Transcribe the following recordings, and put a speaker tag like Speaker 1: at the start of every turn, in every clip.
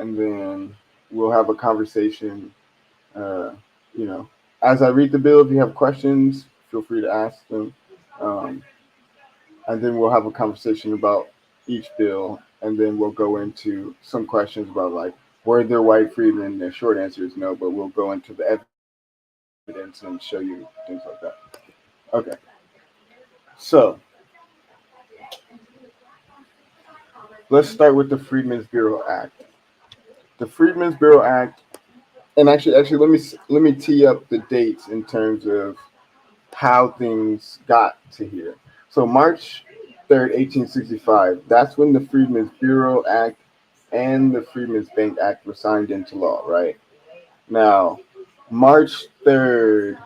Speaker 1: and then we'll have a conversation. Uh, you know, as I read the bill, if you have questions, feel free to ask them. Um, and then we'll have a conversation about each bill, and then we'll go into some questions about like were there white freedmen. The short answer is no, but we'll go into the evidence and show you things like that. Okay, so let's start with the Freedmen's Bureau Act. The Freedmen's Bureau Act, and actually, let me tee up the dates in terms of how things got to here. So March 3rd, 1865, that's when the Freedmen's Bureau Act and the Freedmen's Bank Act were signed into law, right? Now, March 3rd,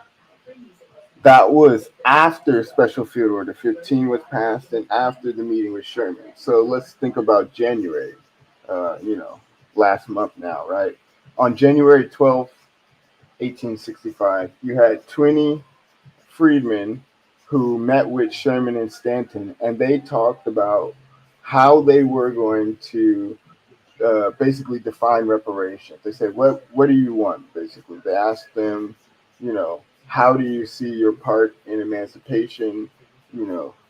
Speaker 1: that was after Special Field Order 15 was passed and after the meeting with Sherman. So let's think about January, uh, you know, last month now, right? On January 12th, 1865, you had 20 freedmen who met with Sherman and Stanton, and they talked about how they were going to basically define reparations. They said, "What do you want?" Basically, they asked them, how do you see your part in emancipation?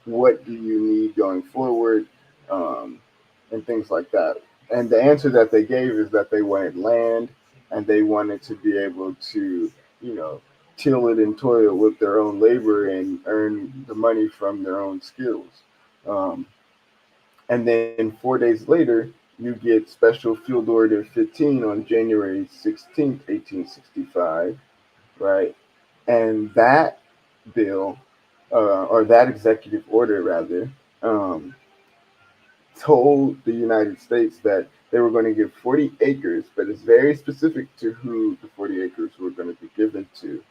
Speaker 1: What do you need going forward, um, and things like that. And the answer that they gave is that they wanted land, and they wanted to be able to, you know, till it and toil with their own labor and earn the money from their own skills. Um, and then 4 days later, you get Special Field Order 15 on January 16th, 1865, right? And that bill, or that executive order rather, um, told the United States that they were going to give 40 acres, but it's very specific to who the 40 acres were going to be given to,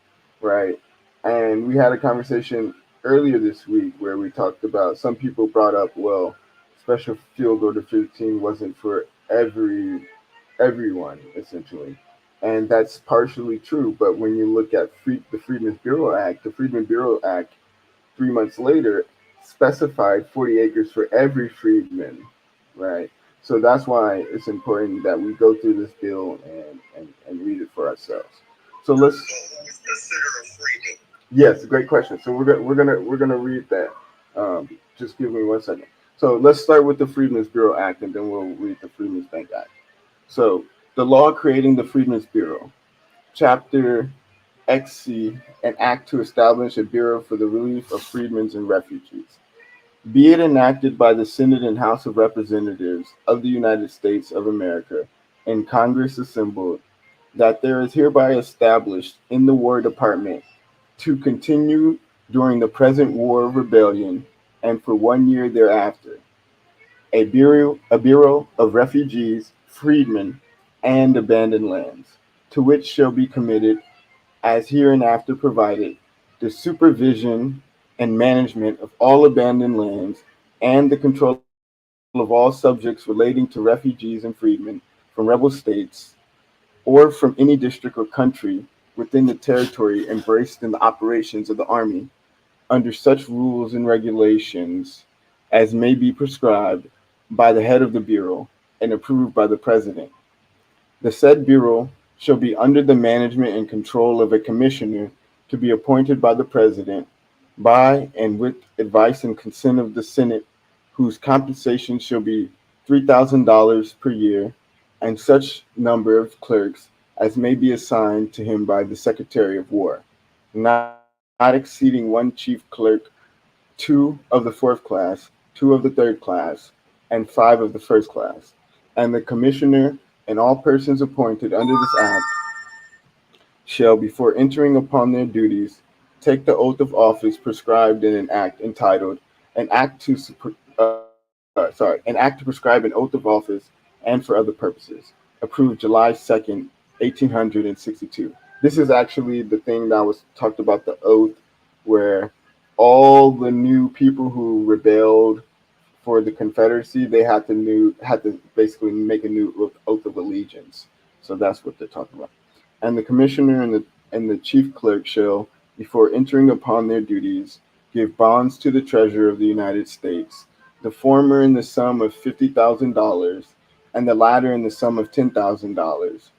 Speaker 1: right? And we had a conversation earlier this week where we talked about some people brought up, well, Special Field Order 15 wasn't for everyone essentially, and that's partially true. But when you look at the Freedmen's Bureau Act, the Freedmen Bureau Act 3 months later specified 40 acres for every freedman, right? So that's why it's important that we go through this bill and read it for ourselves. So let's.
Speaker 2: So who is considered a freedman?
Speaker 1: Yes, great question. So we're gonna read that. Just give me 1 second. So let's start with the Freedmen's Bureau Act, and then we'll read the Freedmen's Bank Act. So the law creating the Freedmen's Bureau, Chapter XC, an act to establish a bureau for the relief of freedmen and refugees. Be it enacted by the Senate and House of Representatives of the United States of America and Congress assembled, that there is hereby established in the War Department to continue during the present war of rebellion and for 1 year thereafter, a bureau of refugees, freedmen, and abandoned lands, to which shall be committed, as hereinafter provided, the supervision and management of all abandoned lands, and the control of all subjects relating to refugees and freedmen from rebel states, or from any district or country within the territory embraced in the operations of the army, under such rules and regulations as may be prescribed by the head of the Bureau and approved by the President. The said Bureau shall be under the management and control of a commissioner to be appointed by the President, by and with advice and consent of the Senate, whose compensation shall be $3,000 per year, and such number of clerks as may be assigned to him by the Secretary of War, not exceeding one chief clerk, two of the fourth class, two of the third class, and five of the first class. And the commissioner and all persons appointed under this act shall, before entering upon their duties, take the oath of office prescribed in an act entitled an act to prescribe an oath of office and for other purposes, approved July 2nd, 1862. This is actually the thing that was talked about, the oath, where all the new people who rebelled for the Confederacy, they had to basically make a new oath of allegiance. So that's what they're talking about. And the commissioner and the chief clerk shall, before entering upon their duties, give bonds to the treasurer of the United States, the former in the sum of $50,000, and the latter in the sum of $10,000,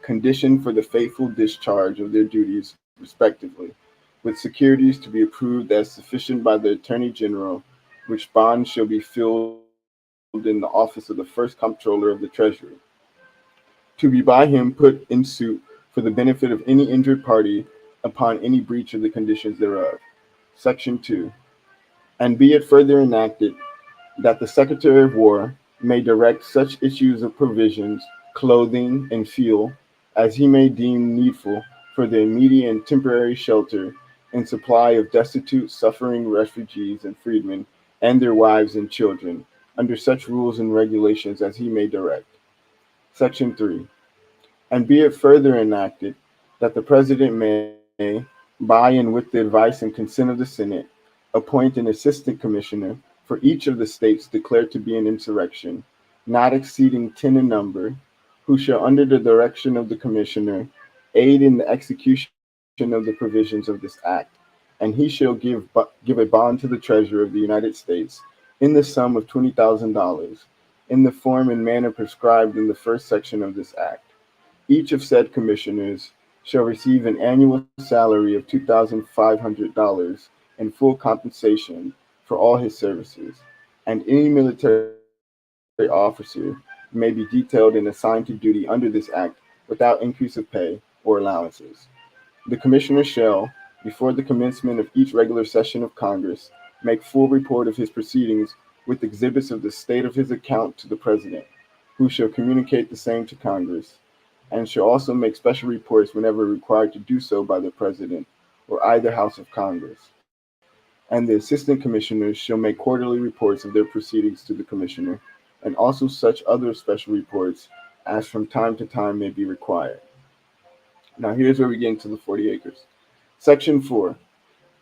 Speaker 1: conditioned for the faithful discharge of their duties, respectively, with securities to be approved as sufficient by the Attorney General, which bond shall be filled in the office of the first Comptroller of the Treasury, to be by him put in suit for the benefit of any injured party upon any breach of the conditions thereof. Section 2. And be it further enacted that the Secretary of War may direct such issues of provisions, clothing, and fuel as he may deem needful for the immediate and temporary shelter and supply of destitute, suffering refugees and freedmen and their wives and children, under such rules and regulations as he may direct. Section 3. And be it further enacted that the President may, by and with the advice and consent of the Senate, appoint an assistant commissioner for each of the states declared to be an insurrection, not exceeding 10 in number, who shall, under the direction of the commissioner, aid in the execution of the provisions of this act, and he shall give a bond to the Treasurer of the United States in the sum of $20,000, in the form and manner prescribed in the first section of this act. Each of said commissioners shall receive an annual salary of $2,500 in full compensation for all his services, and any military officer may be detailed and assigned to duty under this act without increase of pay or allowances. The commissioner shall, before the commencement of each regular session of Congress, make full report of his proceedings with exhibits of the state of his account to the President, who shall communicate the same to Congress, and shall also make special reports whenever required to do so by the President or either House of Congress. And the Assistant Commissioners shall make quarterly reports of their proceedings to the Commissioner, and also such other special reports as from time to time may be required. Now, here's where we get into the 40 acres. Section 4.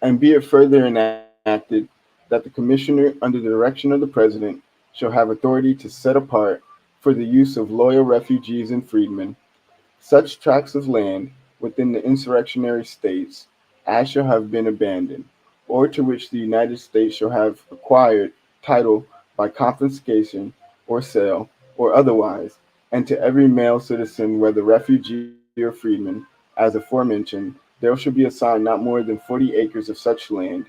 Speaker 1: And be it further enacted that the Commissioner, under the direction of the President, shall have authority to set apart, for the use of loyal refugees and freedmen, such tracts of land within the insurrectionary states as shall have been abandoned, or to which the United States shall have acquired title by confiscation or sale or otherwise, and to every male citizen, whether refugee or freedman, as aforementioned, there shall be assigned not more than 40 acres of such land,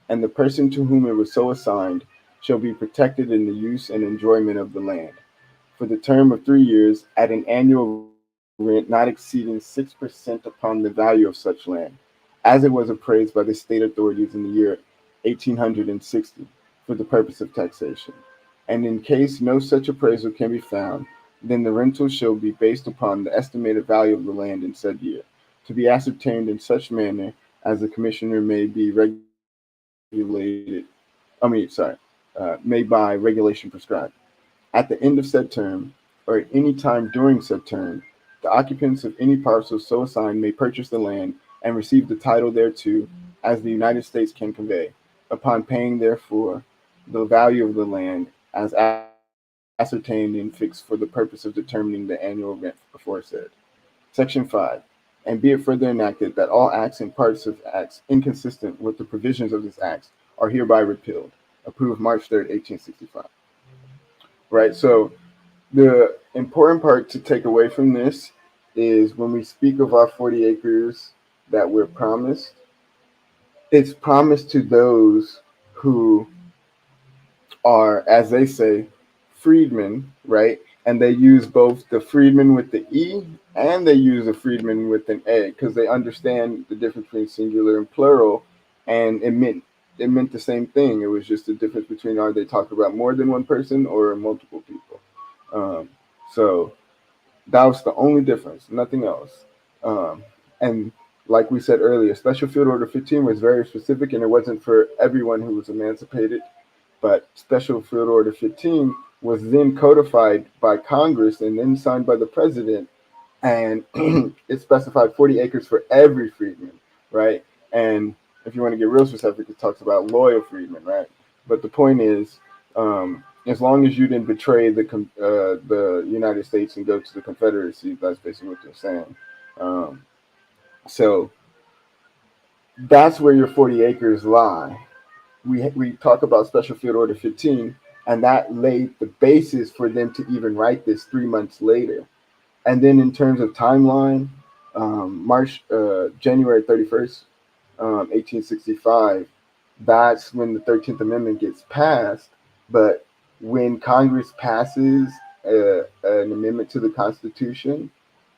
Speaker 1: and the person to whom it was so assigned shall be protected in the use and enjoyment of the land, for the term of 3 years, at an annual rent not exceeding 6% upon the value of such land, as it was appraised by the state authorities in the year 1860, for the purpose of taxation. And in case no such appraisal can be found, then the rental shall be based upon the estimated value of the land in said year, to be ascertained in such manner as the commissioner may be may by regulation prescribed. At the end of said term, or at any time during said term, the occupants of any parcel so assigned may purchase the land and receive the title thereto as the United States can convey, upon paying therefor the value of the land as ascertained and fixed for the purpose of determining the annual rent aforesaid. Section 5. And be it further enacted that all acts and parts of acts inconsistent with the provisions of this act are hereby repealed. Approved March 3rd, 1865. Right? So the important part to take away from this is when we speak of our 40 acres that we're promised, it's promised to those who are, as they say, freedmen, right? And they use both the freedman with the E and they use a freedman with an A because they understand the difference between singular and plural, and it meant the same thing. It was just the difference between are they talking about more than one person or multiple people. Um, so that was the only difference, nothing else. And like we said earlier, Special Field Order 15 was very specific, and it wasn't for everyone who was emancipated. But Special Field Order 15 was then codified by Congress and then signed by the president, and it specified 40 acres for every freedman, right? And if you want to get real specific, it talks about loyal freedmen, right? But the point is, as long as you didn't betray the United States and go to the Confederacy, that's basically what they're saying. Um, so that's where your 40 acres lie. We talk about Special Field Order 15 And that laid the basis for them to even write this 3 months later. And then in terms of timeline, January 31st, 1865, that's when the 13th Amendment gets passed. But when Congress passes an amendment to the Constitution,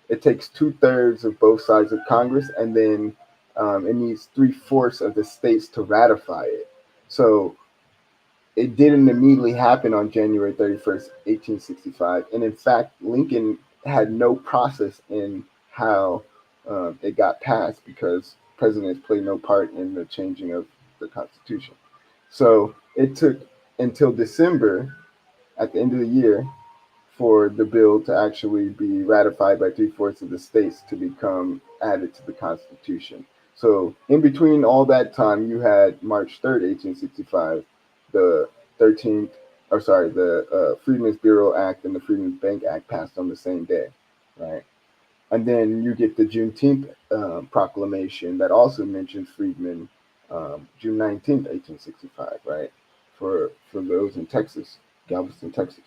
Speaker 1: it takes two-thirds of both sides of Congress, and then it needs three-fourths of the states to ratify it. So it didn't immediately happen on January 31st, 1865. And in fact, Lincoln had no process in how it got passed because presidents play no part in the changing of the Constitution. So it took until December at the end of the year for the bill to actually be ratified by three-fourths of the states to become added to the Constitution. So in between all that time, you had March 3rd, 1865, the 13th, or sorry, the Freedmen's Bureau Act and the Freedmen's Bank Act passed on the same day, right? And then you get the Juneteenth proclamation that also mentions freedmen, June 19th, 1865, right? For those in Texas, Galveston, Texas.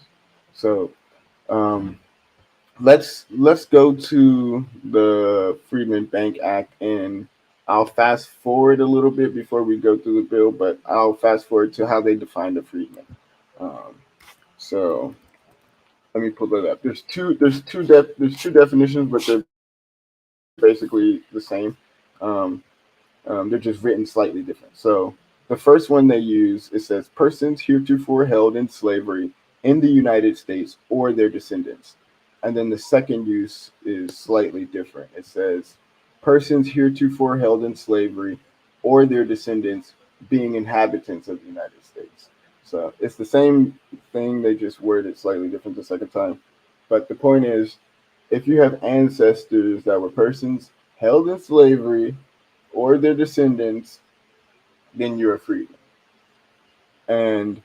Speaker 1: So um, let's go to the Freedmen Bank Act, and I'll fast forward a little bit before we go through the bill, but I'll fast forward to how they define the freedmen. Um, so let me pull that up. There's two definitions, but they're basically the same. Um, they're just written slightly different. So the first one they use, it says persons heretofore held in slavery in the United States or their descendants. And then the second use is slightly different. It says persons heretofore held in slavery or their descendants being inhabitants of the United States. So it's the same thing, they just word it slightly different the second time. But the point is, if you have ancestors that were persons held in slavery or their descendants, then you're a freedman. And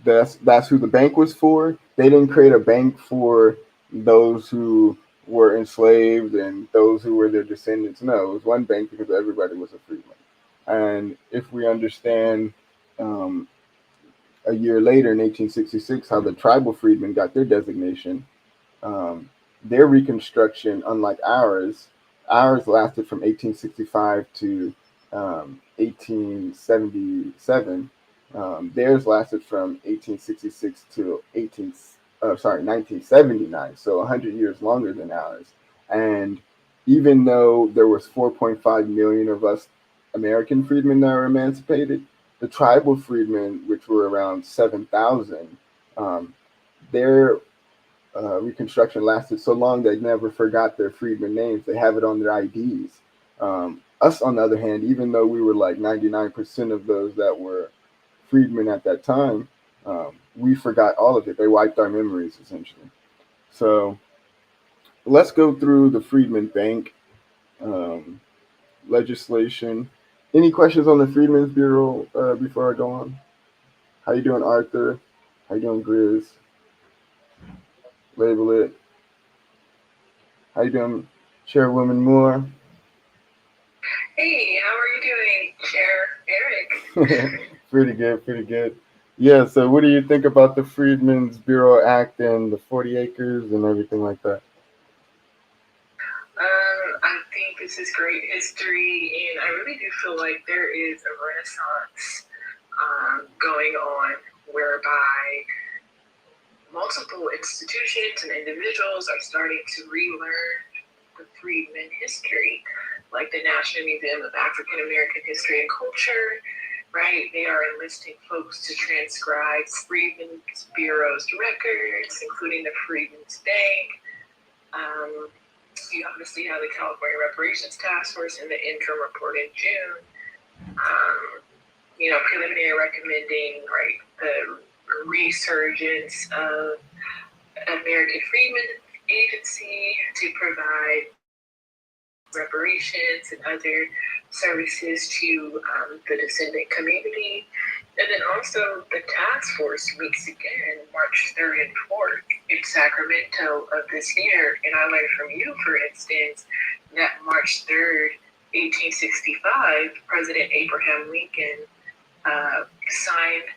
Speaker 1: that's who the bank was for. They didn't create a bank for those who were enslaved and those who were their descendants. No, it was one bank because everybody was a freedman. And if we understand a year later in 1866 how the tribal freedmen got their designation, um, their reconstruction, unlike ours lasted from 1865 to 1877. Theirs lasted from 1866 to 1979, so 100 years longer than ours. And even though there was 4.5 million of us American freedmen that were emancipated, the tribal freedmen, which were around 7,000, um, their Reconstruction lasted so long they never forgot their freedmen names. They have it on their IDs. Us, on the other hand, even though we were like 99% of those that were freedmen at that time, we forgot all of it. They wiped our memories essentially. So let's go through the Freedmen Bank um, legislation. Any questions on the Freedmen's Bureau before I go on? How you doing, Arthur? How you doing, Grizz? Label it. How you doing, Chairwoman Moore?
Speaker 3: Hey, how are you doing, Chair Eric?
Speaker 1: Pretty good, pretty good. Yeah, so what do you think about the Freedmen's Bureau Act and the 40 acres and everything like that?
Speaker 3: I think this is great history, and I really do feel like there is a renaissance going on whereby multiple institutions and individuals are starting to relearn the Freedmen history, like the National Museum of African American History and Culture, right? They are enlisting folks to transcribe Freedmen's Bureau's records, including the Freedmen's Bank. You obviously have the California Reparations Task Force and the interim report in June. Preliminary recommending, right, the resurgence of American Freedmen Agency to provide reparations and other services to the descendant community. And then also the task force meets again March 3rd and 4th in Sacramento of this year. And I learned from you, for instance, that March 3rd, 1865, President Abraham Lincoln signed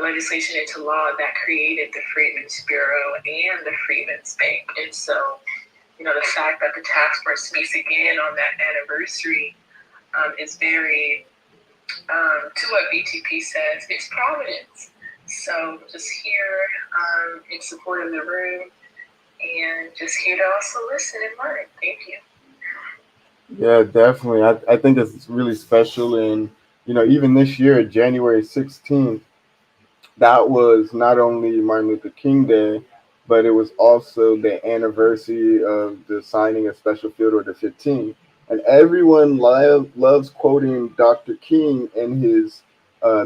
Speaker 3: legislation into law that created the Freedmen's Bureau and the Freedmen's Bank. And so, the fact that the task force meets again on that anniversary is very, to what BTP says, it's providence. So just here in support of the room and just here to also listen and learn. Thank you.
Speaker 1: Yeah, definitely. I think it's really special. And, even this year, January 16th, that was not only Martin Luther King Day, but it was also the anniversary of the signing of Special Field Order 15. And everyone loves quoting Dr. King in his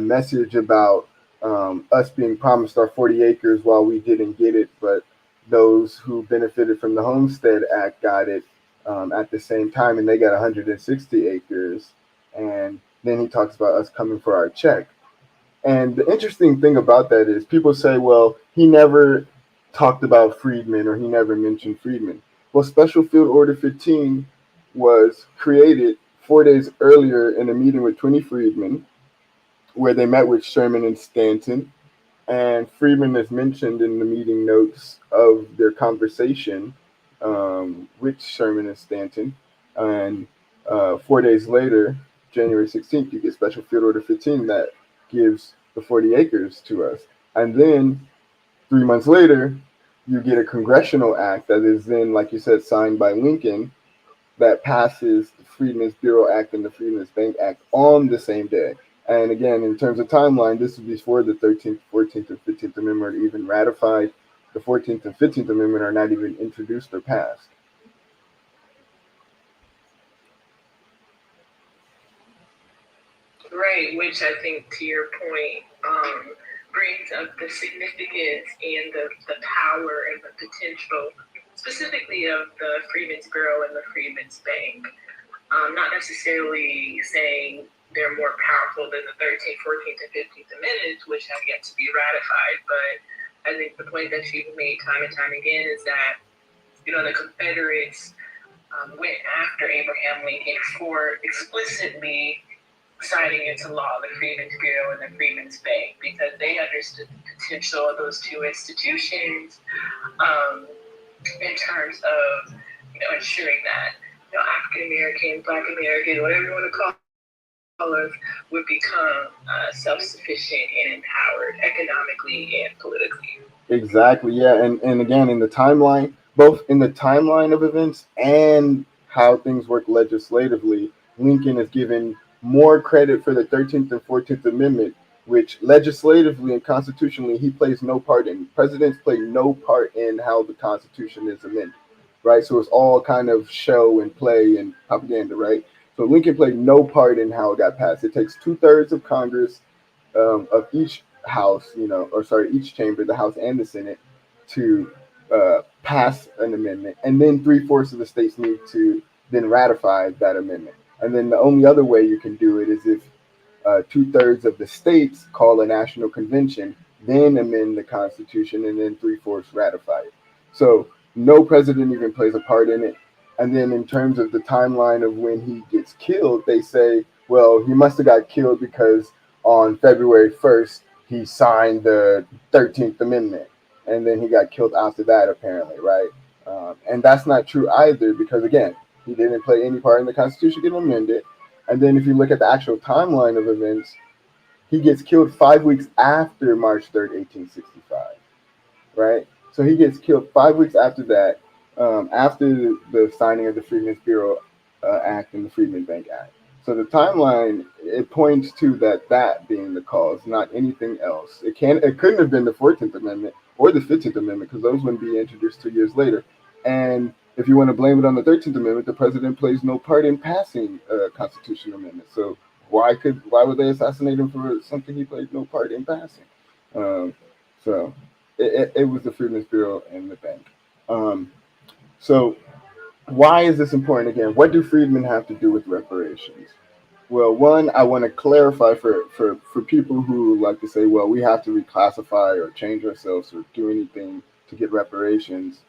Speaker 1: message about us being promised our 40 acres while we didn't get it, but those who benefited from the Homestead Act got it at the same time, and they got 160 acres. And then he talks about us coming for our check. And the interesting thing about that is people say, well, he never talked about freedmen or he never mentioned freedmen. Well, Special Field Order 15 was created 4 days earlier in a meeting with 20 freedmen where they met with Sherman and Stanton. And Freeman is mentioned in the meeting notes of their conversation with Sherman and Stanton. And 4 days later, January 16th, you get Special Field Order 15 that gives the 40 acres to us. And then 3 months later, you get a congressional act that is then, like you said, signed by Lincoln that passes the Freedmen's Bureau Act and the Freedmen's Bank Act on the same day. And again, in terms of timeline, this is before the 13th, 14th, and 15th Amendment are even ratified. The 14th and 15th Amendment are not even introduced or passed.
Speaker 3: Right, which I think to your point brings up the significance and the power and the potential, specifically of the Freedmen's Bureau and the Freedmen's Bank. Not necessarily saying they're more powerful than the 13th, 14th, and 15th Amendments, which have yet to be ratified. But I think the point that you've made time and time again is that, the Confederates went after Abraham Lincoln for explicitly signing into law the Freedmen's Bureau and the Freedmen's Bank because they understood the potential of those two institutions in terms of ensuring that African Americans, Black Americans, whatever you want to call us, would become self-sufficient and empowered economically and politically.
Speaker 1: Exactly, yeah. And again, in the timeline, both in the timeline of events and how things work legislatively, Lincoln is given more credit for the 13th and 14th Amendment, which legislatively and constitutionally he plays no part in. Presidents play no part in how the Constitution is amended, right? So it's all kind of show and play and propaganda, right? So Lincoln played no part in how it got passed. It takes 2/3 of Congress of each house, or sorry, each chamber, the House and the Senate, to pass an amendment, and then 3/4 of the states need to then ratify that amendment. And then the only other way you can do it is if 2/3 of the states call a national convention, then amend the Constitution, and then 3/4 ratify it. So no president even plays a part in it. And then in terms of the timeline of when he gets killed, they say, well, he must have got killed because on February 1st he signed the 13th Amendment, and then he got killed after that, apparently, right? And that's not true either because again, he didn't play any part in the Constitution getting amended. And then if you look at the actual timeline of events, he gets killed 5 weeks after March 3rd, 1865, right? So he gets killed 5 weeks after that, after the signing of the Freedmen's Bureau Act and the Freedmen Bank Act. So the timeline, it points to that being the cause, not anything else. It couldn't have been the 14th Amendment or the 15th Amendment because those wouldn't be introduced 2 years later. And if you want to blame it on the 13th Amendment, the president plays no part in passing a constitutional amendment. So why would they assassinate him for something he played no part in passing? Um, so it was the Freedmen's Bureau and the bank. Um, so why is this important again? What do freedmen have to do with reparations? Well, one, I want to clarify for people who like to say, well, we have to reclassify or change ourselves or do anything to get reparations.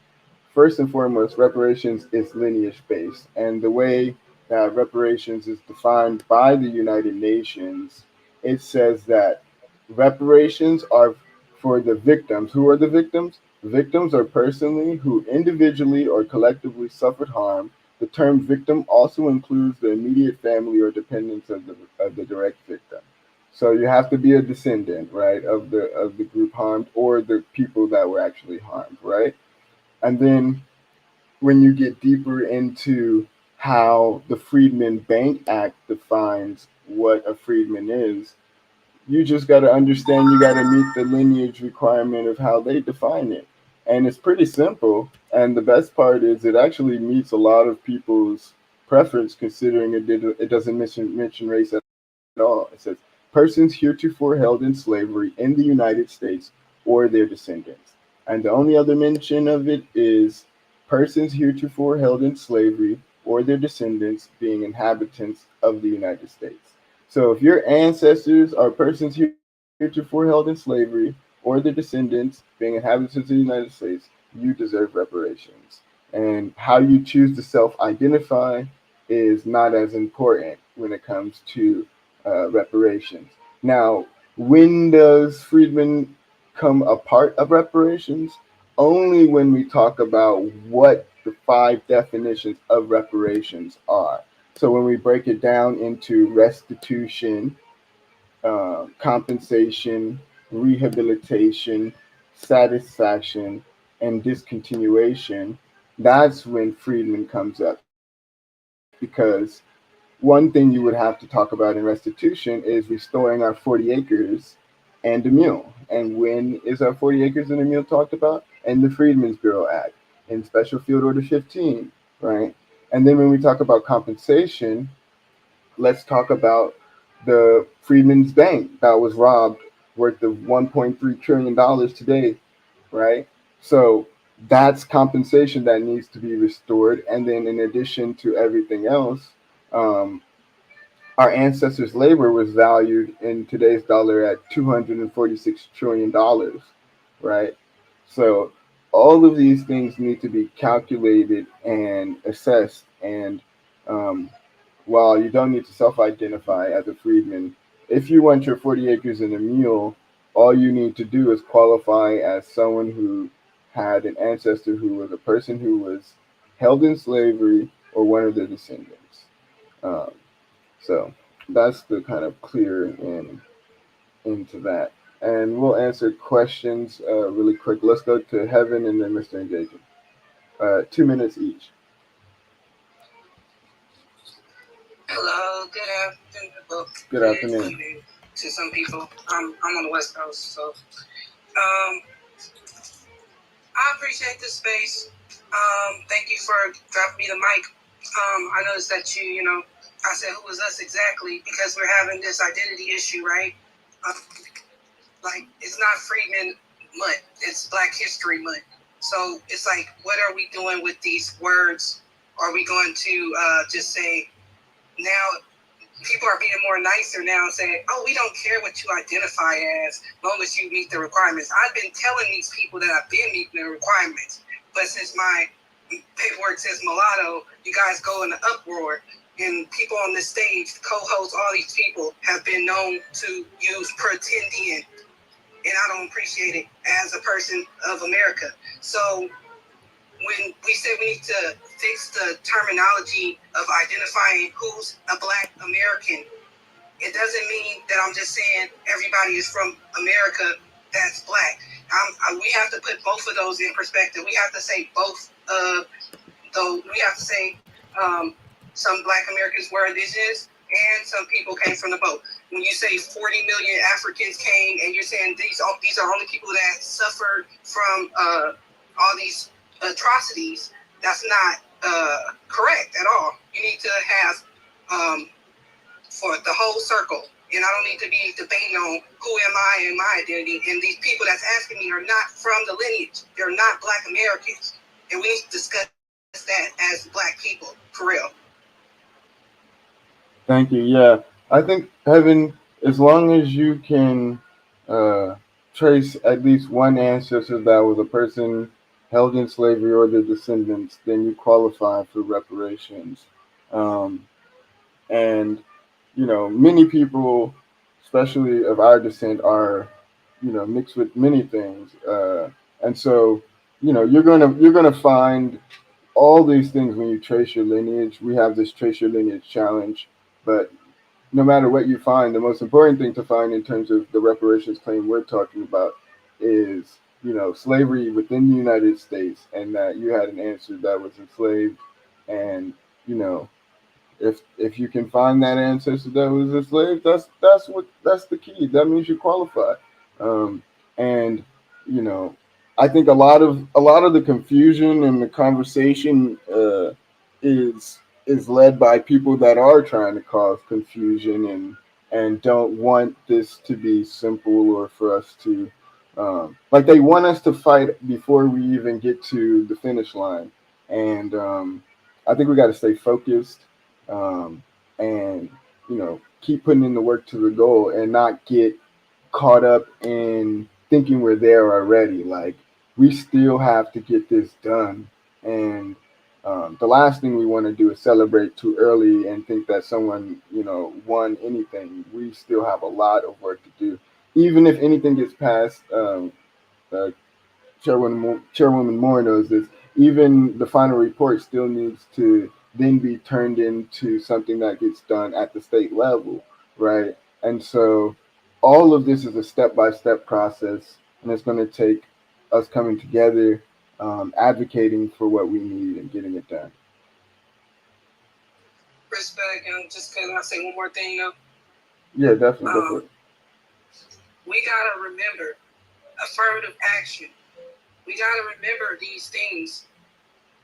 Speaker 1: First and foremost, reparations is lineage based. And the way that reparations is defined by the United Nations, it says that Reparations are for the victims. Who are the victims? Victims are personally who individually or collectively suffered harm. The term victim also includes the immediate family or dependents of the direct victim. So you have to be a descendant, right, of the group harmed or the people that were actually harmed, right? And then when you get deeper into how the Freedmen Bank Act defines what a freedman is, you just got to understand you got to meet the lineage requirement of how they define it. And it's pretty simple. And the best part is it actually meets a lot of people's preference, considering it doesn't mention race at all. It says persons heretofore held in slavery in the United States or their descendants. And the only other mention of it is persons heretofore held in slavery or their descendants being inhabitants of the United States. So if your ancestors are persons heretofore held in slavery or their descendants being inhabitants of the United States, you deserve reparations. And how you choose to self identify is not as important when it comes to reparations. Now, when does Friedman come a part of reparations? Only when we talk about what the five definitions of reparations are. So when we break it down into restitution, compensation, rehabilitation, satisfaction, and discontinuation, that's when Friedman comes up. Because one thing you would have to talk about in restitution is restoring our 40 acres and a mule. And when is our 40 acres and a mule talked about? In the Freedmen's Bureau Act, in Special Field Order 15, right? And then when we talk about compensation, let's talk about the Freedmen's Bank that was robbed worth of $1.3 trillion today, right? So that's compensation that needs to be restored. And then in addition to everything else, um, our ancestors' labor was valued in today's dollar at $246 trillion, right? So all of these things need to be calculated and assessed. And um, while you don't need to self identify as a freedman, if you want your 40 acres and a mule, all you need to do is qualify as someone who had an ancestor who was a person who was held in slavery or one of their descendants. Um, so that's the kind of clear into that. And we'll answer questions really quick. Let's go to Heaven and then Mr. Engagement. 2 minutes each.
Speaker 4: Hello, good afternoon. Well,
Speaker 1: Good
Speaker 4: good
Speaker 1: afternoon.
Speaker 4: evening to some people. I'm on the West Coast, so I appreciate this space. Thank you for dropping me the mic. I noticed that I said who was us exactly because we're having this identity issue, right? Um, like it's not Freedmen Month; it's Black History Month. So it's like, what are we doing with these words? Are we going to just say now? People are being more nicer now and saying, oh, we don't care what you identify as long as you meet the requirements. I've been telling these people that I've been meeting the requirements. But since my paperwork says mulatto, you guys go in an uproar. And people on this stage, co-hosts, all these people have been known to use pretendian. And I don't appreciate it as a person of America. So when we say we need to fix the terminology of identifying who's a Black American, it doesn't mean that I'm just saying everybody is from America that's Black. We have to put both of those in perspective. We have to say both though we have to say some Black Americans were indigenous and some people came from the boat. When you say 40 million Africans came and you're saying these are only people that suffered from all these atrocities, that's not correct at all. You need to have for the whole circle. And I don't need to be debating on who am I and my identity. And these people that's asking me are not from the lineage. They're not Black Americans. And we need to discuss that as Black people, for real.
Speaker 1: Thank you. Yeah, I think Heaven, as long as you can uh, trace at least one ancestor that was a person held in slavery or their descendants, then you qualify for reparations. And many people, especially of our descent, are, mixed with many things, and so, you're gonna find all these things when you trace your lineage. We have this trace your lineage challenge, but no matter what you find, the most important thing to find in terms of the reparations claim we're talking about is, slavery within the United States, and that you had an ancestor that was enslaved, and you know, if you can find that ancestor that was enslaved, that's the key. That means you qualify. Um, and you know, I think a lot of the confusion and the conversation is led by people that are trying to cause confusion and don't want this to be simple, or for us to like, they want us to fight before we even get to the finish line. And I think we got to stay focused, um, and keep putting in the work to the goal, and not get caught up in thinking we're there already. Like, we still have to get this done, and the last thing we want to do is celebrate too early and think that someone won anything. We still have a lot of work to do, even if anything gets passed. Uh, Chairwoman Moore knows this. Even the final report still needs to then be turned into something that gets done at the state level, right? And so all of this is a step by step process, and it's going to take us coming together, advocating for what we need and getting it done.
Speaker 4: Respect, and just can I say one more thing though?
Speaker 1: Yeah, definitely. Go for it.
Speaker 4: We gotta remember affirmative action. We gotta remember these things.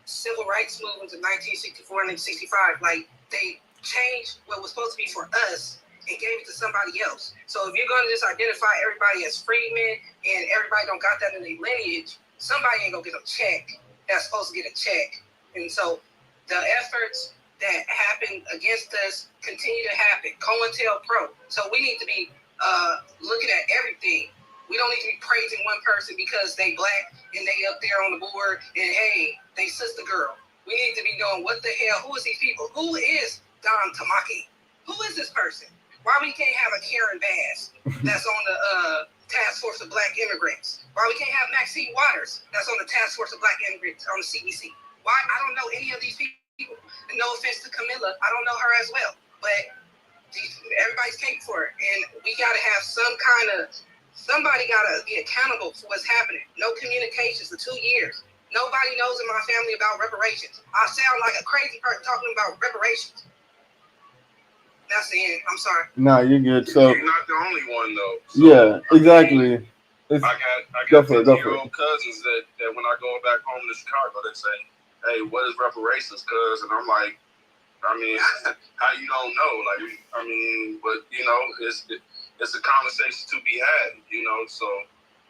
Speaker 4: Civil rights movements of 1964 and 65, like, they changed what was supposed to be for us and gave it to somebody else. So if you're going to just identify everybody as freedmen and everybody don't got that in their lineage, somebody ain't gonna get a check that's supposed to get a check. And so the efforts that happen against us continue to happen. COINTELPRO. So we need to be looking at everything. We don't need to be praising one person because they black and they up there on the board and hey, they sister girl. We need to be knowing what the hell, who is these people? Who is Don Tamaki? Who is this person? Why we can't have a Karen Bass that's on the Task Force of Black Immigrants? Why we can't have Maxine Waters that's on the Task Force of Black Immigrants on the CDC? Why? I don't know any of these people. And no offense to Camilla, I don't know her as well. But everybody's paying for it. And we got to have somebody got to be accountable for what's happening. No communications for 2 years. Nobody knows in my family about reparations. I sound like a crazy person talking about reparations. That's the end. I'm sorry.
Speaker 1: No, you're good. So
Speaker 2: you're not the only one though. So,
Speaker 1: yeah, exactly.
Speaker 2: I got 50-year-old cousins that when I go back home to Chicago, they say, "Hey, what is reparations, cuz?" And I'm like, I mean, how you don't know? Like, I mean, but it's a conversation to be had, So,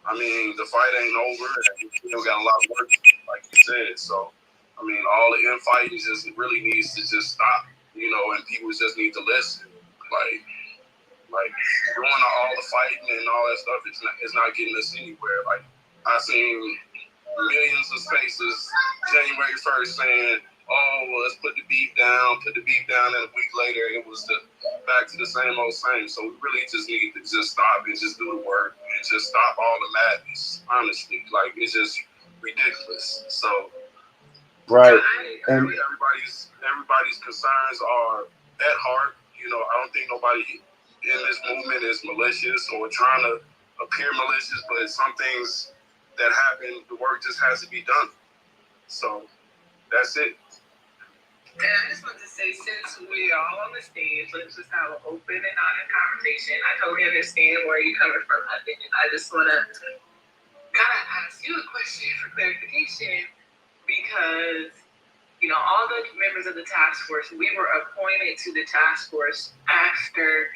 Speaker 2: I mean, the fight ain't over, and we still got a lot of work, like you said. So, I mean, all the infighting just really needs to just stop, and people just need to listen. Like doing all the fighting and all that stuff, it's not getting us anywhere. Like, I seen millions of faces January 1st saying, "Oh, well, let's put the beef down," and a week later it was back to the same old same. So we really just need to just stop and just do the work and just stop all the madness. Honestly, like, it's just ridiculous. So
Speaker 1: right, and
Speaker 2: everybody's concerns are at heart. I don't think nobody in this movement is malicious or trying to appear malicious, but some things that happen, the work just has to be done. So that's it.
Speaker 3: And I just want to say, since we're all on the stage, let's just have an open and honest conversation. I totally understand where you're coming from. I just want to kind of ask you a question for clarification, because all the members of the task force, we were appointed to the task force after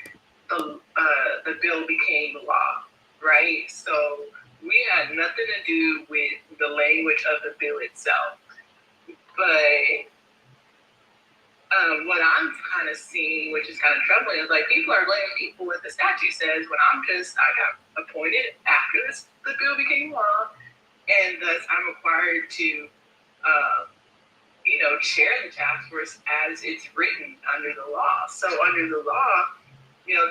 Speaker 3: the bill became law, right? So we had nothing to do with the language of the bill itself. But what I'm kind of seeing, which is kind of troubling, is like people are blaming people what the statute says when I got appointed after the bill became law, and thus I'm required to chair the task force as it's written under the law. So under the law,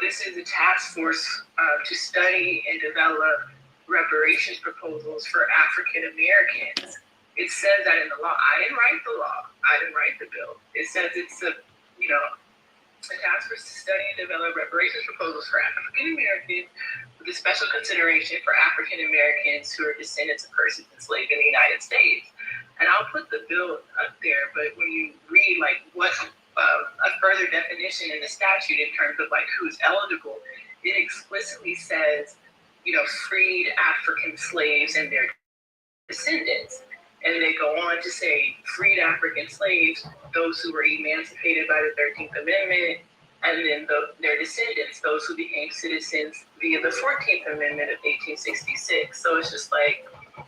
Speaker 3: This is a task force to study and develop reparations proposals for African Americans. It says that in the law. I didn't write the law. I didn't write the bill. It says it's a task force to study and develop reparations proposals for African Americans with a special consideration for African Americans who are descendants of persons enslaved in the United States. And I'll put the bill up there, but when you read what a further definition in the statute in terms of who's eligible, it explicitly says, freed African slaves and their descendants. And they go on to say freed African slaves, those who were emancipated by the 13th Amendment, and then their descendants, those who became citizens via the 14th Amendment of 1866. So it's just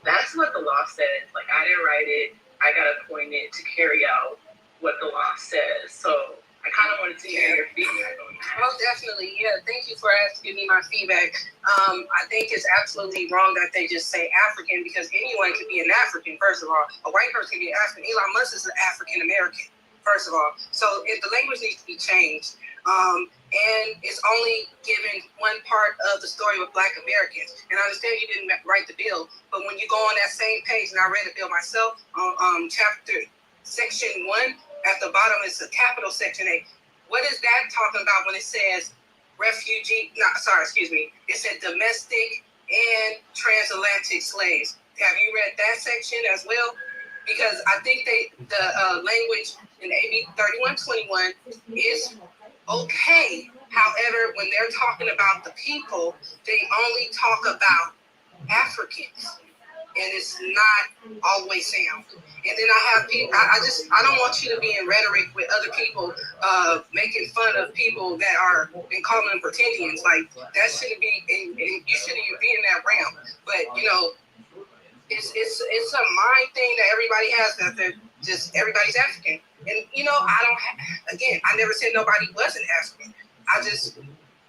Speaker 3: that's what the law says. I didn't write it. I got appointed to carry out what the law says. So I kind of wanted to hear your feedback on that.
Speaker 4: Oh, definitely. Yeah, thank you for asking me my feedback. I think it's absolutely wrong that they just say African, because anyone can be an African, first of all. A white person can be an African. Elon Musk is an African American, first of all. So the language needs to be changed. And it's only given one part of the story with Black Americans. And I understand you didn't write the bill, but when you go on that same page, and I read the bill myself, on section 1, at the bottom is the capital section 8. What is that talking about when it says it said domestic and transatlantic slaves? Have you read that section as well? Because I think the language in AB 3121 is okay. However, when they're talking about the people, they only talk about Africans, and it's not always sound. And then I have people. I don't want you to be in rhetoric with other people, making fun of people that are and calling them pretendians. That shouldn't be, and you shouldn't even be in that realm. But it's a mind thing that everybody has, that they're just everybody's African. And I never said nobody wasn't African.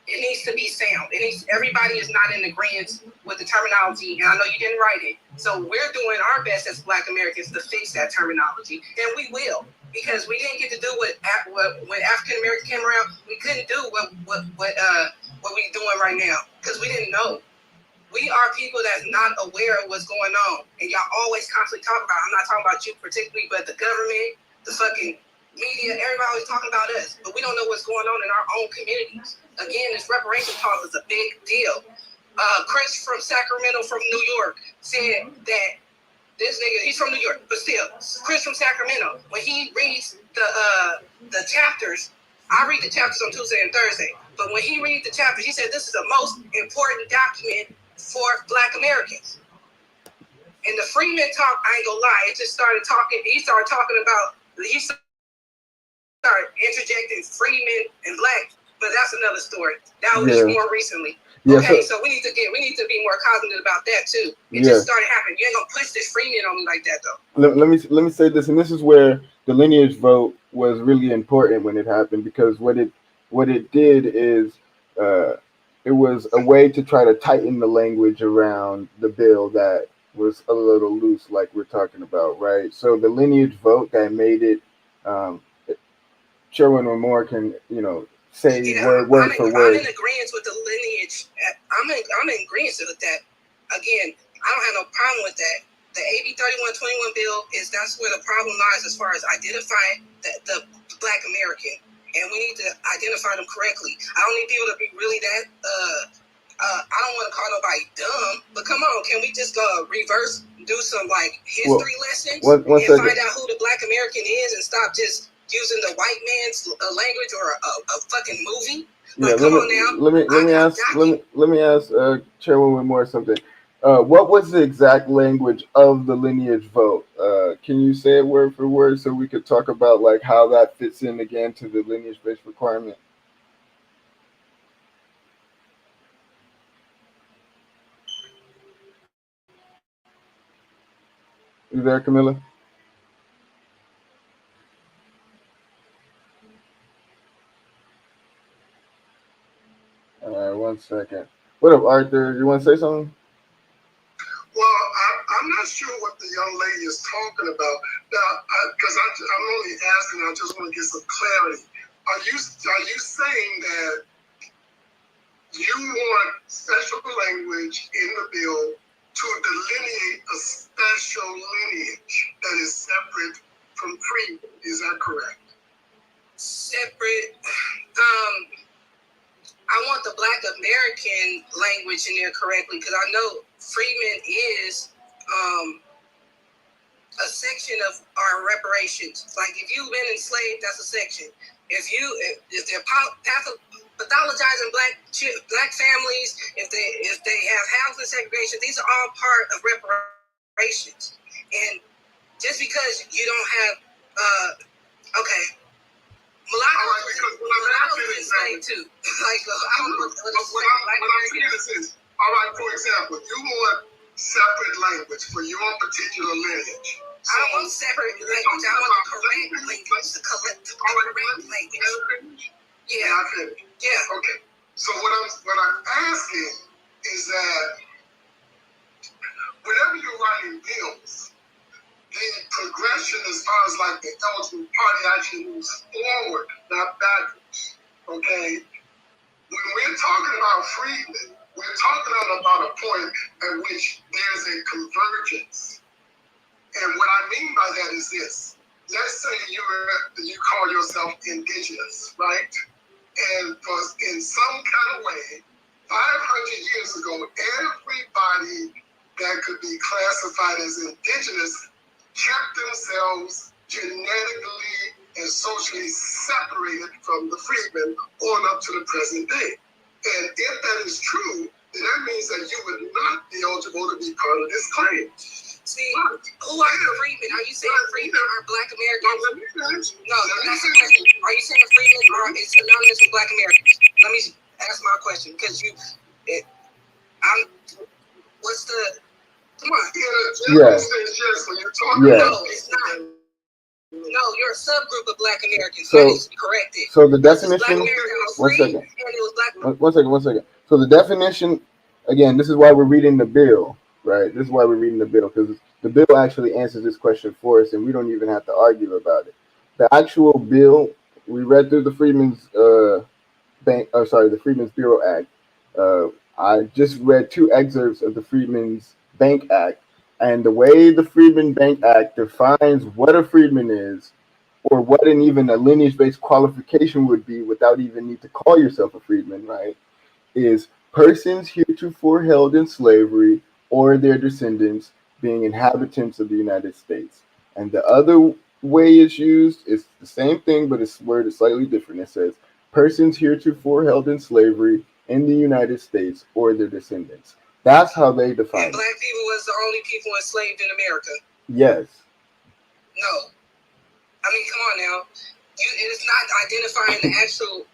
Speaker 4: It needs to be sound. Everybody is not in agreement with the terminology, and I know you didn't write it. So we're doing our best as Black Americans to fix that terminology, and we will, because we didn't get to do when African Americans came around. We couldn't do what we're doing right now because we didn't know. We are people that's not aware of what's going on, and y'all always constantly talk about. I'm not talking about you particularly, but the government, the fucking media, everybody always talking about us, but we don't know what's going on in our own communities. Again, this reparation talk is a big deal. Chris from Sacramento, from New York, said that this nigga, he's from New York, but still, Chris from Sacramento, when he reads the chapters, I read the chapters on Tuesday and Thursday, but when he reads the chapters, he said this is the most important document for Black Americans. And the Freedmen talk, I ain't gonna lie, it just started talking, he started interjecting Freedmen and Black, but that's another story. That was more recently.
Speaker 1: Yeah,
Speaker 4: okay, so we need to be more cognizant about that too. It just started happening. You ain't gonna push this Freedmen on me like that though.
Speaker 1: Let me say this, and this is where the lineage vote was really important when it happened, because what it did is it was a way to try to tighten the language around the bill that was a little loose, like we're talking about, right? So the lineage vote that made it, Sherwin or more can, say word for word.
Speaker 4: I'm in agreement with the lineage. I'm in agreement with that. Again, I don't have no problem with that. The AB 3121 bill that's where the problem lies as far as identifying the Black American, and we need to identify them correctly. I don't need people to be really that. I don't want to call nobody dumb, but come on, can we just reverse, do some history lessons and find out who the Black American is, and stop just using the white man's language or a fucking movie?
Speaker 1: Let me ask Chairwoman Moore something. What was the exact language of the lineage vote? Can you say it word for word so we could talk about how that fits in again to the lineage-based requirement? You there, Camilla? All right, 1 second. What up, Arthur? You want to say something?
Speaker 5: Well, I'm not sure what the young lady is talking about now, because I'm only asking. I just want to get some clarity. Are you saying that you want special language in the bill to delineate a special lineage that is separate from freedmen. Is that correct?
Speaker 4: Separate. I want the Black American language in there correctly because I know Freedmen is a section of our reparations. Like if you've been enslaved, that's a section. If they're pathologizing black families, if they have housing segregation, these are all part of reparations. And just because you don't have mulattoes are enslaved too. Like I don't know what I'm
Speaker 5: saying is, all right, for example, you want separate language for your particular lineage.
Speaker 4: I don't want separate language. I want the correct language. The correct language. Yeah. Yeah.
Speaker 5: Okay. So what I'm asking is that whenever you're writing bills, the progression as far as like the eligible party actually moves forward, not backwards. Okay. When we're talking about freedmen, we're talking about a point at which there's a convergence. And what I mean by that is this. Let's say you call yourself indigenous, right? And in some kind of way, 500 years ago, everybody that could be classified as indigenous kept themselves genetically and socially separated from the freedmen on up to the present day. And if that is true, then that means that you would not be eligible to be part of this claim.
Speaker 4: See, who are the freedmen? Are you saying freedmen are Black Americans? No, that's the question. Are you saying freedmen are synonymous with Black Americans? Let me ask my question because what's the? Come on.
Speaker 5: Yes.
Speaker 4: No, it's not. No, you're a subgroup of Black Americans.
Speaker 1: So,
Speaker 4: that needs to be corrected.
Speaker 1: So the definition. One second. So the definition, again, this is why we're reading the bill, right? This is why we're reading the bill because the bill actually answers this question for us, and we don't even have to argue about it. The actual bill, we read through the Freedmen's the Freedmen's Bureau Act. I just read two excerpts of the Freedmen's Bank Act, and the way the Freedmen Bank Act defines what a freedman is, or what even a lineage-based qualification would be without even need to call yourself a freedman, right, is persons heretofore held in slavery or their descendants being inhabitants of the United States. And the other way it's used is the same thing, but it's worded slightly different. It says persons heretofore held in slavery in the United States or their descendants. That's how they define
Speaker 4: it. Black people was the only people enslaved in America.
Speaker 1: Yes.
Speaker 4: No. I mean, come on now. It is not identifying the actual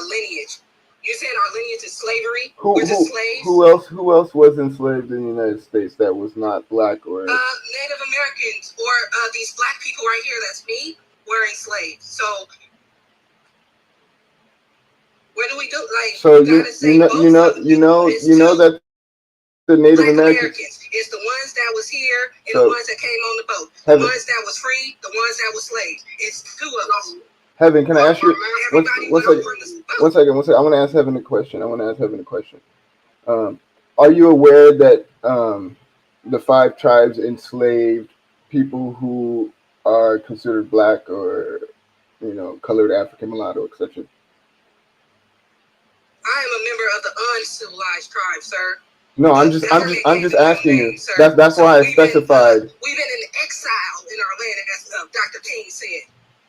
Speaker 4: lineage. You're saying our lineage is slavery? We're just slaves?
Speaker 1: Who else was enslaved in the United States that was not Black or
Speaker 4: Native Americans or these Black people right here? That's me. We're enslaved. So what do we do? Like,
Speaker 1: so you know that the Native Americans.
Speaker 4: It's the ones that was here and the ones that came on the boat. The ones that was free, the ones that was slaves. It's two of them.
Speaker 1: Heaven, can I ask you one second? I want to ask Heaven a question. Are you aware that the 5 tribes enslaved people who are considered Black or colored, African, mulatto, etc.?
Speaker 4: I am a member of the uncivilized tribe, sir.
Speaker 1: No, I'm just asking you. That's why I specified.
Speaker 4: We've been in exile in our land, as Dr. King said.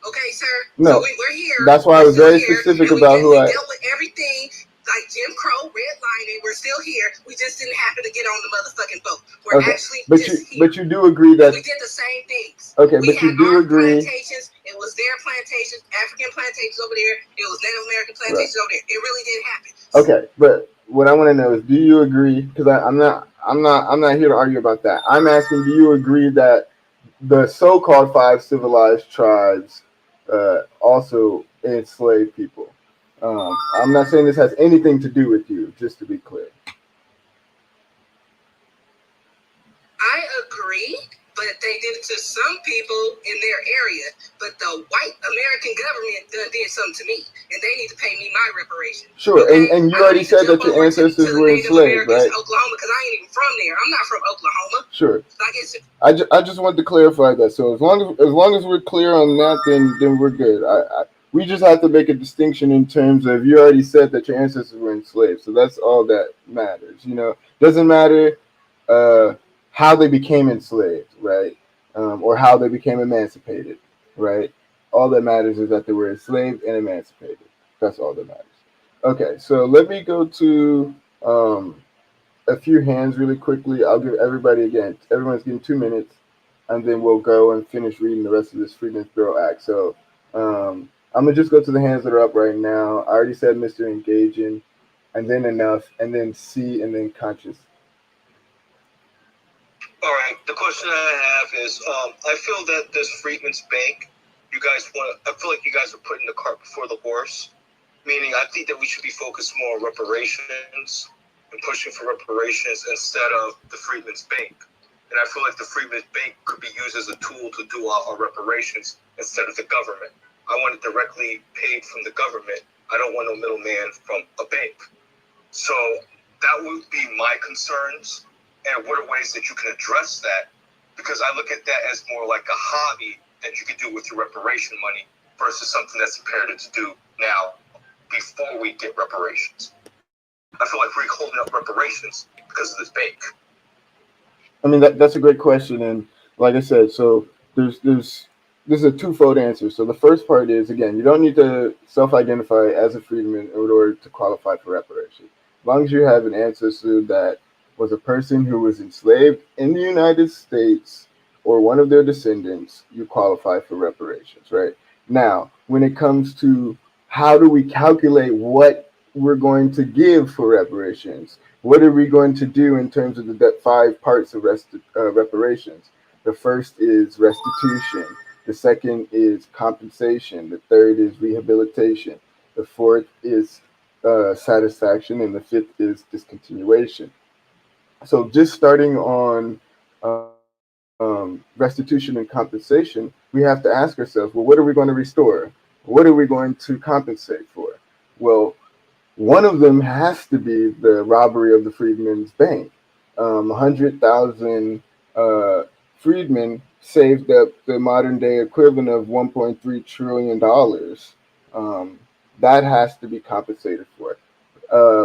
Speaker 4: Okay, sir.
Speaker 1: No,
Speaker 4: so we're here.
Speaker 1: That's why I was very specific about who I
Speaker 4: dealt with everything like Jim Crow, redlining. We're still here. We just didn't happen to get on the motherfucking boat. We're actually here.
Speaker 1: But you do agree that
Speaker 4: we did the same things.
Speaker 1: Okay, but you do agree.
Speaker 4: Plantations. It was their plantations, African plantations over there. It was Native American plantations over there. It really did happen.
Speaker 1: Okay, but what I want to know is, do you agree? Because I'm not here to argue about that. I'm asking, do you agree that the so-called 5 civilized tribes also enslaved people? I'm not saying this has anything to do with you, just to be clear.
Speaker 4: I agree, but they did it to some people in their area. But the white American government did something to me, and they need to pay me my reparations.
Speaker 1: Sure,
Speaker 4: okay?
Speaker 1: and you already said that your ancestors were enslaved, right?
Speaker 4: Oklahoma, because I ain't even from there. I'm not from Oklahoma.
Speaker 1: Sure.
Speaker 4: Like it's,
Speaker 1: I just wanted to clarify that. So as long as we're clear on that, then we're good. We just have to make a distinction in terms of you already said that your ancestors were enslaved, so that's all that matters. Doesn't matter how they became enslaved, right? Or how they became emancipated, right? All that matters is that they were enslaved and emancipated. That's all that matters. Okay, so let me go to a few hands really quickly. I'll give everybody again. Everyone's getting 2 minutes, and then we'll go and finish reading the rest of this Freedmen's Bureau Act. So I'm gonna just go to the hands that are up right now. I already said Mr. Engaging, and then enough, and then C, and then conscious.
Speaker 6: All right. The question I have is, I feel that this Freedmen's Bank, I feel like you guys are putting the cart before the horse. Meaning, I think that we should be focused more on reparations and pushing for reparations instead of the Freedmen's Bank. And I feel like the Freedmen's Bank could be used as a tool to do our reparations instead of the government. I want it directly paid from the government. I don't want no middleman from a bank. So that would be my concerns. And what are ways that you can address that? Because I look at that as more like a hobby that you can do with your reparation money versus something that's imperative to do now before we get reparations. I feel like we're holding up reparations because of this bank.
Speaker 1: I mean, that's a great question, and like I said, so there's a twofold answer. So the first part is, again, you don't need to self-identify as a freedman in order to qualify for reparations. As long as you have an ancestor that was a person who was enslaved in the United States or one of their descendants, you qualify for reparations, right? Now, when it comes to how do we calculate what we're going to give for reparations, what are we going to do in terms of the 5 parts of reparations? The first is restitution. The second is compensation. The third is rehabilitation. The fourth is satisfaction. And the fifth is discontinuation. So just starting on restitution and compensation, we have to ask ourselves, well, what are we going to restore? What are we going to compensate for? Well, one of them has to be the robbery of the Freedmen's Bank. 100,000 freedmen saved up the modern day equivalent of $1.3 trillion. That has to be compensated for.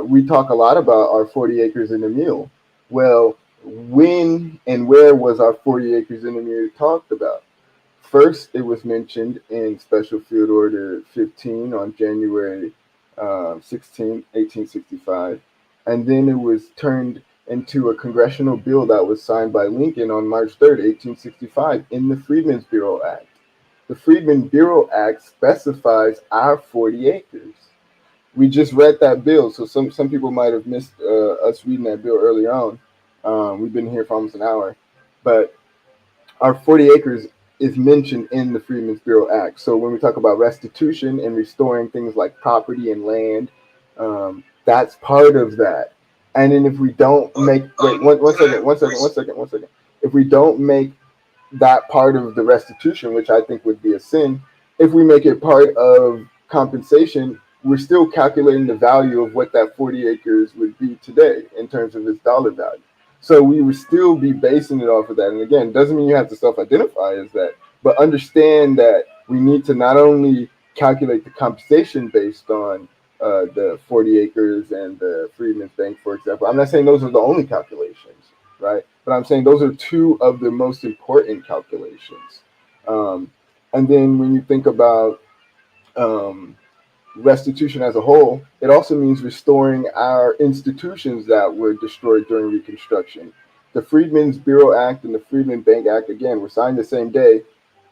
Speaker 1: We talk a lot about our 40 acres and a mule. Well, when and where was our 40 acres and a mule talked about? First, it was mentioned in Special Field Order 15 on January 16, 1865. And then it was turned into a congressional bill that was signed by Lincoln on March 3rd, 1865, in the Freedmen's Bureau Act. The Freedmen's Bureau Act specifies our 40 acres. We just read that bill, so some people might have missed us reading that bill earlier on. We've been here for almost an hour, but our 40 acres is mentioned in the Freedmen's Bureau Act. So when we talk about restitution and restoring things like property and land, that's part of that. And then if we don't make one second. If we don't make that part of the restitution, which I think would be a sin, if we make it part of compensation, we're still calculating the value of what that 40 acres would be today in terms of its dollar value. So we would still be basing it off of that. And again, doesn't mean you have to self-identify as that, but understand that we need to not only calculate the compensation based on the 40 acres and the Freedmen's Bank, for example. I'm not saying those are the only calculations, right? But I'm saying those are 2 of the most important calculations. And then when you think about restitution as a whole, it also means restoring our institutions that were destroyed during Reconstruction. The Freedmen's Bureau Act and the Freedmen Bank Act, again, were signed the same day.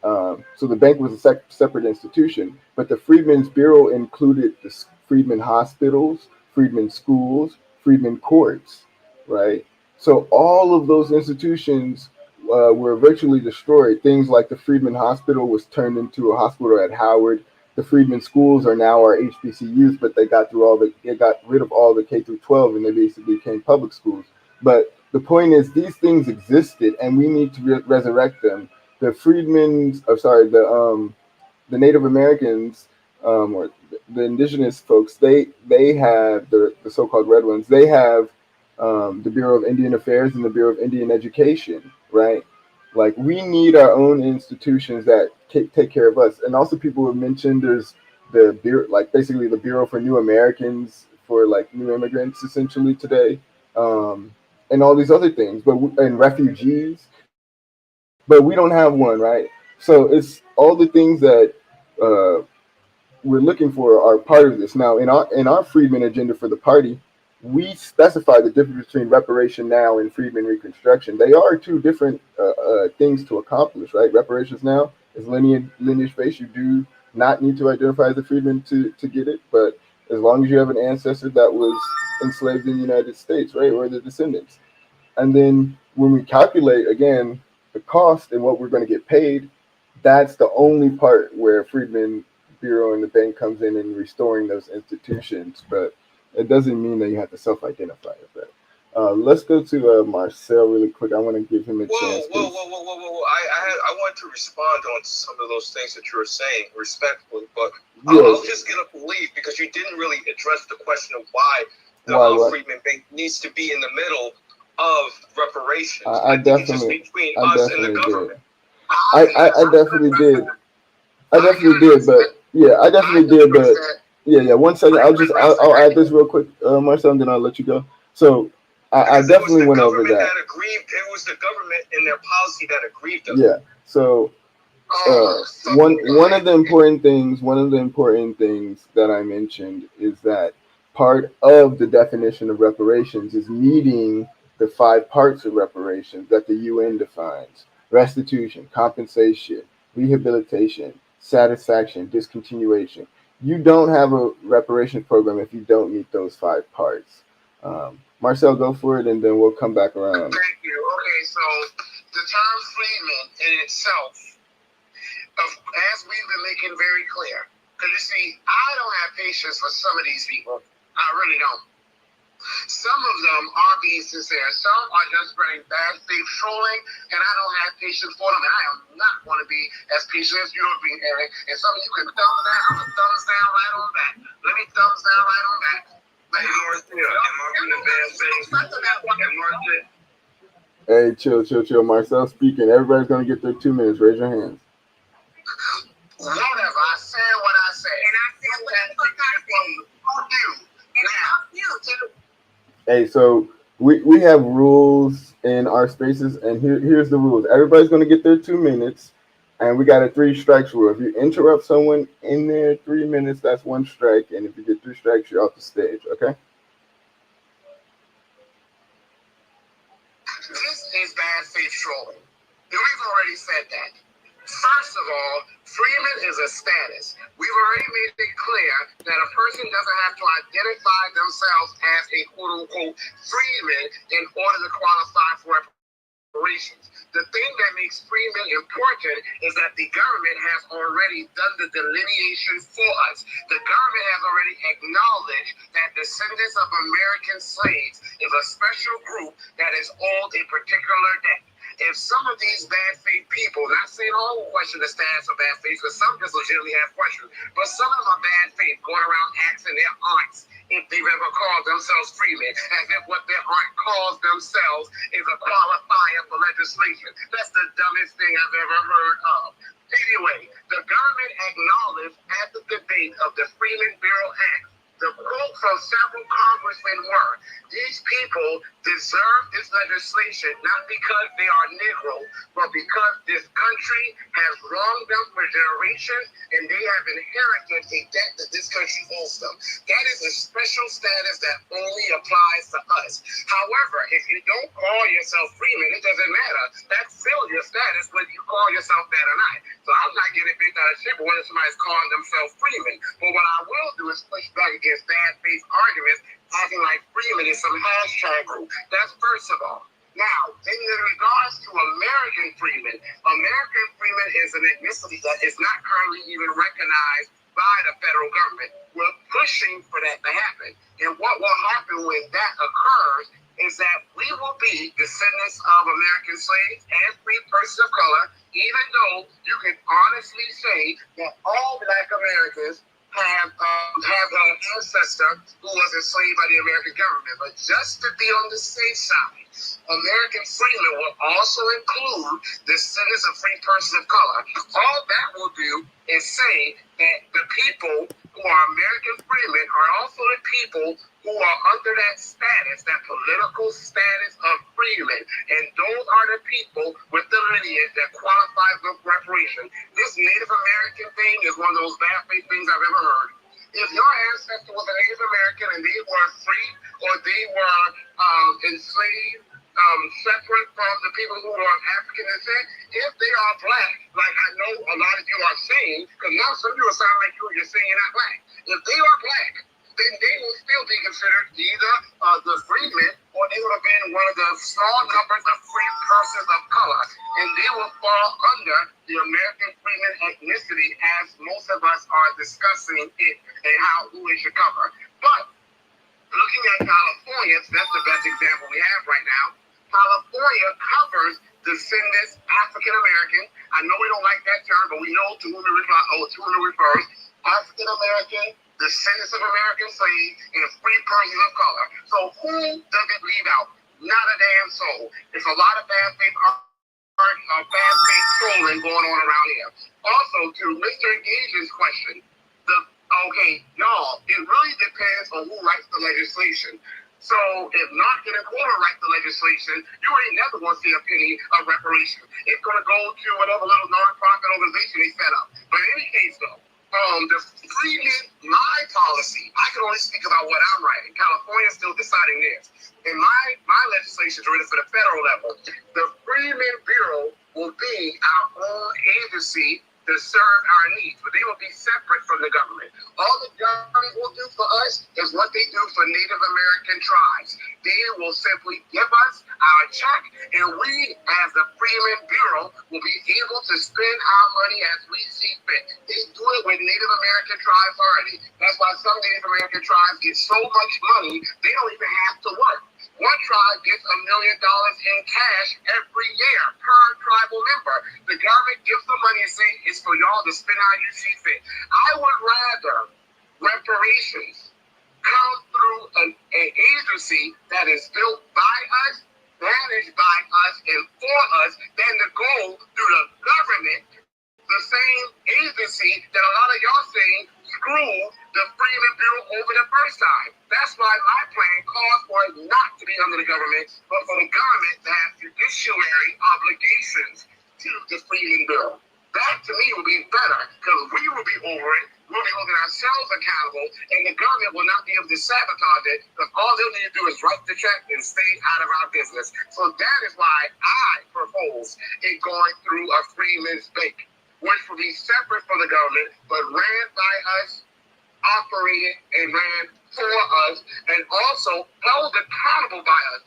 Speaker 1: So the bank was a separate institution, but the Freedmen's Bureau included the Freedmen hospitals, Freedmen schools, Freedmen courts, right? So all of those institutions were virtually destroyed. Things like the Freedmen Hospital was turned into a hospital at Howard. The Freedmen schools are now our HBCUs, but they got rid of all the K through 12, and they basically became public schools. But the point is these things existed, and we need to resurrect them. The freedmen's, sorry, the Native Americans, or the indigenous folks, they have the so-called red ones. They have the Bureau of Indian Affairs and the Bureau of Indian Education, right? Like we need our own institutions that take care of us. And also, people have mentioned there's the bureau, like basically the Bureau for New Americans for like new immigrants, essentially today, and all these other things, and refugees. But we don't have one, right? So it's all the things that uh, we're looking for are part of this. Now, in our Freedmen agenda for the party, we specify the difference between reparation now and Freedmen reconstruction. They are two different things to accomplish, right? Reparations now is lineage based. You do not need to identify as a Freedman to get it, but as long as you have an ancestor that was enslaved in the United States, right, or the descendants. And then when we calculate again the cost and what we're going to get paid, that's the only part where Freedmen Bureau and the bank comes in and restoring those institutions. But it doesn't mean that you have to self-identify as that. Let's go to Marcel really quick. I want to give him a chance.
Speaker 6: Whoa. I want to respond on some of those things that you were saying respectfully, but
Speaker 1: Yes.
Speaker 6: I'll just get up and leave because you didn't really address the question of why the Freedmen Bank needs to be in the middle of reparations.
Speaker 1: I
Speaker 6: think it's just
Speaker 1: definitely,
Speaker 6: between
Speaker 1: I
Speaker 6: us and the
Speaker 1: definitely
Speaker 6: government.
Speaker 1: did. I definitely did. I definitely did, but yeah, I definitely did, but yeah. 1 second, I'll add this real quick, Marcel, and then I'll let you go. So I
Speaker 6: Because
Speaker 1: definitely went over that.
Speaker 6: It was the government and their policy that aggrieved us.
Speaker 1: Yeah. So one of the important things that I mentioned is that part of the definition of reparations is meeting the 5 parts of reparations that the UN defines: restitution, compensation, rehabilitation, satisfaction, discontinuation. You don't have a reparations program if you don't meet those 5 parts. Marcel, go for it, and then we'll come back around.
Speaker 5: Thank you. Okay, so the term freedman in itself, as we've been making very clear, because you see, I don't have patience for some of these people. I really don't. Some of them are being sincere. Some are just spreading bad faith trolling, and I don't have patience for them. And I am not going to be as patient as you are being, Eric. And some of you can thumbs down. I'm a thumbs down right on back. Let me thumbs down right on back.
Speaker 1: Hey, chill. Marcel speaking. Everybody's gonna get their 2 minutes. Raise your hands.
Speaker 5: Whatever. I said what I said. And I said what the fuck I said.
Speaker 1: Hey, so we have rules in our spaces, and here's the rules. Everybody's gonna get their 2 minutes, and we got a 3 strikes rule. If you interrupt someone in their 3 minutes, that's 1 strike, and if you get 3 strikes, you're off the stage. Okay?
Speaker 5: This is bad faith trolling. We've already said that. First of all, freedman is a status. We've already made it clear that a person doesn't have to identify themselves as a quote-unquote freedman in order to qualify for reparations. The thing that makes freedmen important is that the government has already done the delineation for us. The government has already acknowledged that descendants of American slaves is a special group that is owed a particular debt. If some of these bad faith people, not saying all will question the status of bad faith, because some just legitimately have questions, but some of them are bad faith, going around asking their aunts if they've ever called themselves freemen, as if what their aunt calls themselves is a qualifier for legislation. That's the dumbest thing I've ever heard of. Anyway, the government acknowledged at the debate of the Freedmen Bureau Act, the quote from several congressmen were, these people deserve this legislation not because they are Negro, but because this country has wronged them for generations and they have inherited a debt that this country owes them. That is a special status that only applies to us. However, if you don't call yourself freeman, it doesn't matter. That's still your status whether you call yourself that or not. So I'm not getting bent out of shape whether somebody's calling themselves freeman. But what I will do is push back against bad faith arguments, acting like freeman is some hashtag group. That's first of all. Now, in regards to American freemen is an ethnicity that is not currently even recognized by the federal government. We're pushing for that to happen. And what will happen when that occurs
Speaker 2: is that we will be descendants of American slaves and free persons of color, even though you can honestly say that all Black Americans have an ancestor who was enslaved by the American government. But just to be on the safe side, American freemen will also include descendants of free persons of color. All that will do is say that the people who are American freemen are also the people who are under that status, that political status of freemen. And those are the people with the lineage that qualifies for reparations. This Native American thing is one of those bad faith things I've ever heard. If your ancestor was a Native American and they were free or they were enslaved, separate from the people who are African descent, if they are Black, like I know a lot of you are saying, because now some of you sound like you're saying you're not Black. If they are Black, then they will still be considered either the freedmen or they would have been one of the small numbers of free persons of color. And they will fall under the American freeman ethnicity as most of us are discussing it and who it should cover. But looking at California, that's the best example we have right now. California covers descendants, African American. I know we don't like that term, but we know to whom it refers. African American, descendants of American slaves, and free persons of color. So who does it leave out? Not a damn soul. There's a lot of bad faith trolling going on around here. Also, to Mr. Engage's question, y'all, it really depends on who writes the legislation. So if not going to write the legislation, you ain't never going to see a penny of reparation. It's going to go to whatever little nonprofit organization they set up. But in any case, though, the freedmen, my policy, I can only speak about what I'm writing. California's still deciding this. And my legislation is written for the federal level. The Freedmen Bureau will be our own agency to serve our needs, but they will be separate from the government. All the government will do for us is what they do for Native American tribes. They will simply give us our check, and we, as the Freedmen Bureau, will be able to spend our money as we see fit. They do it with Native American tribes already. That's why some Native American tribes get so much money, they don't even have to work. One tribe gets $1 million in cash every year per tribal member. The government gives the money and say it's for y'all to spend how you see fit. I would rather reparations come through an agency that is built by us, managed by us, and for us than to go through the government, the same agency that a lot of y'all saying screwed the Freedmen Bureau over the first time. That's why my plan calls for it not to be under the government, but for the government to have judiciary obligations to the Freedmen Bureau. That to me would be better because we will be over it. We'll be holding ourselves accountable, and the government will not be able to sabotage it because all they'll need to do is write the check and stay out of our business. So that is why I propose it going through a Freedmen's Bank, which will be separate from the government, but ran by us, operated and ran for us, and also held accountable by us.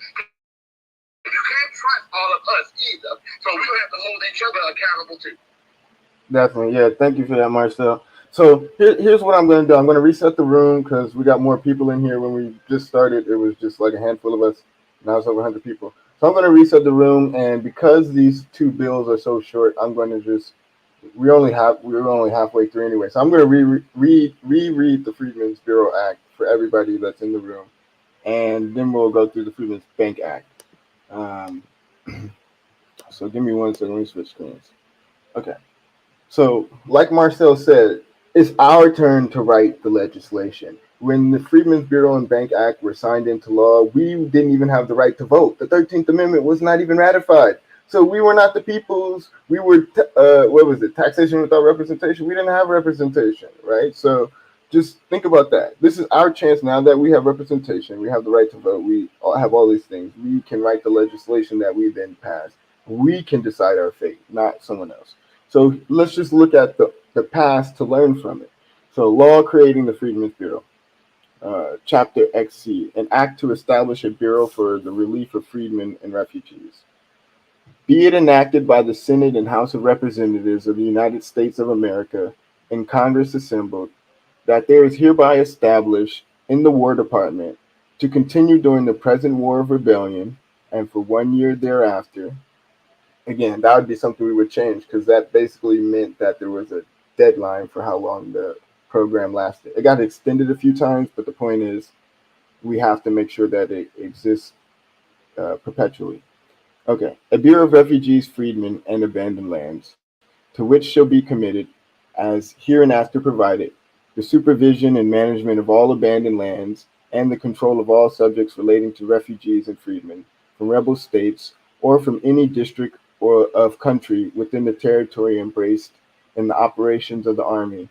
Speaker 2: You can't trust all of us either, so we have to hold each other accountable too.
Speaker 1: Definitely, yeah. Thank you for that, Marcel. So here's what I'm going to do. I'm going to reset the room because we got more people in here. When we just started, it was just like a handful of us. Now it's over 100 people. So I'm going to reset the room, and because these two bills are so short, I'm going to just we're only halfway through anyway. So I'm going to reread the Freedmen's Bureau Act for everybody that's in the room, and then we'll go through the Freedmen's Bank Act. So give me 1 second. Let me switch screens. Okay. So, like Marcel said, it's our turn to write the legislation. When the Freedmen's Bureau and Bank Act were signed into law, we didn't even have the right to vote. The 13th Amendment was not even ratified. So we were not the peoples. We were, taxation without representation? We didn't have representation, right? So just think about that. This is our chance now that we have representation. We have the right to vote. We have all these things. We can write the legislation that we then pass. We can decide our fate, not someone else. So let's just look at the past to learn from it. So law creating the Freedmen's Bureau. Chapter XC, an act to establish a bureau for the relief of freedmen and refugees. Be it enacted by the Senate and House of Representatives of the United States of America and Congress assembled, that there is hereby established in the War Department to continue during the present war of rebellion and for 1 year thereafter. Again, that would be something we would change because that basically meant that there was a deadline for how long the program lasted. It got extended a few times, but the point is we have to make sure that it exists perpetually. Okay. A Bureau of Refugees, Freedmen, and Abandoned Lands, to which shall be committed, as hereinafter provided, the supervision and management of all abandoned lands and the control of all subjects relating to refugees and freedmen from rebel states or from any district or of country within the territory embraced in the operations of the Army,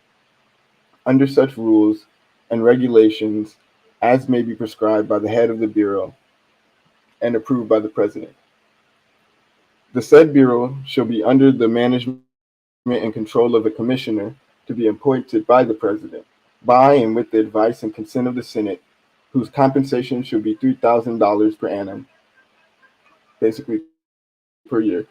Speaker 1: under such rules and regulations as may be prescribed by the head of the Bureau and approved by the President. The said Bureau shall be under the management and control of a commissioner to be appointed by the President, by and with the advice and consent of the Senate, whose compensation shall be $3,000 per annum, basically per year,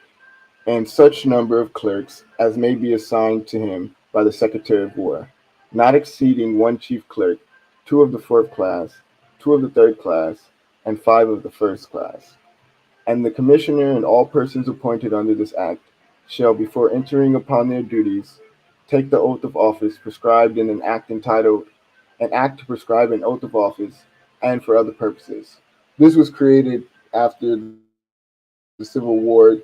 Speaker 1: and such number of clerks as may be assigned to him by the Secretary of War, not exceeding one chief clerk, two of the fourth class, two of the third class, and five of the first class. And the Commissioner and all persons appointed under this Act shall, before entering upon their duties, take the oath of office prescribed in an act entitled An Act to Prescribe an Oath of Office and for other purposes. This was created after the Civil War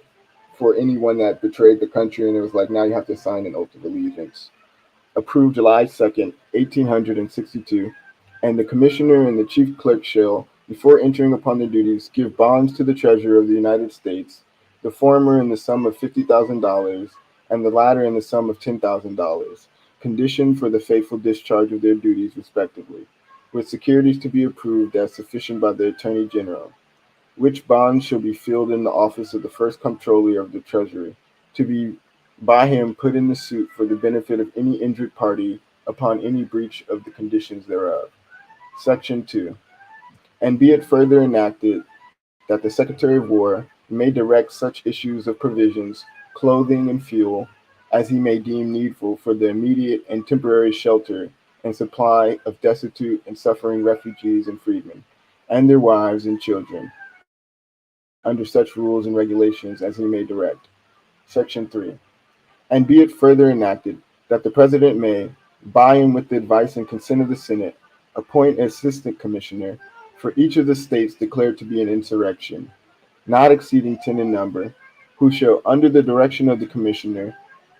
Speaker 1: for anyone that betrayed the country, and it was like, now you have to sign an oath of allegiance. Approved July 2nd, 1862, and the Commissioner and the Chief Clerk shall, before entering upon their duties, give bonds to the Treasurer of the United States, the former in the sum of $50,000 and the latter in the sum of $10,000, conditioned for the faithful discharge of their duties respectively, with securities to be approved as sufficient by the Attorney General, which bonds shall be filled in the office of the first Comptroller of the Treasury, to be by him put in the suit for the benefit of any injured party upon any breach of the conditions thereof. Section 2. And be it further enacted that the Secretary of War may direct such issues of provisions, clothing, and fuel as he may deem needful for the immediate and temporary shelter and supply of destitute and suffering refugees and freedmen, and their wives and children, under such rules and regulations as he may direct. Section 3. And be it further enacted that the President may, by and with the advice and consent of the Senate, appoint an assistant commissioner for each of the states declared to be an insurrection, not exceeding 10 in number, who shall, under the direction of the commissioner,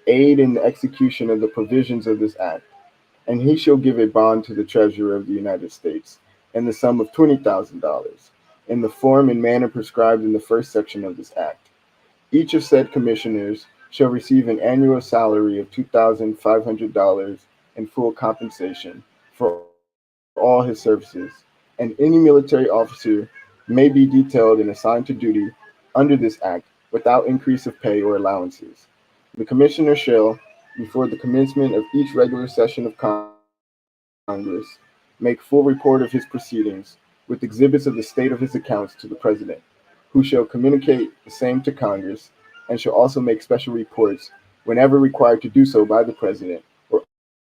Speaker 1: aid in the execution of the provisions of this act, and he shall give a bond to the Treasurer of the United States in the sum of $20,000, in the form and manner prescribed in the first section of this act. Each of said commissioners shall receive an annual salary of $2,500 in full compensation for all his services, and any military officer may be detailed and assigned to duty under this act without increase of pay or allowances. The commissioner shall, before the commencement of each regular session of Congress, make full report of his proceedings with exhibits of the state of his accounts to the President, who shall communicate the same to Congress and shall also make special reports whenever required to do so by the President or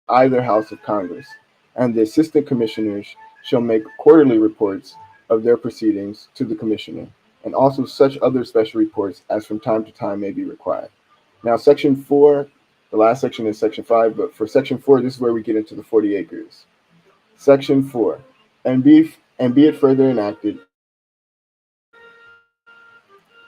Speaker 1: either House of Congress. And the assistant commissioners shall make quarterly reports of their proceedings to the commissioner, and also such other special reports as from time to time may be required. Now, section 4, the last section is section 5, but for section 4, this is where we get into the 40 acres. Section 4. And be it further enacted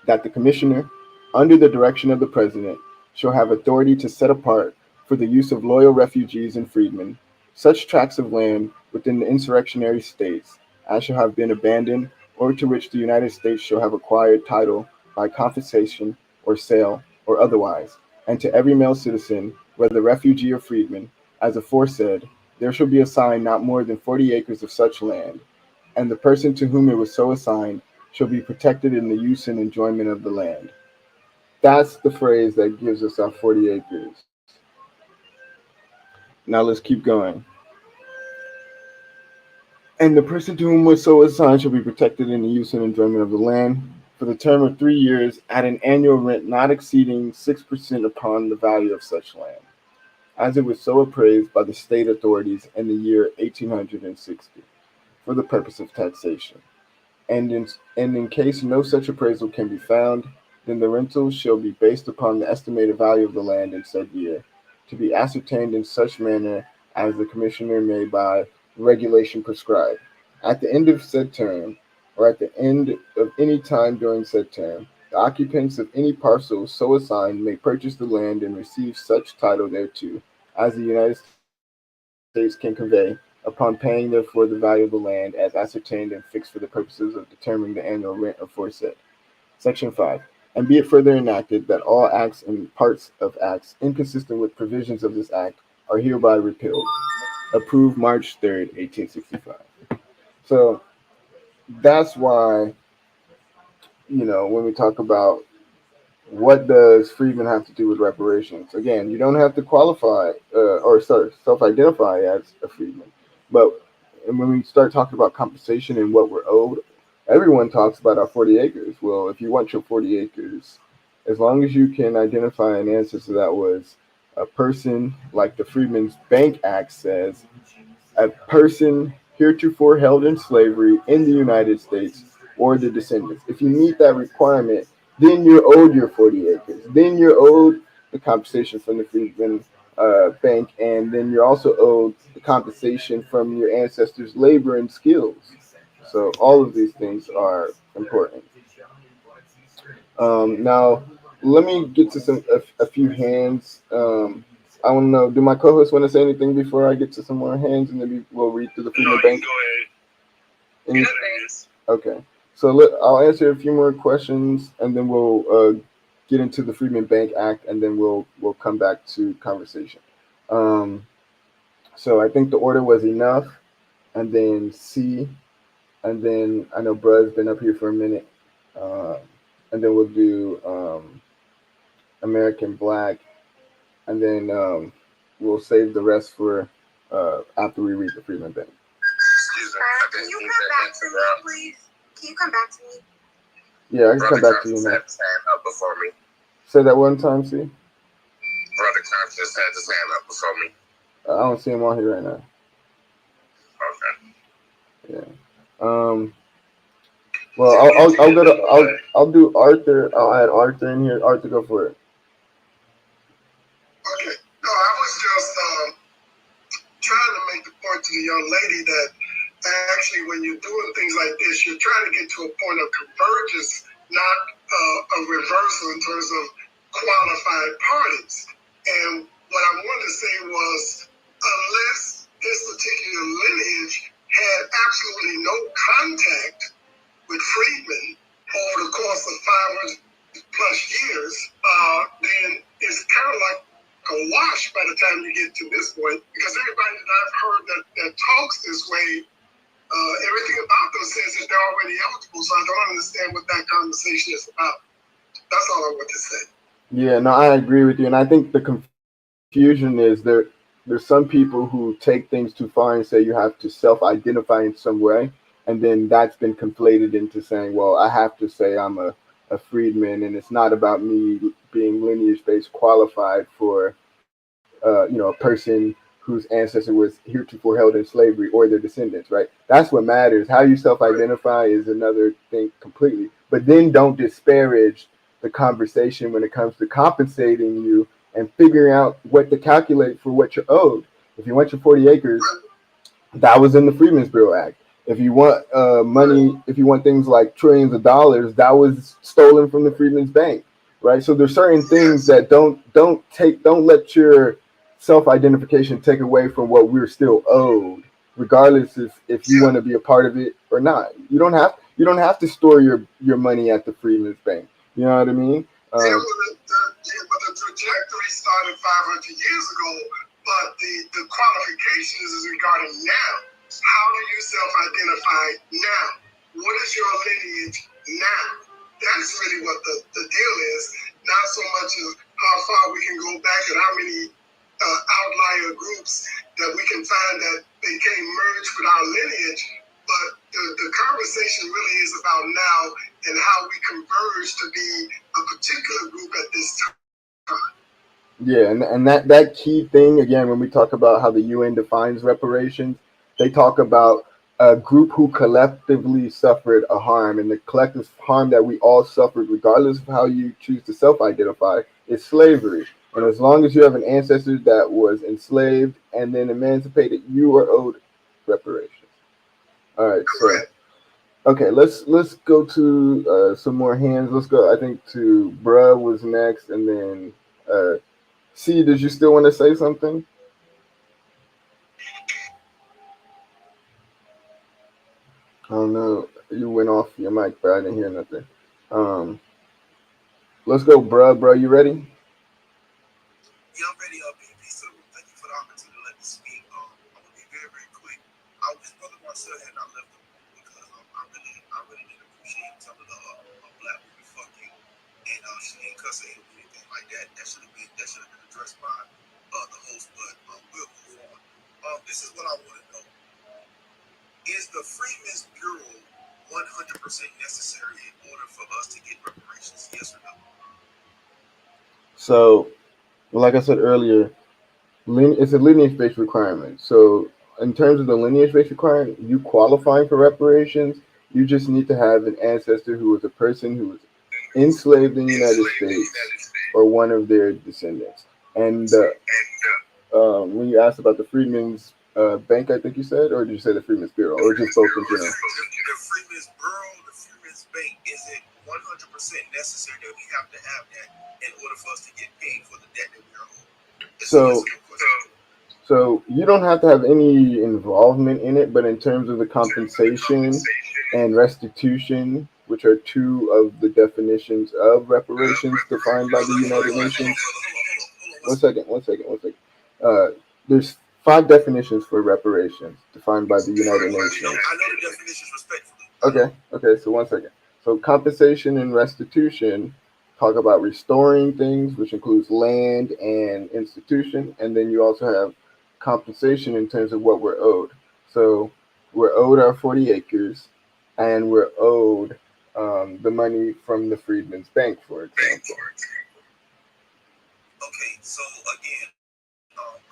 Speaker 1: that the Commissioner, under the direction of the President, shall have authority to set apart for the use of loyal refugees and freedmen such tracts of land within the insurrectionary states as shall have been abandoned or to which the United States shall have acquired title by confiscation or sale or otherwise, and to every male citizen, whether refugee or freedman, as aforesaid, there shall be assigned not more than 40 acres of such land, and the person to whom it was so assigned shall be protected in the use and enjoyment of the land. That's the phrase that gives us our 40 acres. Now let's keep going. And the person to whom was so assigned shall be protected in the use and enjoyment of the land for the term of 3 years at an annual rent not exceeding 6% upon the value of such land, as it was so appraised by the state authorities in the year 1860. for the purpose of taxation. And in case no such appraisal can be found, then the rental shall be based upon the estimated value of the land in said year, to be ascertained in such manner as the commissioner may by regulation prescribe. At the end of said term, or at the end of any time during said term, the occupants of any parcel so assigned may purchase the land and receive such title thereto as the United States can convey, upon paying therefore the value of the land as ascertained and fixed for the purposes of determining the annual rent aforesaid. Section 5. And be it further enacted that all acts and parts of acts inconsistent with provisions of this act are hereby repealed. Approved March 3rd, 1865. So that's why, when we talk about what does Freedmen have to do with reparations, again, you don't have to qualify or sorry, self-identify as a Freedman. But when we start talking about compensation and what we're owed, everyone talks about our 40 acres. Well, if you want your 40 acres, as long as you can identify an ancestor that was a person, like the Freedmen's Bank Act says, a person heretofore held in slavery in the United States or the descendants. If you meet that requirement, then you're owed your 40 acres. Then you're owed the compensation from the Freedmen Bank, and then you're also owed the compensation from your ancestors' labor and skills. So all of these things are important. Now, let me get to a few hands. I don't know. Do my co-hosts want to say anything before I get to some more hands, and then we'll read through the
Speaker 2: No,
Speaker 1: Freedom
Speaker 2: you
Speaker 1: Bank?
Speaker 2: can go ahead.
Speaker 1: Any-
Speaker 2: Yes.
Speaker 1: Okay. So I'll answer a few more questions, and then we'll get into the Freedmen Bank Act, and then we'll come back to conversation. Um, so I think the order was enough, and then C, and then I know Brad's been up here for a minute, uh, and then we'll do American Black, and then we'll save the rest for after we read the Freedmen Bank.
Speaker 2: Excuse me.
Speaker 7: Can you come back to me, please? Can you come back to me?
Speaker 1: Yeah, I can come back to you now.
Speaker 2: Had his hand up before me.
Speaker 1: Say that one time, see?
Speaker 2: Brother Conscious had his hand up before me.
Speaker 1: I don't see him on here right now.
Speaker 2: Okay.
Speaker 1: Yeah. Well, I'll go to I'll do Arthur. I'll add Arthur in here. Arthur, go for it.
Speaker 5: Okay. No, I was just trying to make the point to the young lady that actually when you're doing things like this, you're trying to get to a point of convergence, not a reversal in terms of qualified parties. And what I wanted to say was, unless this particular lineage had absolutely no contact with freedmen over the course of 500 plus years, then it's kind of like a wash by the time you get to this point, because everybody that I've heard that talks this way, everything about them says that they're already eligible, so I don't understand what that conversation is about. That's all I want to say.
Speaker 1: Yeah, no, I agree with you, and I think the confusion is there's some people who take things too far and say you have to self-identify in some way, and then that's been conflated into saying, well, I have to say I'm a freedman, and it's not about me being lineage-based qualified for, a person whose ancestor was heretofore held in slavery or their descendants, right? That's what matters. How you self-identify is another thing completely. But then don't disparage the conversation when it comes to compensating you and figuring out what to calculate for what you're owed. If you want your 40 acres, that was in the Freedmen's Bureau Act. If you want money, if you want things like trillions of dollars, that was stolen from the Freedmen's Bank, right? So there's certain things that don't let your self-identification take away from what we're still owed, regardless if you want to be a part of it or not. You don't have to store your money at the Freedmen's Bank. You know what I mean?
Speaker 5: But the trajectory started 500 years ago, but the qualifications is regarding now. How do you self-identify now? What is your lineage now? That's really what the deal is. Not so much as how far we can go back and how many outlier groups that we can find that became merged with our lineage. But the conversation really is about now and how we converge to be a particular group at this time.
Speaker 1: Yeah, and that key thing again when we talk about how the UN defines reparations, they talk about a group who collectively suffered a harm, and the collective harm that we all suffered, regardless of how you choose to self-identify, is slavery. And as long as you have an ancestor that was enslaved and then emancipated, you are owed reparations. All right, so okay, let's go to some more hands. Let's go. I think to Bruh was next, and then C. Did you still want to say something? I don't know. You went off your mic, but I didn't hear nothing. Um, let's go, Bruh. Bruh, you ready?
Speaker 8: Yeah, I'm ready, BP. So thank you for the opportunity to let me speak. I'm gonna be very, very quick. His brother Marcel had not left the room because I really didn't appreciate telling a black woman fuck you, and she didn't cuss at him or anything like that. That should have been addressed by the host. But we'll move on. This is what I want to know: is the Freedmen's Bureau 100% necessary in order for us to get reparations? Yes or no?
Speaker 1: So, like I said earlier, it's a lineage-based requirement. So, in terms of the lineage-based requirement, you qualifying for reparations, you just need to have an ancestor who was a person who was enslaved in the United States or one of their descendants. And when you asked about the Freedmen's Bank, I think you said, or did you say the Freedmen's Bureau, or just both in general?
Speaker 8: The Freedmen's Bureau, the Freedmen's Bank, is it 100% necessary that we have to have that in order for us to get paid for the debt that we are owed?
Speaker 1: So you don't have to have any involvement in it, but in terms of the compensation and restitution, which are two of the definitions of reparations defined by the United Nations. One second. Uh, there's five definitions for reparations defined by the United Nations.
Speaker 8: I know the definitions respectfully.
Speaker 1: Okay, so 1 second. So compensation and restitution talk about restoring things, which includes land and institution, and then you also have compensation in terms of what we're owed. So we're owed our 40 acres, and we're owed the money from the Freedmen's Bank, for example.
Speaker 8: Okay, so again,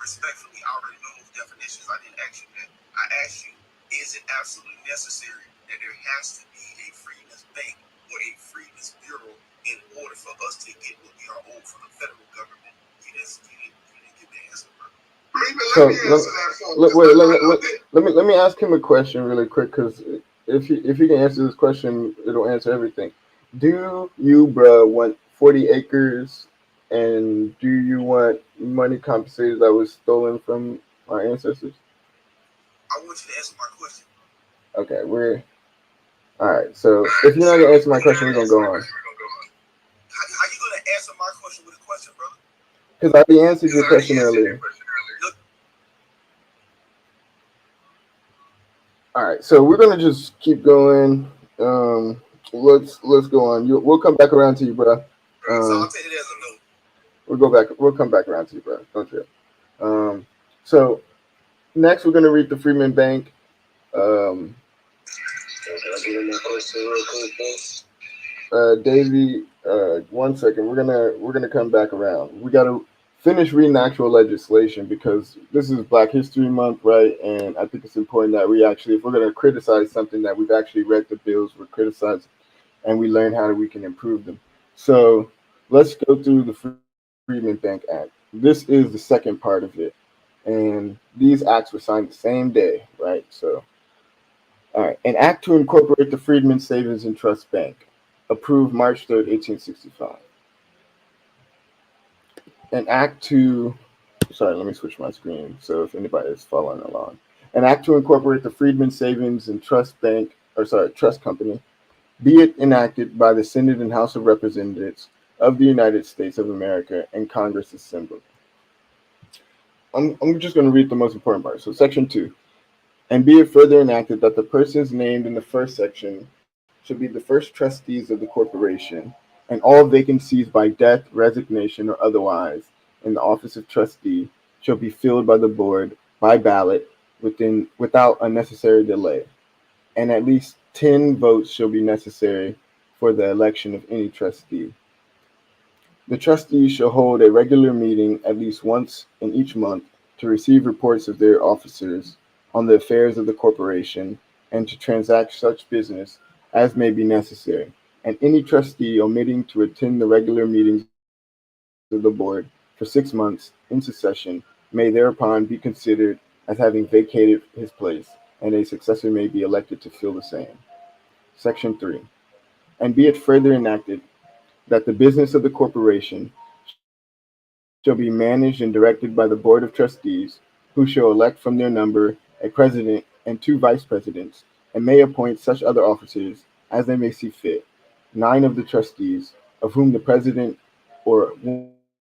Speaker 8: respectfully, I already know those definitions. I didn't ask you that. I asked you, is it absolutely necessary that there has to be a Freedmen's Bank or a Freedmen's Bureau in order for us to get what we are owed from the federal government? You didn't give me an answer, bro.
Speaker 1: Let me ask him a question really quick, because if he can answer this question, it'll answer everything. Do you, bruh, want 40 acres, and do you want money compensated that was stolen from our ancestors?
Speaker 8: I want you to answer my question.
Speaker 1: Okay, we're all right. So if you're not gonna answer my question, we're gonna go on.
Speaker 8: How you gonna answer my question with a question, brother?
Speaker 1: Because I already answered your question earlier. All right, so we're gonna just keep going. Let's go on. We'll come back around to you, bro.
Speaker 8: So I'll take it as a no.
Speaker 1: We'll come back around to you, bro. Don't trip. So next we're gonna read the Freedmen Bank.
Speaker 6: Can I get in my question real quick, boss?
Speaker 1: Davey, 1 second. We're gonna come back around. We gotta finish reading actual legislation because this is Black History Month, right? And I think it's important that we actually, if we're gonna criticize something, that we've actually read the bills we're criticizing, and we learn how we can improve them. So let's go through the Freedmen Bank Act. This is the second part of it, and these acts were signed the same day, right? So, all right, an act to incorporate the Freedmen Savings and Trust Bank, approved March 3rd, 1865. An act to, sorry, let me switch my screen so if anybody is following along. An act to incorporate the Freedmen Savings and Trust Bank, Trust Company, be it enacted by the Senate and House of Representatives of the United States of America and Congress assembled. I'm just going to read the most important part. So, Section 2. And be it further enacted that the persons named in the first section should be the first trustees of the corporation, and all vacancies by death, resignation, or otherwise in the office of trustee shall be filled by the board by ballot without unnecessary delay, and at least 10 votes shall be necessary for the election of any trustee. The trustees shall hold a regular meeting at least once in each month to receive reports of their officers on the affairs of the corporation and to transact such business as may be necessary, and any trustee omitting to attend the regular meetings of the board for 6 months in succession may thereupon be considered as having vacated his place, and a successor may be elected to fill the same. Section 3. And be it further enacted that the business of the corporation shall be managed and directed by the Board of Trustees, who shall elect from their number a president and two vice presidents, and may appoint such other officers as they may see fit. 9 of the trustees, of whom the president or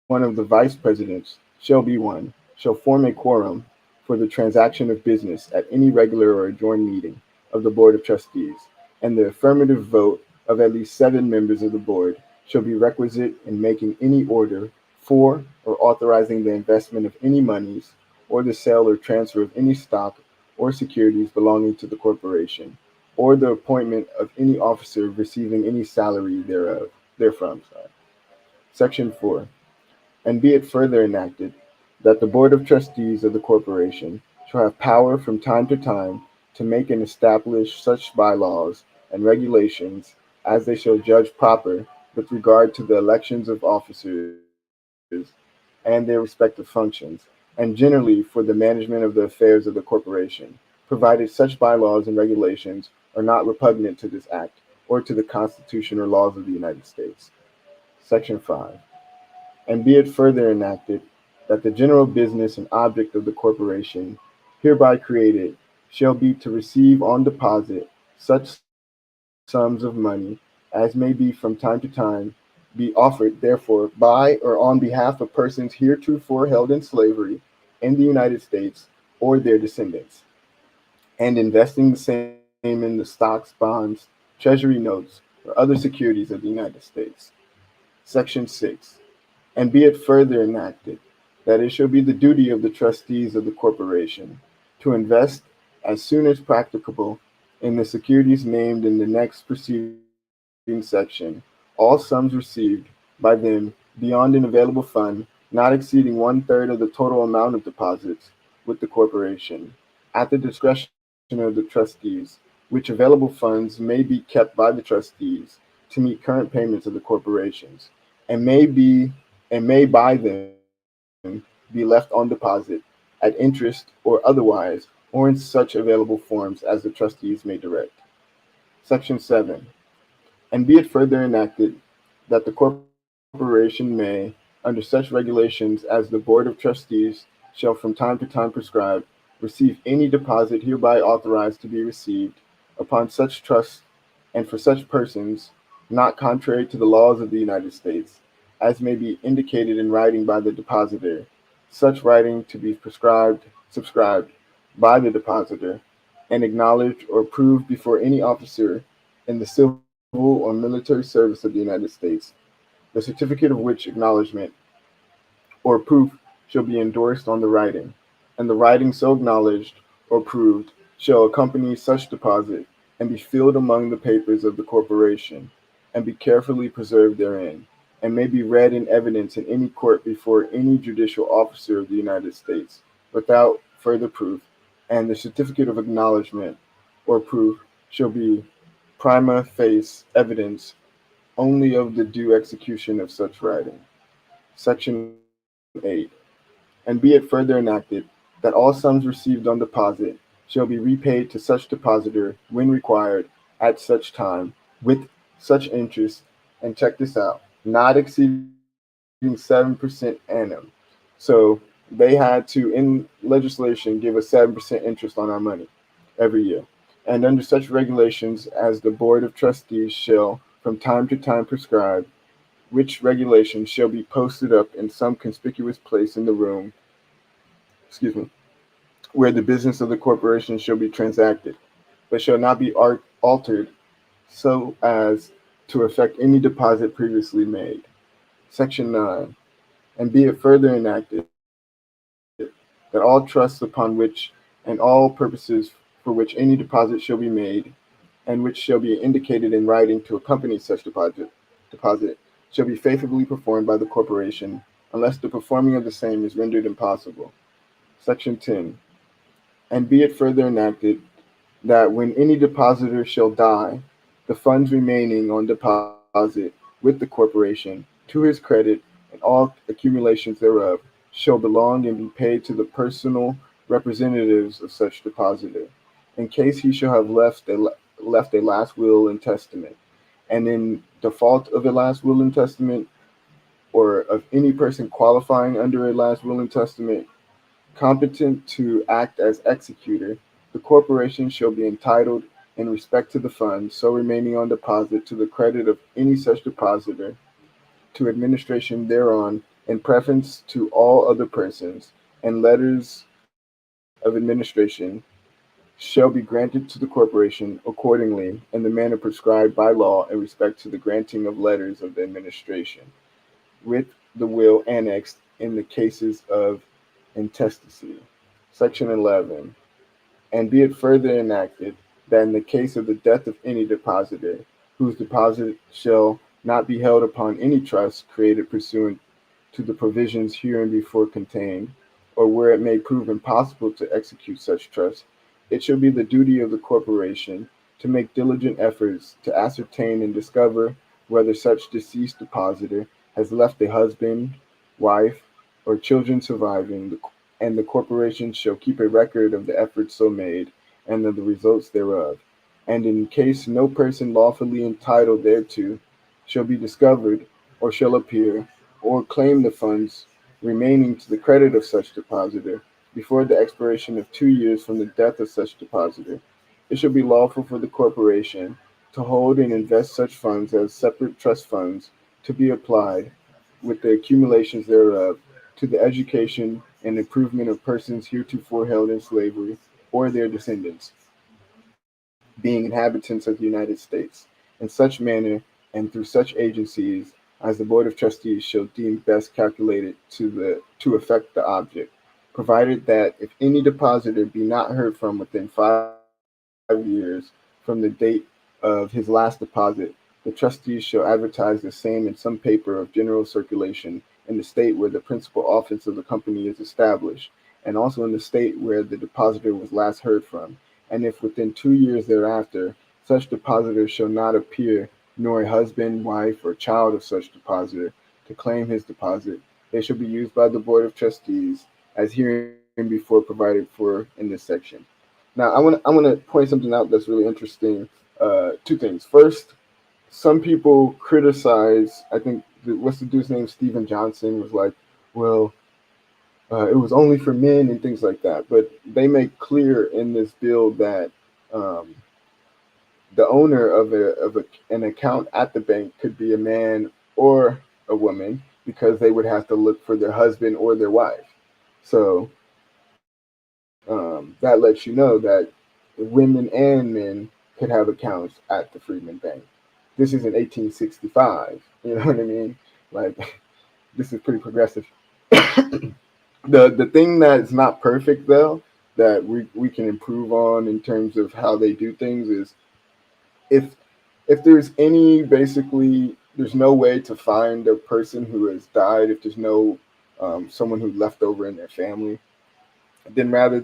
Speaker 1: one of the vice presidents shall be one, shall form a quorum for the transaction of business at any regular or adjourned meeting of the Board of Trustees, and the affirmative vote of at least 7 members of the board shall be requisite in making any order for or authorizing the investment of any moneys or the sale or transfer of any stock or securities belonging to the corporation, or the appointment of any officer receiving any salary therefrom. Section 4. And be it further enacted that the Board of Trustees of the corporation shall have power from time to time to make and establish such bylaws and regulations as they shall judge proper with regard to the elections of officers and their respective functions, and generally for the management of the affairs of the corporation, provided such bylaws and regulations are not repugnant to this act or to the Constitution or laws of the United States. Section 5. And be it further enacted that the general business and object of the corporation hereby created shall be to receive on deposit such sums of money as may be from time to time be offered therefore by or on behalf of persons heretofore held in slavery in the United States or their descendants, and investing the same in the stocks, bonds, treasury notes, or other securities of the United States. Section 6. And be it further enacted that it shall be the duty of the trustees of the corporation to invest as soon as practicable in the securities named in the next preceding section all sums received by them beyond an available fund not exceeding 1/3 of the total amount of deposits with the corporation, at the discretion of the trustees, which available funds may be kept by the trustees to meet current payments of the corporations, and may by them be left on deposit at interest or otherwise, or in such available forms as the trustees may direct. Section 7. And be it further enacted that the corporation may, under such regulations as the Board of Trustees shall from time to time prescribe, receive any deposit hereby authorized to be received upon such trust and for such persons, not contrary to the laws of the United States, as may be indicated in writing by the depositor, such writing to be subscribed by the depositor, and acknowledged or approved before any officer in the civil or military service of the United States, the certificate of which acknowledgment or proof shall be endorsed on the writing, and the writing so acknowledged or proved shall accompany such deposit and be filled among the papers of the corporation, and be carefully preserved therein, and may be read in evidence in any court before any judicial officer of the United States, without further proof, and the certificate of acknowledgment or proof shall be prima facie evidence only of the due execution of such writing. Section 8. And be it further enacted that all sums received on deposit shall be repaid to such depositor when required at such time with such interest, and check this out, not exceeding 7% annum. So they had to, in legislation, give us 7% interest on our money every year. And under such regulations as the Board of Trustees shall from time to time prescribe, which regulations shall be posted up in some conspicuous place in the room, excuse me, where the business of the corporation shall be transacted, but shall not be altered so as to affect any deposit previously made. Section 9. And be it further enacted that all trusts upon which and all purposes for which any deposit shall be made, and which shall be indicated in writing to accompany such deposit shall be faithfully performed by the corporation, unless the performing of the same is rendered impossible. Section 10. And be it further enacted that when any depositor shall die, the funds remaining on deposit with the corporation, to his credit, and all accumulations thereof, shall belong and be paid to the personal representatives of such depositor, in case he shall have left a last will and testament, and in default of a last will and testament, or of any person qualifying under a last will and testament, competent to act as executor, the corporation shall be entitled, in respect to the funds so remaining on deposit to the credit of any such depositor, to administration thereon, in preference to all other persons, and letters of administration shall be granted to the corporation accordingly in the manner prescribed by law in respect to the granting of letters of the administration, with the will annexed in the cases of intestacy. Section 11. And be it further enacted that in the case of the death of any depositor, whose deposit shall not be held upon any trust created pursuant to the provisions hereinbefore contained, or where it may prove impossible to execute such trust, it shall be the duty of the corporation to make diligent efforts to ascertain and discover whether such deceased depositor has left a husband, wife, or children surviving, and the corporation shall keep a record of the efforts so made and of the results thereof. And in case no person lawfully entitled thereto shall be discovered, or shall appear, or claim the funds remaining to the credit of such depositor before the expiration of 2 years from the death of such depositor, it shall be lawful for the corporation to hold and invest such funds as separate trust funds to be applied, with the accumulations thereof, to the education and improvement of persons heretofore held in slavery or their descendants, being inhabitants of the United States, in such manner and through such agencies as the Board of Trustees shall deem best calculated to effect the object, provided that if any depositor be not heard from within 5 years from the date of his last deposit, the trustees shall advertise the same in some paper of general circulation in the state where the principal office of the company is established, and also in the state where the depositor was last heard from. And if within 2 years thereafter such depositor shall not appear, nor a husband, wife, or child of such depositor, to claim his deposit, they shall be used by the Board of Trustees as hereinbefore provided for in this section. Now, I want to point something out that's really interesting. Two things. First, some people criticize. I think what's the dude's name? Stephen Johnson was like, well, it was only for men and things like that. But they make clear in this bill that um, the owner of an account at the bank could be a man or a woman because they would have to look for their husband or their wife. So that lets you know that women and men could have accounts at the Freedmen Bank. This isn't 1865. You know what I mean? Like this is pretty progressive. The thing that's not perfect though that we can improve on in terms of how they do things is if if there's any basically there's no way to find a person who has died if there's no someone who left over in their family, then rather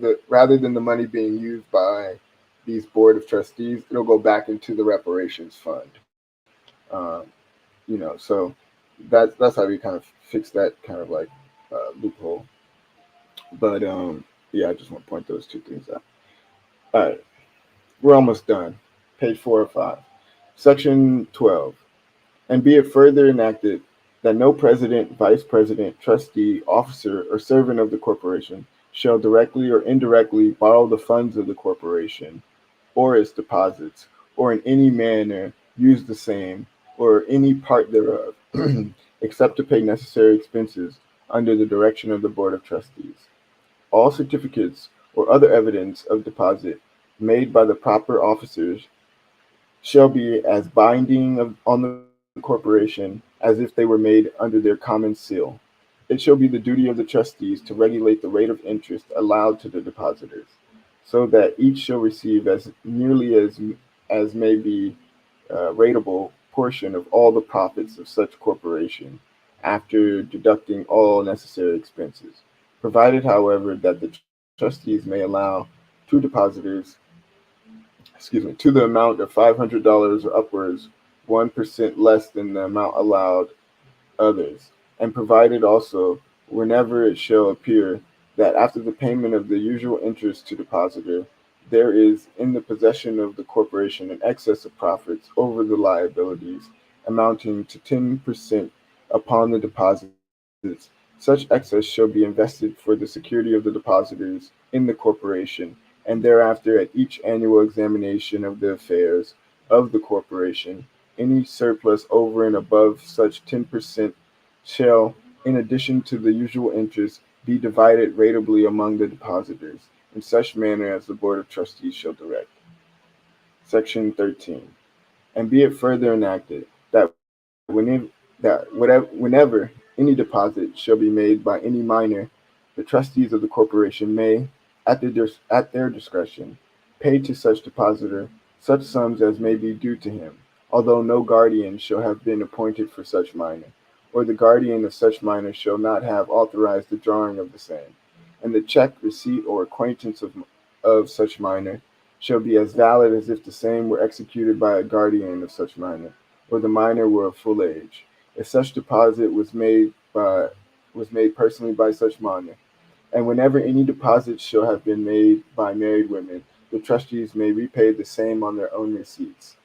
Speaker 1: than the money being used by these board of trustees, it'll go back into the reparations fund. Um, so that's how we kind of fix that kind of like loophole. But yeah, I just want to point those two things out. All right, we're almost done. Page 4 or 5, section 12. And be it further enacted that no president, vice president, trustee, officer, or servant of the corporation shall directly or indirectly borrow the funds of the corporation or its deposits, or in any manner use the same, or any part thereof, except to pay necessary expenses under the direction of the Board of Trustees. All certificates or other evidence of deposit made by the proper officers shall be as binding on the corporation as if they were made under their common seal. It shall be the duty of the trustees to regulate the rate of interest allowed to the depositors, so that each shall receive as nearly as may be rateable portion of all the profits of such corporation, after deducting all necessary expenses, provided, however, that the trustees may allow to depositors to the amount of $500 or upwards, 1% less than the amount allowed others, and provided also, whenever it shall appear, that after the payment of the usual interest to depositor, there is in the possession of the corporation an excess of profits over the liabilities, amounting to 10% upon the deposits, such excess shall be invested for the security of the depositors in the corporation, and thereafter at each annual examination of the affairs of the corporation, any surplus over and above such 10% shall, in addition to the usual interest, be divided ratably among the depositors, in such manner as the Board of Trustees shall direct. Section 13. And be it further enacted that whenever any deposit shall be made by any minor, the trustees of the corporation may, at their discretion, pay to such depositor such sums as may be due to him, although no guardian shall have been appointed for such minor, or the guardian of such minor shall not have authorized the drawing of the same, and the check, receipt, or acquaintance of such minor shall be as valid as if the same were executed by a guardian of such minor, or the minor were of full age. If such deposit was made personally by such minor, and whenever any deposits shall have been made by married women, the trustees may repay the same on their own receipts.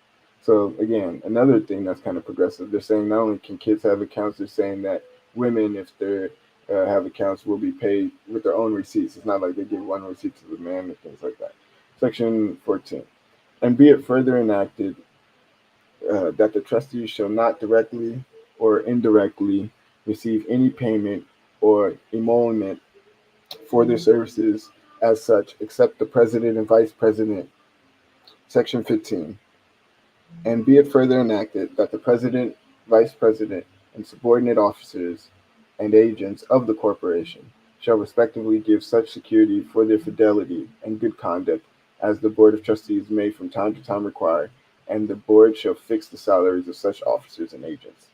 Speaker 1: So again, another thing that's kind of progressive. They're saying not only can kids have accounts, they're saying that women, if they have accounts, will be paid with their own receipts. It's not like they give one receipt to the man and things like that. Section 14. And be it further enacted that the trustees shall not directly or indirectly receive any payment or emolument for their services as such, except the president and vice president. Section 15. And be it further enacted that the president, vice president, and subordinate officers and agents of the corporation shall respectively give such security for their fidelity and good conduct as the Board of Trustees may from time to time require, and the Board shall fix the salaries of such officers and agents.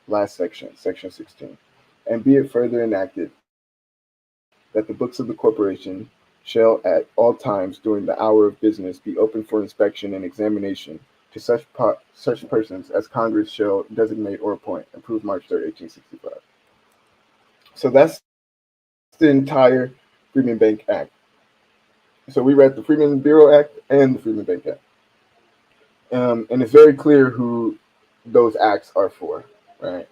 Speaker 1: Last section, Section 16. And be it further enacted that the books of the corporation shall at all times during the hour of business be open for inspection and examination to such persons as Congress shall designate or appoint. Approved March 3rd, 1865. So that's the entire Freedmen Bank Act. So we read the Freedmen Bureau Act and the Freedmen Bank Act. And it's very clear who those acts are for, right?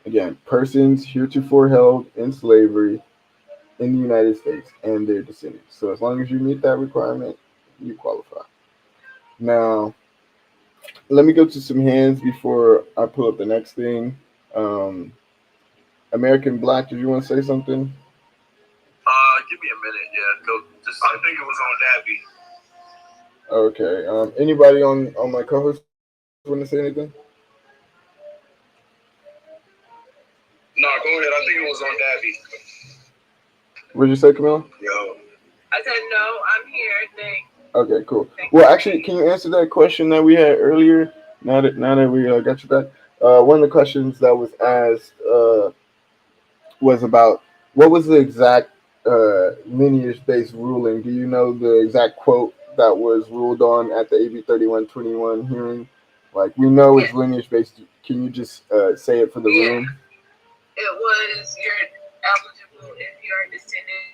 Speaker 1: Again, persons heretofore held in slavery in the United States and their descendants. So as long as you meet that requirement, you qualify. Now, let me go to some hands before I pull up the next thing. Um, American Black, did you want to say something?
Speaker 2: Give me a minute. Yeah, go. Just, I think it was on Dabby.
Speaker 1: Okay. Anybody on my co-host want to say anything?
Speaker 2: No, go ahead. I think it was on Dabby.
Speaker 1: What'd you say, Camilla?
Speaker 2: Yo.
Speaker 3: I said, no, I'm here. Thanks.
Speaker 1: Okay, cool. Well, actually, can you answer that question that we had earlier? Now that we got you back, one of the questions that was asked was about what was the exact lineage-based ruling. Do you know the exact quote that was ruled on at the AB 3121 hearing? Like, we know it's lineage-based. Can you just say it for the room?
Speaker 3: It was you're eligible if you're a descendant.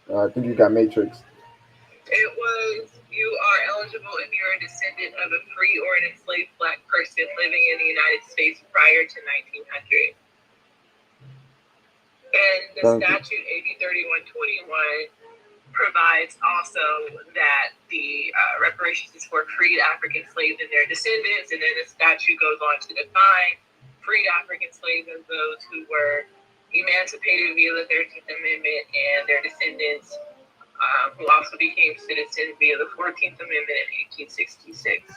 Speaker 1: I think you got Matrix.
Speaker 3: It was you are eligible if you're a descendant of a free or an enslaved Black person living in the United States prior to 1900. And the statute AB 3121 provides also that the reparations is for freed African slaves and their descendants, and then the statute goes on to define freed African slaves as those who were emancipated via the 13th Amendment and their descendants who also became citizens via the 14th Amendment in 1866.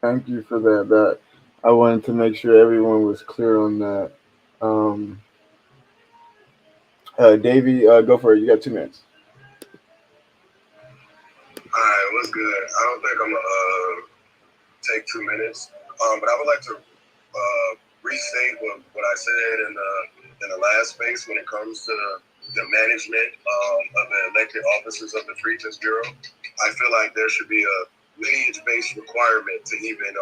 Speaker 1: Thank you for that. That I wanted to make sure everyone was clear on that. Davey, go for it. You got 2 minutes.
Speaker 8: All right, what's good? I don't think I'm gonna take 2 minutes, but I would like to
Speaker 2: restate what I said in the last space when it comes to the management of the elected officers of the Freedmen's Bureau. I feel like there should be a lineage-based requirement to even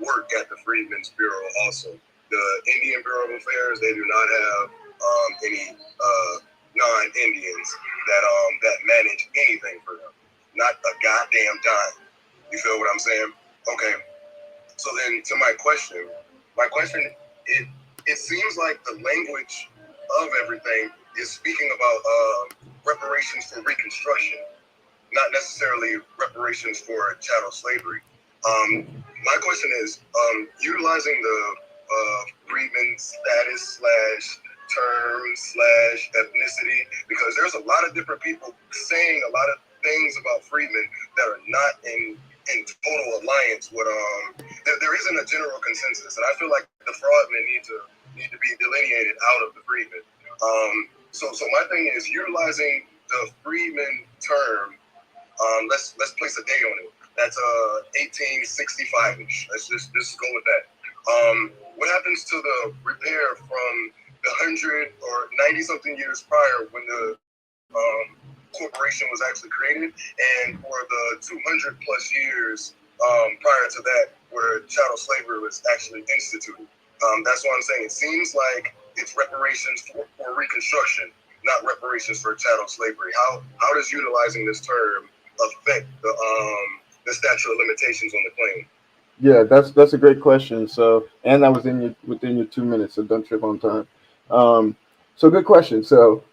Speaker 2: work at the Freedmen's Bureau also. The Indian Bureau of Affairs, they do not have any non-Indians that manage anything for them. Not a goddamn dime. You feel what I'm saying? Okay. So then to my question, it seems like the language of everything is speaking about reparations for Reconstruction, not necessarily reparations for chattel slavery. My question is, utilizing the freedman status / term / ethnicity, because there's a lot of different people saying a lot of things about freedmen that are not in total alliance with there isn't a general consensus, and I feel like the fraudmen need to be delineated out of the freedmen. So my thing is utilizing the freedman term. Let's place a date on it. That's 1865ish. Let's just go with that. What happens to the repair from the 100 or 90 something years prior when the corporation was actually created, and for the 200 plus years prior to that where chattel slavery was actually instituted? That's what I'm saying. It seems like it's reparations for Reconstruction, not reparations for chattel slavery. How does utilizing this term affect the statute of limitations on the claim?
Speaker 1: Yeah, that's a great question. So, and that was within your 2 minutes, so don't trip on time. So good question. So,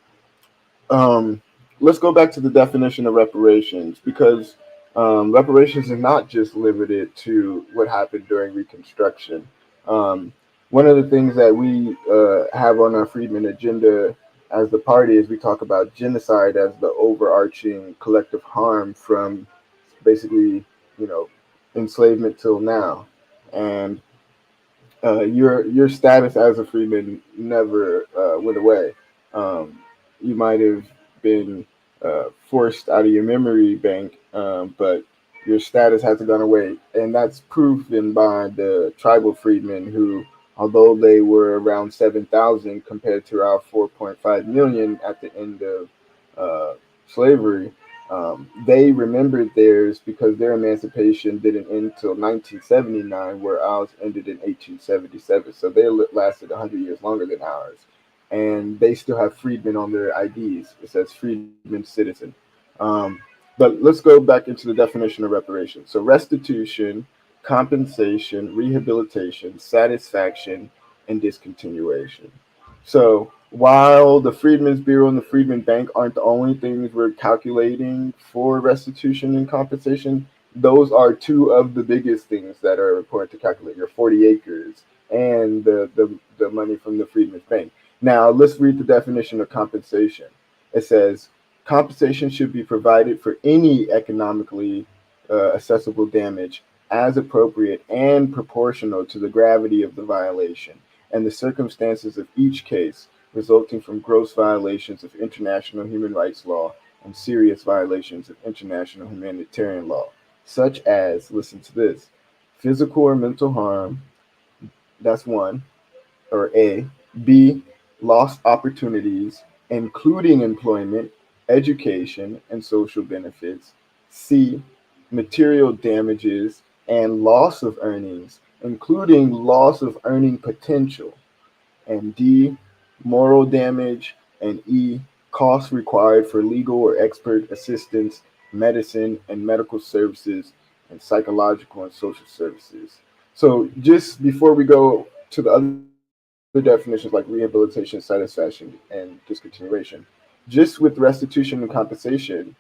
Speaker 1: um, let's go back to the definition of reparations, because reparations is not just limited to what happened during Reconstruction. Um, One of the things that we have on our Freedmen agenda as the party is we talk about genocide as the overarching collective harm from basically, you know, enslavement till now. And your status as a freeman never went away. Um, you might have been forced out of your memory bank, but your status hasn't gone away, and that's proven by the tribal freedmen who, although they were around 7,000 compared to our 4.5 million at the end of slavery. They remembered theirs because their emancipation didn't end until 1979, where ours ended in 1877. So they lasted 100 years longer than ours. And they still have freedmen on their IDs. It says freedman citizen. But let's go back into the definition of reparations. So restitution, compensation, rehabilitation, satisfaction, and discontinuation. So while the Freedmen's Bureau and the Freedmen Bank aren't the only things we're calculating for restitution and compensation, those are two of the biggest things that are important to calculate. Your 40 acres and the money from the Freedmen's Bank. Now let's read the definition of compensation. It says compensation should be provided for any economically accessible damage as appropriate and proportional to the gravity of the violation and the circumstances of each case resulting from gross violations of international human rights law and serious violations of international humanitarian law, such as, listen to this, physical or mental harm, that's one, or A. B. Lost opportunities, including employment, education, and social benefits. C. Material damages and loss of earnings, including loss of earning potential. And D. Moral damage. And E. Costs required for legal or expert assistance, medicine and medical services, and psychological and social services. So, just before we go to the other definitions like rehabilitation, satisfaction, and discontinuation, just with restitution and compensation,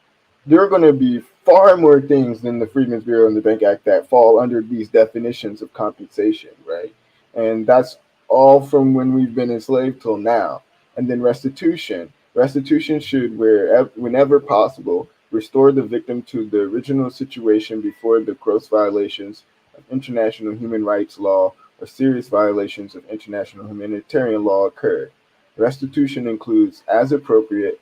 Speaker 1: there are going to be far more things than the Freedmen's Bureau and the Bank Act that fall under these definitions of compensation, right? And that's all from when we've been enslaved till now. And then restitution. Restitution should, whenever possible, restore the victim to the original situation before the gross violations of international human rights law or serious violations of international humanitarian law occurred. Restitution includes, as appropriate,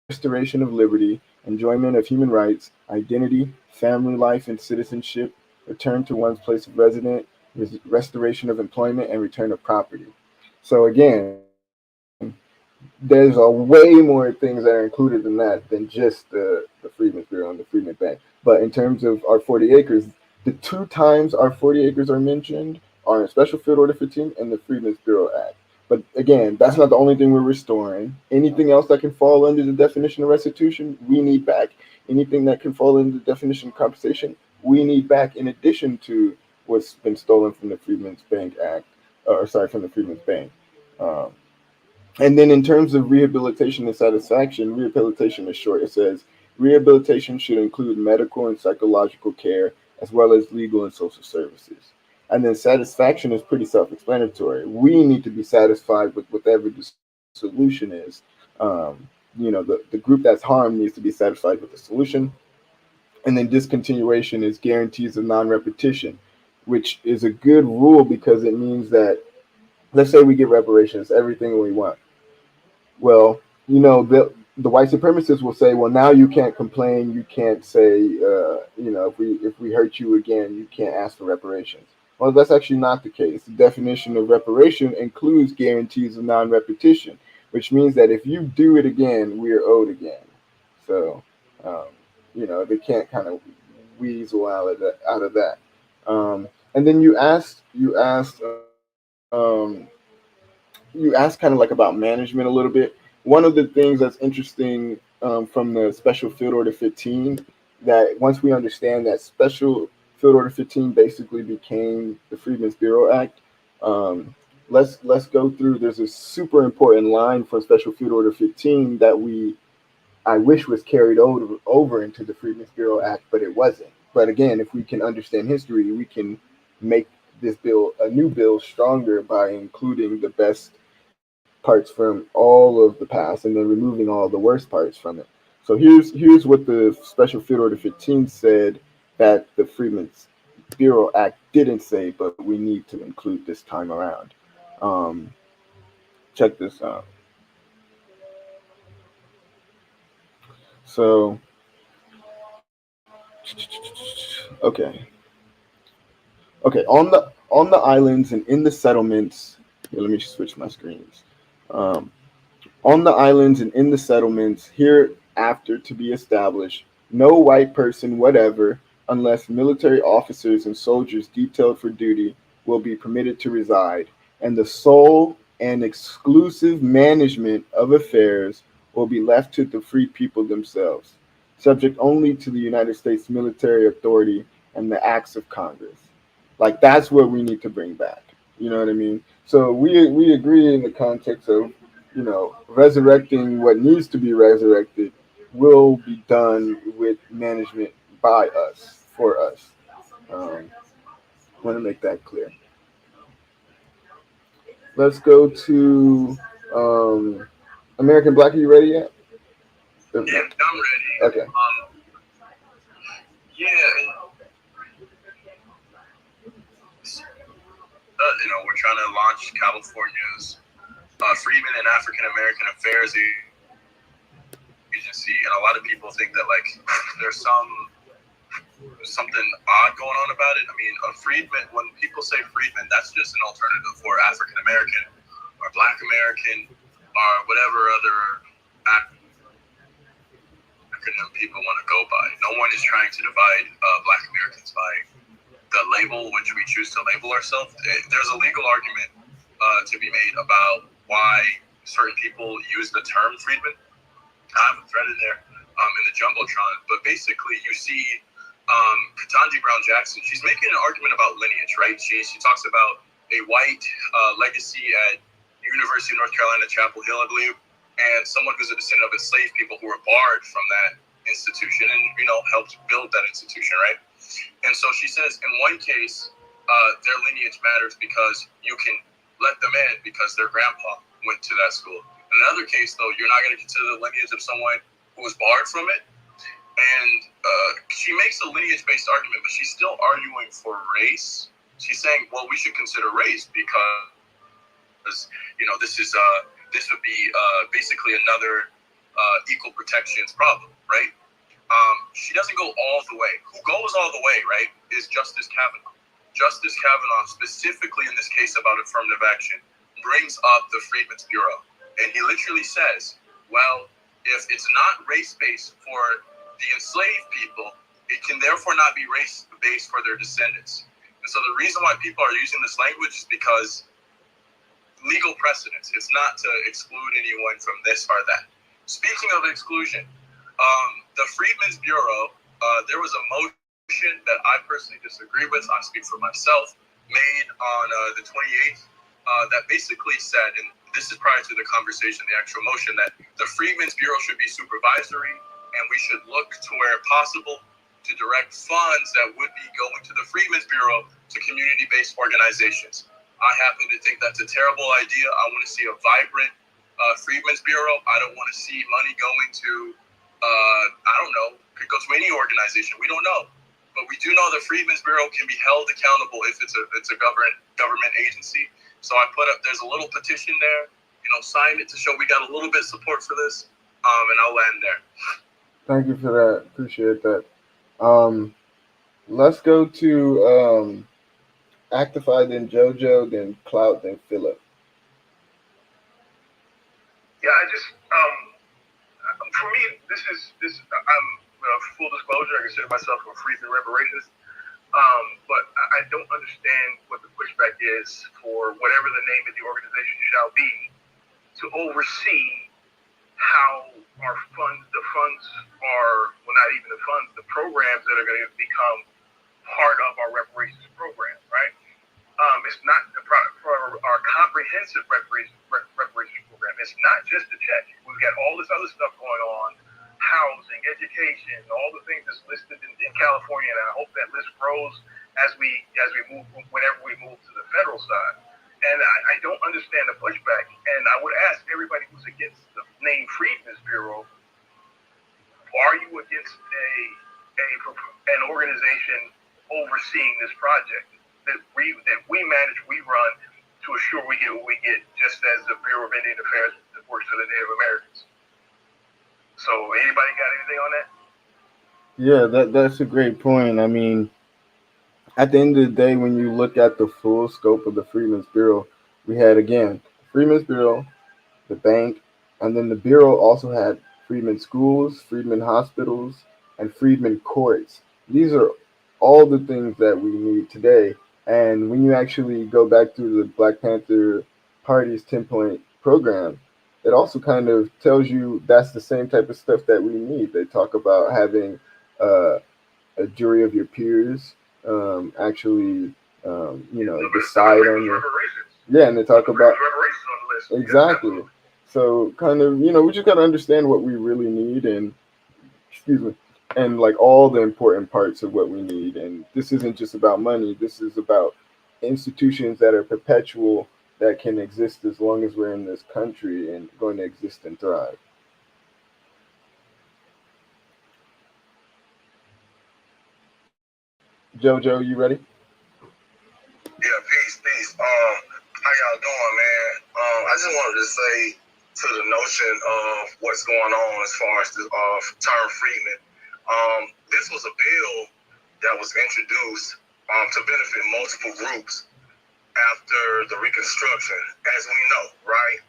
Speaker 1: restoration of liberty, enjoyment of human rights, identity, family life and citizenship, return to one's place of residence, restoration of employment, and return of property. So again, there's a way more things that are included in that than just the Freedmen's Bureau and the Freedmen Bank. But in terms of our 40 acres, the two times our 40 acres are mentioned are in Special Field Order 15 and the Freedmen's Bureau Act. But again, that's not the only thing we're restoring. Anything else that can fall under the definition of restitution, we need back. Anything that can fall under the definition of compensation, we need back in addition to what's been stolen from the Freedmen's Bank Act, or sorry, from the Freedmen's Bank. Um, and then in terms of rehabilitation and satisfaction, rehabilitation is short. It says rehabilitation should include medical and psychological care as well as legal and social services. And then satisfaction is pretty self-explanatory. We need to be satisfied with whatever the solution is. The group that's harmed needs to be satisfied with the solution. And then discontinuation is guarantees of non-repetition, which is a good rule because it means that, let's say we get reparations, everything we want. Well, the white supremacists will say, well, now you can't complain, you can't say, if we hurt you again, you can't ask for reparations. Well, that's actually not the case. The definition of reparation includes guarantees of non-repetition, which means that if you do it again, we are owed again. So, um, they can't kind of weasel out of that. And then you asked kind of like about management a little bit. One of the things that's interesting from the Special Field Order 15, that once we understand that Special Field Order 15 basically became the Freedmen's Bureau Act, um, let's go through. There's a super important line from Special Field Order 15 that I wish was carried over into the Freedmen's Bureau Act, but it wasn't. But again, if we can understand history, we can make this bill, a new bill, stronger by including the best parts from all of the past and then removing all the worst parts from it. So here's what the Special Field Order 15 said that the Freedmen's Bureau Act didn't say, but we need to include this time around. Um, Check this out. So, okay, on the islands and in the settlements. Here, let me switch my screens. Um, on the islands and in the settlements hereafter to be established, no white person whatever, unless military officers and soldiers detailed for duty, will be permitted to reside, and the sole and exclusive management of affairs will be left to the free people themselves, subject only to the United States military authority and the acts of Congress. Like that's what we need to bring back. You know what I mean? So we agree in the context of resurrecting what needs to be resurrected will be done with management by us for us. Want to make that clear. Let's go to American Black. Are you ready yet?
Speaker 2: Yeah, I'm ready.
Speaker 1: Okay.
Speaker 2: We're trying to launch California's Freedmen and African American Affairs Agency, and a lot of people think that like there's something odd going on about it. I mean, a freedman, when people say freedman, that's just an alternative for African American or Black American or whatever other acronym people want to go by. No one is trying to divide Black Americans by the label which we choose to label ourselves. There's a legal argument to be made about why certain people use the term freedman. I have a thread in there in the Jumbotron, but basically you see Ketanji Brown Jackson, she's making an argument about lineage, right? She talks about a white legacy at University of North Carolina, Chapel Hill, I believe, and someone who's a descendant of enslaved people who were barred from that institution and, helped build that institution, right? And so she says in one case, their lineage matters because you can let them in because their grandpa went to that school. In another case, though, you're not going to consider the lineage of someone who was barred from it. And she makes a lineage-based argument, but she's still arguing for race. She's saying, well, we should consider race because, this would be basically another equal protections problem, right? She doesn't go all the way. Who goes all the way, right, is Justice Kavanaugh. Justice Kavanaugh, specifically in this case about affirmative action, brings up the Freedmen's Bureau. And he literally says, well, if it's not race-based for the enslaved people, it can therefore not be race-based for their descendants. And so the reason why people are using this language is because legal precedents. It's not to exclude anyone from this or that. Speaking of exclusion, the Freedmen's Bureau, there was a motion that I personally disagree with, I speak for myself, made on the 28th that basically said, and this is prior to the conversation, the actual motion, that the Freedmen's Bureau should be supervisory and we should look to where possible to direct funds that would be going to the Freedmen's Bureau to community-based organizations. I happen to think that's a terrible idea. I want to see a vibrant Freedmen's Bureau. I don't want to see money going to, I don't know, could go to any organization. We don't know. But we do know the Freedmen's Bureau can be held accountable if it's a government agency. So I put up, there's a little petition there, sign it to show we got a little bit of support for this, and I'll land there.
Speaker 1: Thank you for that. Appreciate that. Let's go to Actify, then JoJo, then Clout, then Philip.
Speaker 8: Yeah, I just, for me, I'm full disclosure, I consider myself a Freedmen Reparations. But I don't understand what the pushback is for whatever the name of the organization shall be to oversee how our funds, not even the funds, the programs that are going to become part of our reparations program, right? It's not the product for our comprehensive reparations program. It's not just the check. We've got all this other stuff going on. Housing, education, all the things that's listed in California, and I hope that list grows as we move, whenever we move to the federal side. And I don't understand the pushback. And I would ask everybody who's against the name Freedmen's Bureau, are you against an organization overseeing this project that we manage, we run to assure we get what we get, just as the Bureau of Indian Affairs works for the Native Americans? So anybody got anything on that?
Speaker 1: Yeah, that's a great point. I mean, at the end of the day, when you look at the full scope of the Freedmen's Bureau, we had, again, Freedmen's Bureau, the bank, and then the Bureau also had Freedmen schools, Freedmen hospitals, and Freedmen courts. These are all the things that we need today. And when you actually go back through the Black Panther Party's 10-point program, it also kind of tells you that's the same type of stuff that we need. They talk about having a jury of your peers actually, decide on your. Yeah, and they talk about. Exactly. So kind of, we just got to understand what we really need and, excuse me, and like all the important parts of what we need. And this isn't just about money. This is about institutions that are perpetual, that can exist as long as we're in this country and going to exist and thrive. JoJo, you ready?
Speaker 8: Yeah, peace. How y'all doing, man? I just wanted to say to the notion of what's going on as far as the term Freedmen. This was a bill that was introduced to benefit multiple groups after the Reconstruction, as we know, right?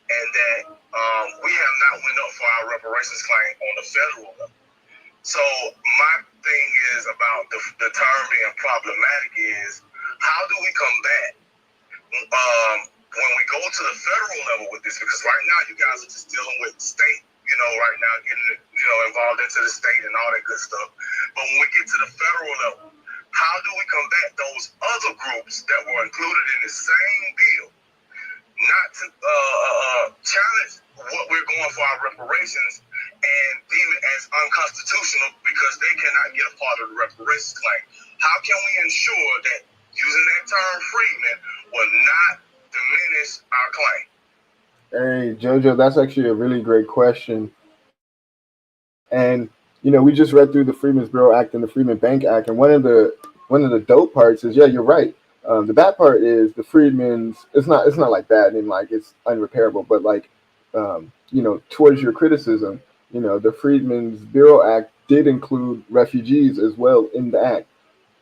Speaker 8: And that we have not went up for our reparations claim on the federal level. So my thing is about the term being problematic is, how do we combat when we go to the federal level with this? Because right now you guys are just dealing with state, right now getting involved into the state and all that good stuff. But when we get to the federal level, how do we combat those other groups that were included in the same bill, not to challenge what we're going for our reparations and deem it as unconstitutional because they cannot get a part of the reparations claim? How can we ensure that using that term Freedmen will not diminish our claim?
Speaker 1: Hey, JoJo, that's actually a really great question. And we just read through the Freedmen's Bureau Act and the Freedmen Bank Act, and one of the dope parts is, yeah, you're right. The bad part is the Freedmen's. It's not like bad and like it's unrepairable, but like towards your criticism, the Freedmen's Bureau Act did include refugees as well in the act.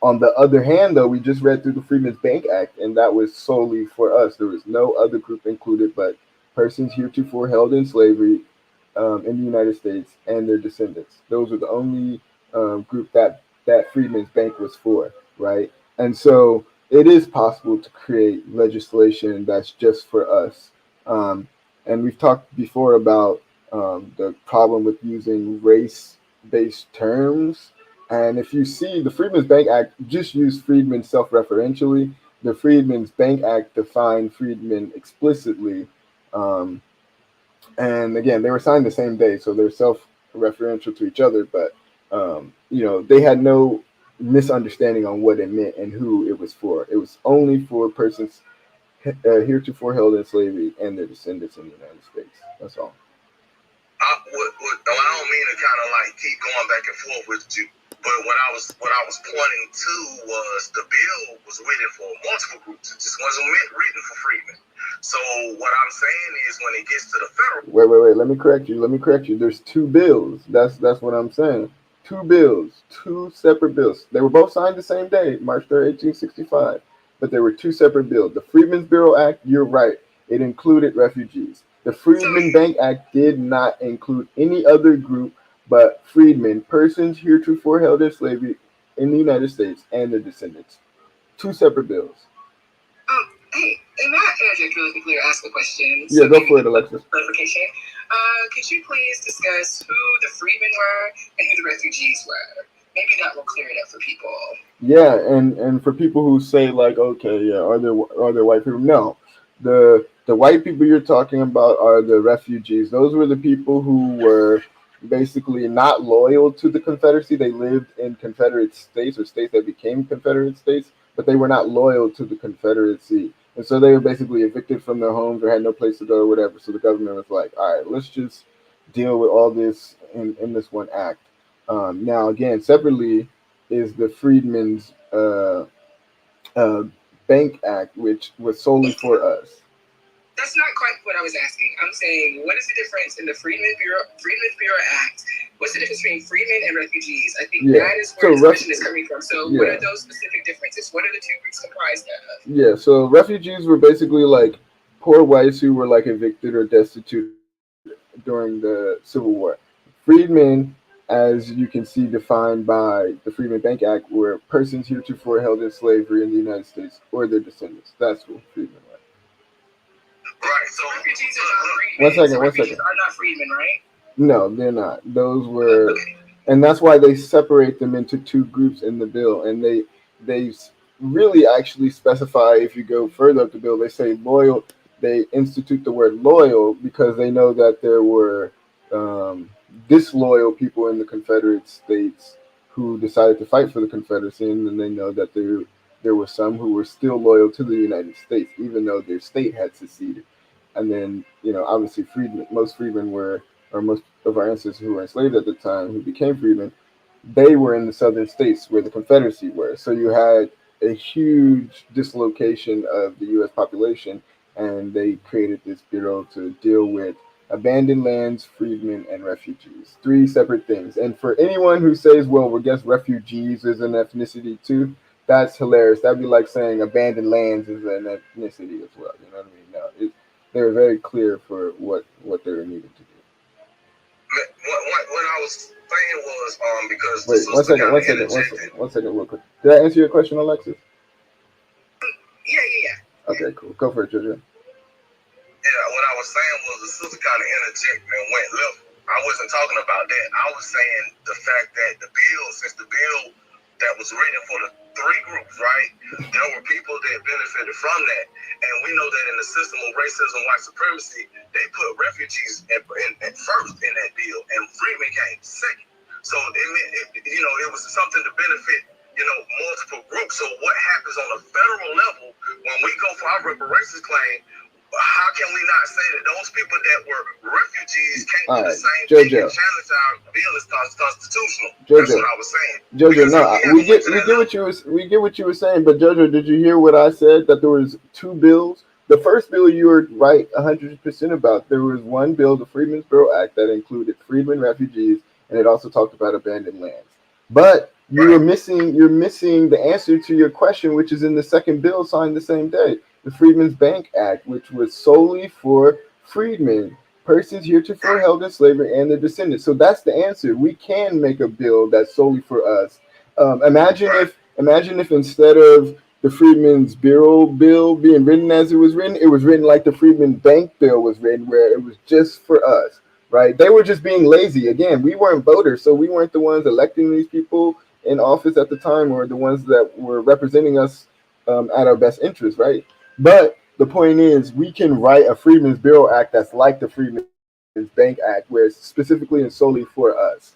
Speaker 1: On the other hand, though, we just read through the Freedmen's Bank Act, and that was solely for us. There was no other group included but persons heretofore held in slavery in the United States and their descendants. Those were the only group that Freedmen's Bank was for, right? And so it is possible to create legislation that's just for us. Um, and we've talked before about the problem with using race-based terms. And if you see the Freedmen's Bank Act just used freedmen self-referentially, the Freedmen's Bank Act defined freedmen explicitly. Um, and again, they were signed the same day, so they're self-referential to each other. But they had no misunderstanding on what it meant and who it was for. It was only for persons heretofore held in slavery and their descendants in the United States. That's all.
Speaker 8: I don't mean to kind of like keep going back and forth with you, but what I was pointing to was the bill was written for multiple groups. It just wasn't written for freedmen. So what I'm saying is, when it gets to the federal,
Speaker 1: wait. Let me correct you. There's two bills. That's what I'm saying. Two bills, two separate bills. They were both signed the same day, March 3rd, 1865. But there were two separate bills. The Freedmen's Bureau Act, you're right, it included refugees. The Freedmen Bank Act did not include any other group but freedmen, persons heretofore held in slavery in the United States and their descendants. Two separate bills.
Speaker 3: Hey, may I interject really quickly or ask a question?
Speaker 1: Yeah, go for it, Alexis.
Speaker 3: Clarification. Could you please discuss who the freedmen were and who the refugees were? Maybe that will clear it up for people.
Speaker 1: Yeah, and for people who say like, okay, yeah, are there white people? No, the white people you're talking about are the refugees. Those were the people who were basically not loyal to the Confederacy. They lived in Confederate states or states that became Confederate states, but they were not loyal to the Confederacy. And so they were basically evicted from their homes or had no place to go or whatever. So the government was like, all right, let's just deal with all this in this one act. Now, again, separately is the Freedmen's uh, Bank Act, which was solely for us.
Speaker 3: That's not quite what I was asking. I'm saying, what is the difference in the Freedmen's Bureau Act? What's the difference between freedmen and refugees? I think that is where this question is coming from. So what are those specific differences? What are the two groups comprised of?
Speaker 1: Yeah, so refugees were basically like poor whites who were like evicted or destitute during the Civil War. Freedmen, as you can see defined by the Freedmen Bank Act, were persons heretofore held in slavery in the United States or their descendants. That's what freedmen were.
Speaker 8: right? So
Speaker 3: refugees are not freedmen. Refugees are not freedmen, right?
Speaker 1: No, they're not. Those were, and that's why they separate them into two groups in the bill, and they really actually specify. If you go further up the bill, they say loyal. They institute the word loyal because they know that there were disloyal people in the Confederate States who decided to fight for the Confederacy, and then they know that there were some who were still loyal to the United States, even though their state had seceded. And then, obviously, most freedmen were, or most of our ancestors who were enslaved at the time, who became freedmen, they were in the southern states where the Confederacy were. So you had a huge dislocation of the U.S. population, and they created this bureau to deal with abandoned lands, freedmen, and refugees. Three separate things. And for anyone who says, well, we guess refugees is an ethnicity too, that's hilarious. That'd be like saying abandoned lands is an ethnicity as well. You know what I mean? No, they were very clear for what they were needed to do.
Speaker 8: What I was saying was because
Speaker 1: wait, one second, real quick. Did I answer your question, Alexis?
Speaker 3: Yeah.
Speaker 1: Okay, cool. Go for it, Jojo.
Speaker 8: Yeah, what I was saying was the sister kind of interjected and went left. I wasn't talking about that. I was saying the fact that since the bill that was written for the three groups, right? There were people that benefited from that. And we know that in the system of racism, white supremacy, they put refugees at first in that bill, and freedmen came second. So it meant, it was something to benefit, multiple groups. So what happens on a federal level when we go for our reparations claim? How can we not say that those people that were refugees can't do the same thing and challenge our bill is constitutional? That's what I was saying.
Speaker 1: Jojo, no, we get what you were saying, but Jojo, did you hear what I said? That there was two bills. The first bill you were right 100% about. There was one bill, the Freedmen's Bureau Act, that included freedmen, refugees, and it also talked about abandoned lands. But You're missing the answer to your question, which is in the second bill signed the same day, the Freedmen's Bank Act, which was solely for freedmen, persons heretofore held in slavery and their descendants. So that's the answer. We can make a bill that's solely for us. Imagine if instead of the Freedmen's Bureau bill being written as it was written like the Freedmen Bank bill was written, where it was just for us, right? They were just being lazy. Again, we weren't voters, so we weren't the ones electing these people in office at the time, or the ones that were representing us at our best interest, right? But the point is, we can write a Freedmen's Bureau Act that's like the Freedmen's Bank Act, where it's specifically and solely for us.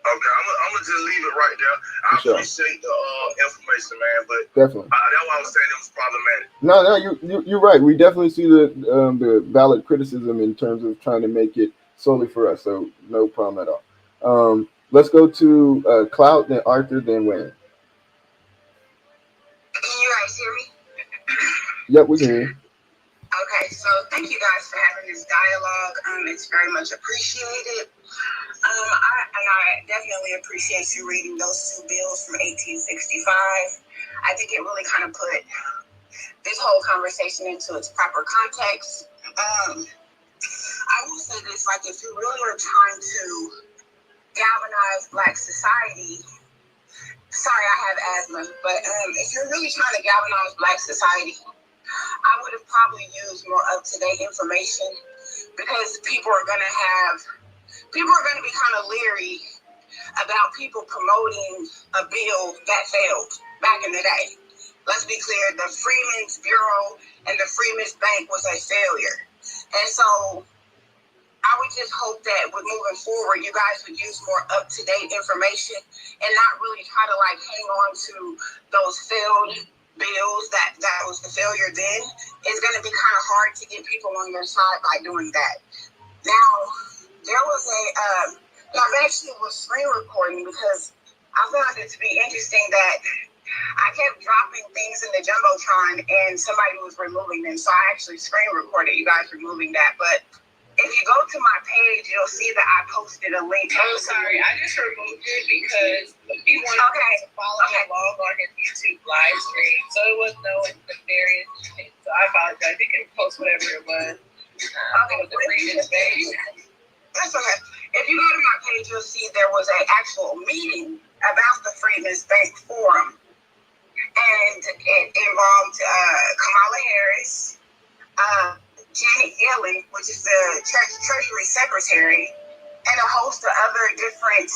Speaker 8: Okay, I'm gonna just leave it right there. I
Speaker 1: For sure.
Speaker 8: appreciate the information, man, but
Speaker 1: Definitely.
Speaker 8: that's why I was saying it was problematic.
Speaker 1: No, you're right. We definitely see the valid criticism in terms of trying to make it solely for us. So no problem at all. Let's go to Cloud, then Arthur, then Wayne.
Speaker 7: Can you guys hear me?
Speaker 1: Yep, we can hear you.
Speaker 7: Okay, so thank you guys for having this dialogue. It's very much appreciated. I definitely appreciate you reading those two bills from 1865. I think it really kind of put this whole conversation into its proper context. I will say this, like, if you really are trying to galvanize Black society, sorry, I have asthma, but if you're really trying to galvanize Black society, I would have probably used more up-to-date information, because people are going to be kind of leery about people promoting a bill that failed back in the day. Let's be clear, the Freedmen's Bureau and the Freedmen's Bank was a failure. And so I would just hope that with moving forward, you guys would use more up-to-date information and not really try to like hang on to those failed bills that was the failure then. It's going to be kind of hard to get people on your side by doing that. Now, there was I've actually was screen recording because I found it to be interesting that I kept dropping things in the Jumbotron and somebody was removing them. So I actually screen recorded you guys removing that. But if you go to my page, you'll see that I posted a link.
Speaker 3: Oh, sorry. I just removed it because he wanted to follow along on his YouTube live stream. So it was no nefarious. So I apologize. You can post whatever it was. With the Freedmen's Bank.
Speaker 7: That's okay. If you go to my page, you'll see there was an actual meeting about the Freedmen's Bank Forum. And it involved Kamala Harris, Janet Yellen, which is the Treasury Secretary, and a host of other different,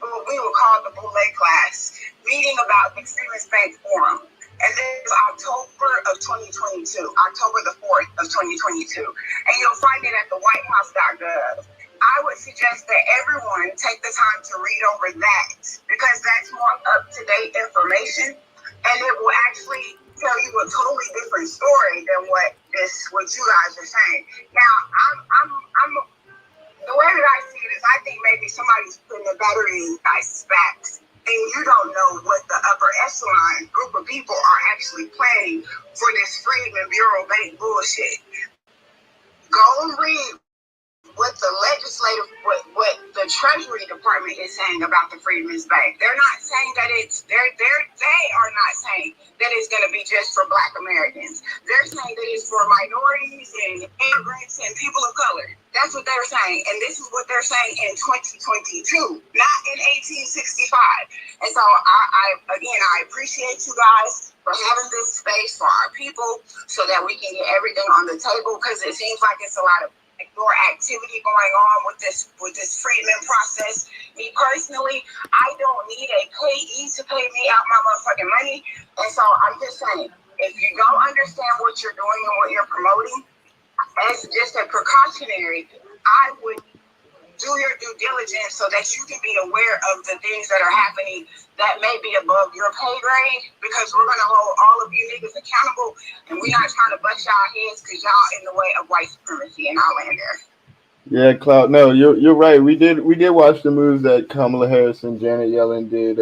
Speaker 7: what we would call the Boule class, meeting about the Freedmen's Bank Forum. And this is October of 2022, October the 4th of 2022. And you'll find it at the whitehouse.gov. I would suggest that everyone take the time to read over that, because that's more up-to-date information, and it will actually tell you a totally different story than what you guys are saying. Now, I'm the way that I see it is, I think maybe somebody's putting a battery in you guys' backs, and you don't know what the upper echelon group of people are actually planning for this Freedmen Bureau Bank bullshit. Go and read what the what the Treasury Department is saying about the Freedmen's Bank. They're not saying that they are not saying that it's going to be just for Black Americans. They're saying that it's for minorities and immigrants and people of color. That's what they're saying. And this is what they're saying in 2022, not in 1865. And so I appreciate you guys for having this space for our people so that we can get everything on the table, because it seems like it's a lot of more activity going on with this Freedmen process. Me personally, I don't need a payee to pay me out my motherfucking money. And so I'm just saying, if you don't understand what you're doing and what you're promoting, as just a precautionary, I would do your due diligence so that you can be aware of the things that are happening that may be above your pay grade, because we're going to hold all of you niggas accountable, and we're not trying to bust y'all heads because y'all in the way of white supremacy, and I'll land there.
Speaker 1: Yeah, Cloud. No, you're right. We did watch the moves that Kamala Harris and Janet Yellen did,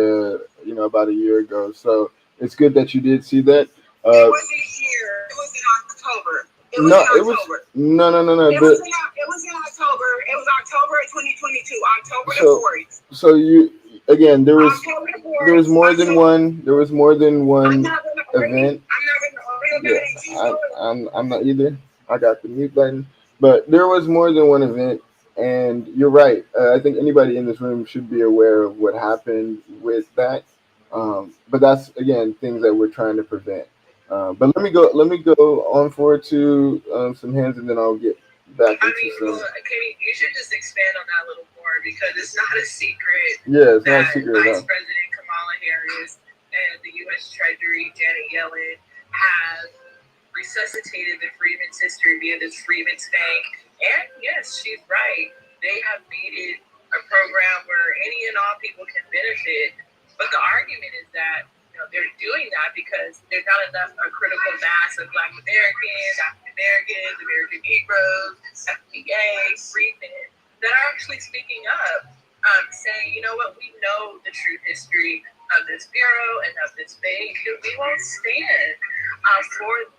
Speaker 1: about a year ago. So it's good that you did see that.
Speaker 7: It wasn't a year. It was in October. It was in October.
Speaker 1: No.
Speaker 7: It was in October. It was October of 2022. October the 4th.
Speaker 1: So again,
Speaker 7: October
Speaker 1: there was
Speaker 7: 4th.
Speaker 1: more than one. There was more than one event.
Speaker 7: I'm not gonna argue
Speaker 1: Yeah,
Speaker 7: about it. She's doing it.
Speaker 1: I'm not either. I got the mute button, but there was more than one event, and you're right. I think anybody in this room should be aware of what happened with that. But that's again things that we're trying to prevent. But let me go. Let me go on forward to some hands, and then I'll get back
Speaker 3: I
Speaker 1: into
Speaker 3: mean,
Speaker 1: some.
Speaker 3: well, Kenny, you should just expand on that a little more because it's not a secret
Speaker 1: Yeah, it's not a
Speaker 3: that
Speaker 1: secret at
Speaker 3: Vice
Speaker 1: all.
Speaker 3: President Kamala Harris and the U.S. Treasury Janet Yellen have resuscitated the Freedmen's history via this Freedmen's Bank. And yes, she's right. They have made it a program where any and all people can benefit. But the argument is that they're doing that because there's not enough a critical mass of Black Americans, African Americans, American Negroes, FBA, freedmen that are actually speaking up, saying, you know what, we know the true history of this bureau and of this bank, and we won't stand for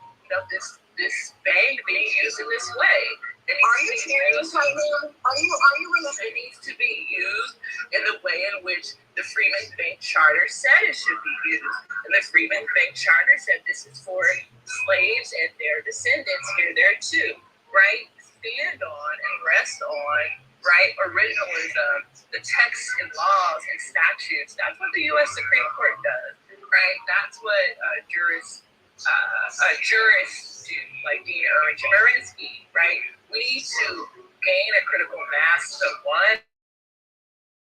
Speaker 3: this bank being used in this way.
Speaker 7: Are you serious right now? Are you really
Speaker 3: It needs to be used in the way in which the Freedmen's Bank Charter said it should be used. And the Freedmen's Bank Charter said this is for slaves and their descendants here, there too, right? Stand on and rest on, right, originalism, the texts and laws and statutes. That's what the U.S. Supreme Court does, right? That's what jurists do, like the Chemerinsky, right? We need to gain a critical mass to one,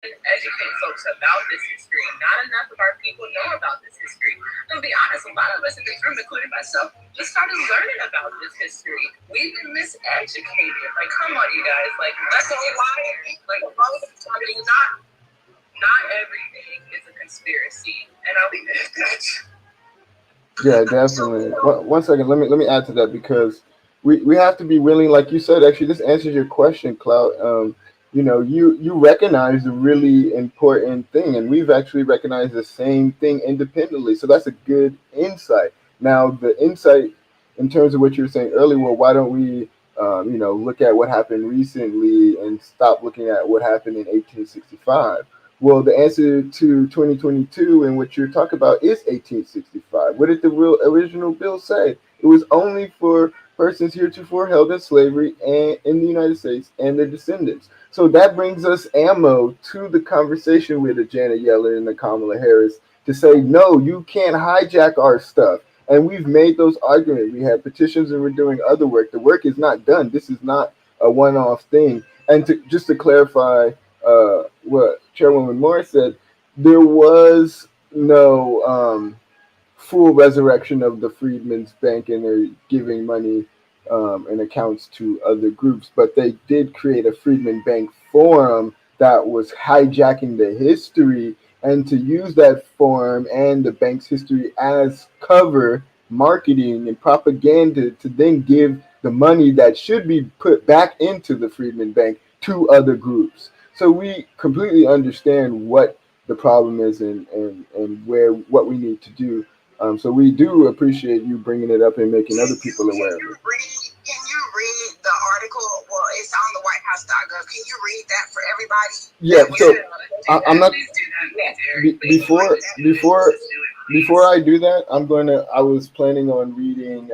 Speaker 3: educate folks about this history. Not enough of our people know about this history. To be honest, a lot of us in this room, including myself, just started learning about this history. We've been miseducated. Like, come on, you guys. Like, let's get like, I mean, not everything is a conspiracy, and I'll leave it at that.
Speaker 1: Yeah, definitely. One second. Let me add to that because we have to be willing, like you said. Actually, this answers your question, Cloud. You recognize a really important thing, and we've actually recognized the same thing independently. So that's a good insight. Now, the insight in terms of what you were saying earlier. Well, why don't we, look at what happened recently and stop looking at what happened in 1865? Well, the answer to 2022 and what you're talking about is 1865. What did the real original bill say? It was only for persons heretofore held in slavery and in the United States and their descendants. So that brings us ammo to the conversation with the Janet Yellen and the Kamala Harris to say, no, you can't hijack our stuff. And we've made those arguments. We have petitions and we're doing other work. The work is not done. This is not a one-off thing. And just to clarify what Chairwoman Moore said, there was no full resurrection of the Freedmen's Bank and they're giving money and accounts to other groups, but they did create a Freedmen Bank forum that was hijacking the history and to use that forum and the bank's history as cover marketing and propaganda to then give the money that should be put back into the Freedmen Bank to other groups. So we completely understand what the problem is and where what we need to do. So we do appreciate you bringing it up and making other people aware of it.
Speaker 7: Can you read the article? Well, it's on the whitehouse.gov. Can you read that for everybody?
Speaker 1: Yeah. So I'm not before I do that. I was planning on reading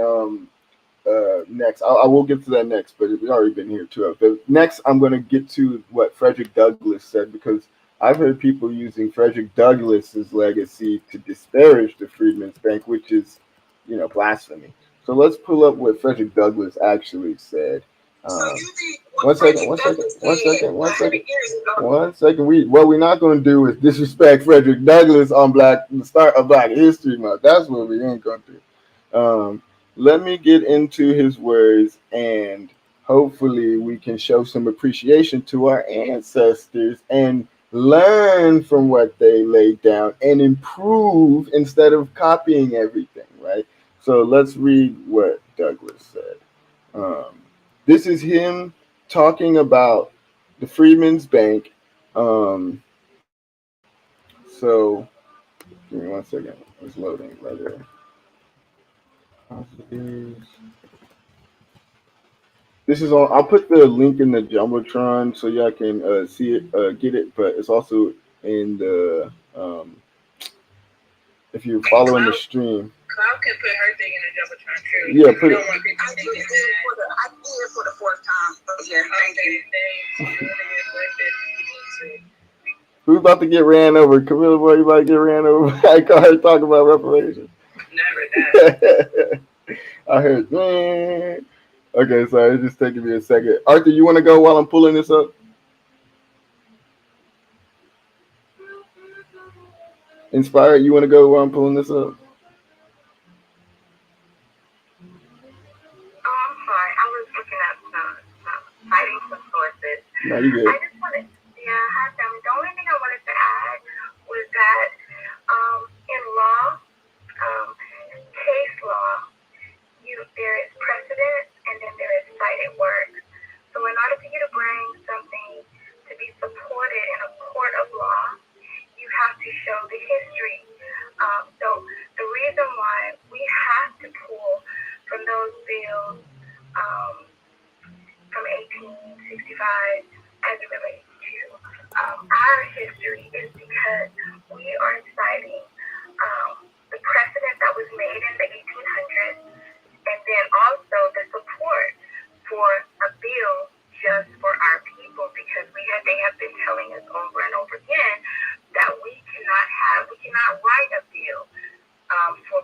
Speaker 1: next. I will get to that next, but we've already been here too. But next, I'm going to get to what Frederick Douglass said because I've heard people using Frederick Douglass's legacy to disparage the Freedmen's Bank, which is, blasphemy. So let's pull up what Frederick Douglass actually said. One second. What we're not going to do is disrespect Frederick Douglass on the start of Black History Month. That's what we ain't going to do. Let me get into his words and hopefully we can show some appreciation to our ancestors and learn from what they laid down and improve instead of copying everything, right? So let's read what Douglas said. This is him talking about the Freedmen's Bank. So give me 1 second. It's loading right there. This is on. I'll put the link in the jumbotron so y'all can see it, get it. But it's also in the if you're following the stream.
Speaker 3: Cloud can put her thing in the jumbotron too.
Speaker 1: Yeah, put it.
Speaker 7: I did it for the fourth time. But yeah, thank you.
Speaker 1: Who's about to get ran over? Camilla, boy, you about to get ran over. I call her talking about reparations.
Speaker 3: Never that.
Speaker 1: I heard, man. Okay, sorry, it's just taking me a second. Arthur, you want to go while I'm pulling this up? Inspired, you want to go while I'm pulling this up?
Speaker 7: Oh, I'm sorry. I was looking at citing some sources.
Speaker 1: No, you good.
Speaker 7: I just wanted, hi, family. The only thing I wanted to add was that in law, case law, there is precedent and then there is cited work. So in order for you to bring something to be supported in a court of law, you have to show the history. So the reason why we have to pull from those bills from 1865 as it relates to our history is because we are citing the precedent that was made in the 1800s and then also the support for a bill just for our people because they have been telling us over and over again that we cannot write a bill for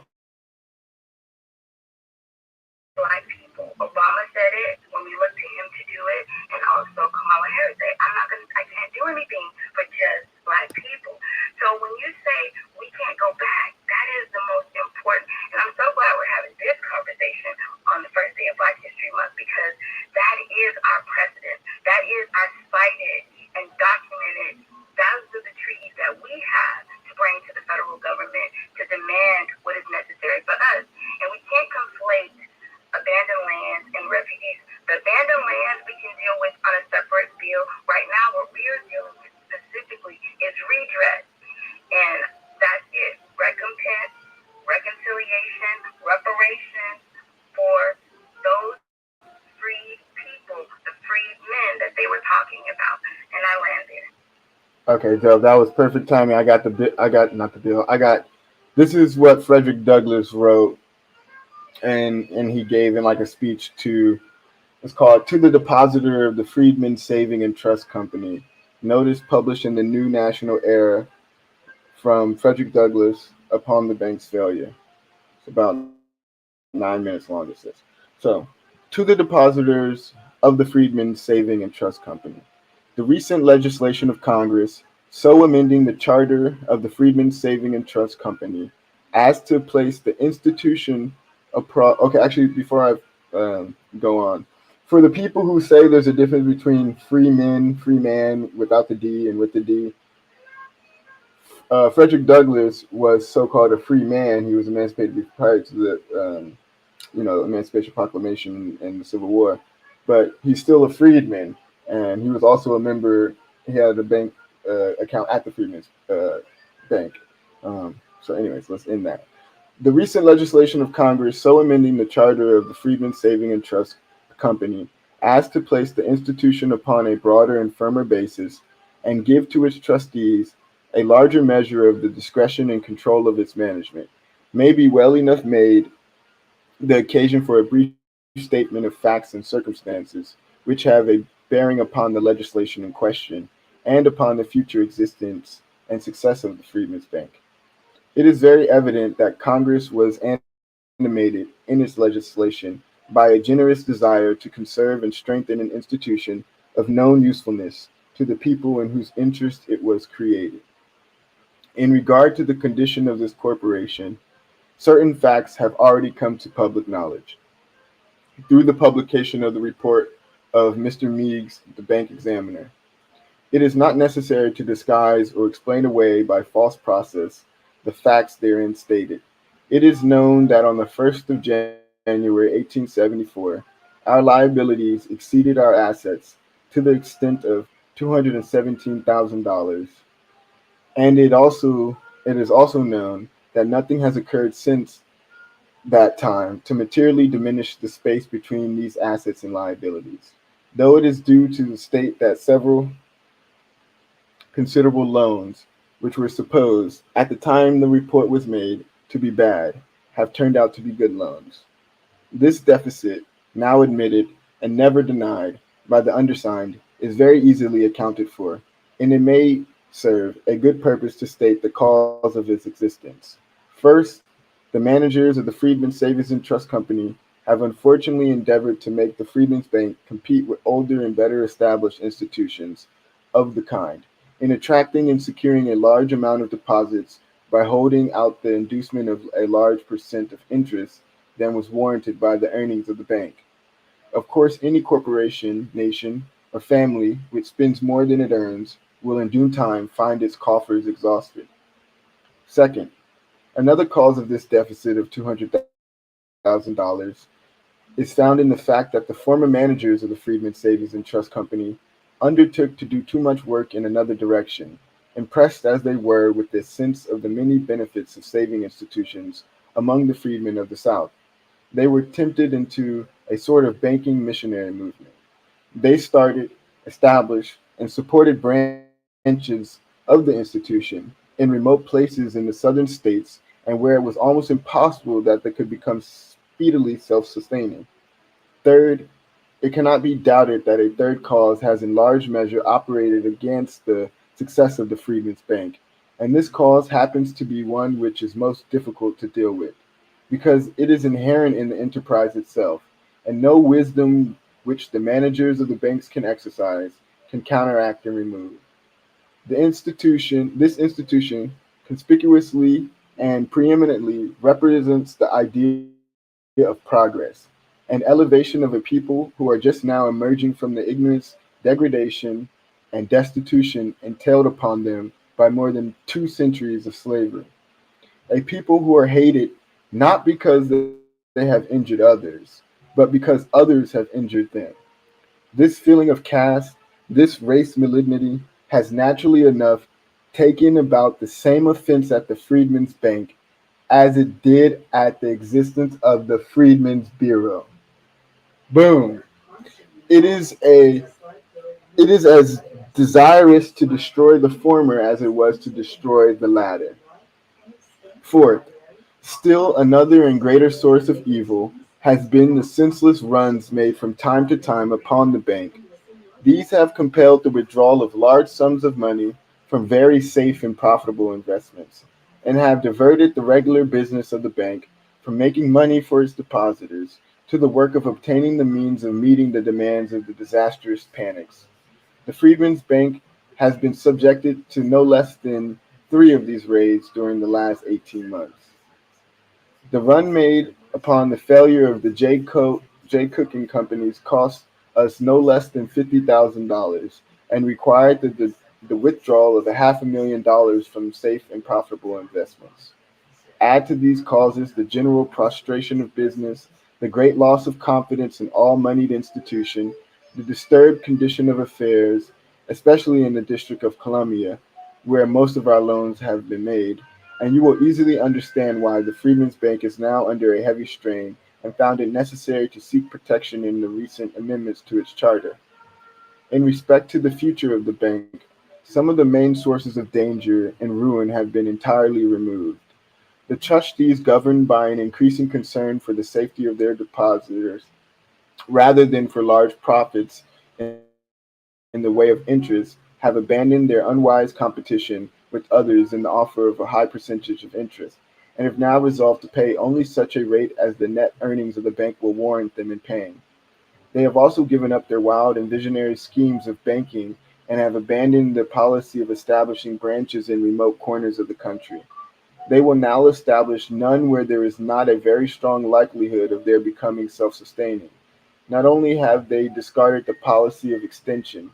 Speaker 7: Black people. Obama said it when we looked to him to do it, and also Kamala Harris said, I can't do anything for just Black people. So when you say we can't go back, that is the most important. And I'm so glad we're having this conversation on the first day of Black History Month because that is our precedent. That is our cited and documented. Those are the treaties that we have to bring to the federal government to demand what is necessary for us. And we can't conflate abandoned lands and refugees. The abandoned lands we can deal with on a separate bill. Right now, what we're dealing with specifically is redress. And that's it. Recompense, reconciliation, reparations for those freed people, the freed men that they were talking about. And I land there.
Speaker 1: Okay, Joe, that was perfect timing. I got not the bill. This is what Frederick Douglass wrote, and he gave in like a speech to, it's called "To the Depositor of the Freedmen Saving and Trust Company." Notice published in the New National Era from Frederick Douglass upon the bank's failure. It's about 9 minutes long, it says. So, to the depositors of the Freedmen Saving and Trust Company. The recent legislation of Congress, so amending the charter of the Freedmen Saving and Trust Company, as to place the institution of okay, actually, before I go on, for the people who say there's a difference between free man without the D and with the D, Frederick Douglass was so-called a free man. He was emancipated prior to the Emancipation Proclamation and the Civil War, but he's still a freedman, and he was also a member. He had a bank account at the Freedmen's Bank. So, anyways, let's end that. The recent legislation of Congress, so amending the charter of the Freedmen Saving and Trust Company, as to place the institution upon a broader and firmer basis, and give to its trustees a larger measure of the discretion and control of its management, may be well enough made the occasion for a brief statement of facts and circumstances which have a bearing upon the legislation in question and upon the future existence and success of the Freedmen's Bank. It is very evident that Congress was animated in its legislation by a generous desire to conserve and strengthen an institution of known usefulness to the people in whose interest it was created. In regard to the condition of this corporation, certain facts have already come to public knowledge through the publication of the report of Mr. Meigs, the bank examiner. It is not necessary to disguise or explain away by false process the facts therein stated. It is known that on the 1st of January 1874, our liabilities exceeded our assets to the extent of $217,000, and it is also known that nothing has occurred since that time to materially diminish the space between these assets and liabilities, though it is due to the state that several considerable loans which were supposed, at the time the report was made, to be bad, have turned out to be good loans. This deficit, now admitted and never denied by the undersigned, is very easily accounted for, and it may serve a good purpose to state the cause of its existence. First, the managers of the Freedmen Savings and Trust Company have unfortunately endeavored to make the Freedmen's Bank compete with older and better established institutions of the kind in attracting and securing a large amount of deposits by holding out the inducement of a large percent of interest than was warranted by the earnings of the bank. Of course, any corporation, nation, or family which spends more than it earns will in due time find its coffers exhausted. Second, another cause of this deficit of $200,000 is found in the fact that the former managers of the Freedmen Savings and Trust Company undertook to do too much work in another direction, impressed as they were with the sense of the many benefits of saving institutions among the freedmen of the South. They were tempted into a sort of banking missionary movement. They started, established, and supported branches of the institution in remote places in the southern states and where it was almost impossible that they could become speedily self sustaining. Third, it cannot be doubted that a third cause has in large measure operated against the success of the Freedmen's Bank, and this cause happens to be one which is most difficult to deal with, because it is inherent in the enterprise itself, and no wisdom which the managers of the banks can exercise can counteract and remove. This institution, conspicuously and preeminently represents the idea of progress and elevation of a people who are just now emerging from the ignorance, degradation, and destitution entailed upon them by more than 2 centuries of slavery. A people who are hated not because they have injured others, but because others have injured them. This feeling of caste, this race malignity, has naturally enough taken about the same offense at the Freedmen's Bank as it did at the existence of the Freedmen's Bureau. Boom. It is a it is as desirous to destroy the former as it was to destroy the latter. Fourth, still another and greater source of evil has been the senseless runs made from time to time upon the bank. These have compelled the withdrawal of large sums of money from very safe and profitable investments, and have diverted the regular business of the bank from making money for its depositors to the work of obtaining the means of meeting the demands of the disastrous panics. The Freedmen's Bank has been subjected to no less than three of these raids during the last 18 months. The run made upon the failure of the J. Cook and Companies cost us no less than $50,000 and required the withdrawal of a $500,000 from safe and profitable investments. Add to these causes the general prostration of business, the great loss of confidence in all moneyed institution, the disturbed condition of affairs, especially in the District of Columbia, where most of our loans have been made, and you will easily understand why the Freedmen's Bank is now under a heavy strain and found it necessary to seek protection in the recent amendments to its charter. In respect to the future of the bank, some of the main sources of danger and ruin have been entirely removed. The trustees, governed by an increasing concern for the safety of their depositors, rather than for large profits in the way of interest, have abandoned their unwise competition with others in the offer of a high percentage of interest, and have now resolved to pay only such a rate as the net earnings of the bank will warrant them in paying. They have also given up their wild and visionary schemes of banking and have abandoned the policy of establishing branches in remote corners of the country. They will now establish none where there is not a very strong likelihood of their becoming self sustaining. Not only have they discarded the policy of extension,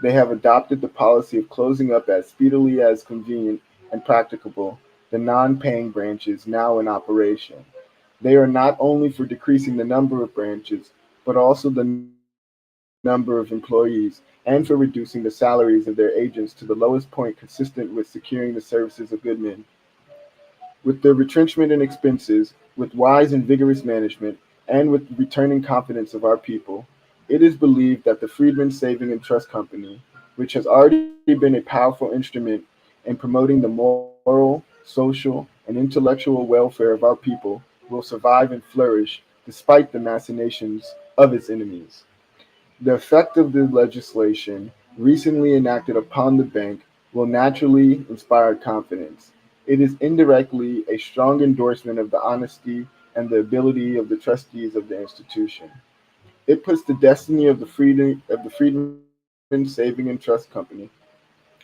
Speaker 1: they have adopted the policy of closing up as speedily as convenient and practicable the non paying branches now in operation. They are not only for decreasing the number of branches, but also the number of employees, and for reducing the salaries of their agents to the lowest point consistent with securing the services of good men. With the retrenchment in expenses, with wise and vigorous management, and with the returning confidence of our people, it is believed that the Freedmen Saving and Trust Company, which has already been a powerful instrument in and promoting the moral, social, and intellectual welfare of our people will survive and flourish despite the machinations of its enemies. The effect of the legislation recently enacted upon the bank will naturally inspire confidence. It is indirectly a strong endorsement of the honesty and the ability of the trustees of the institution. It puts the destiny Freedmen Saving and Trust Company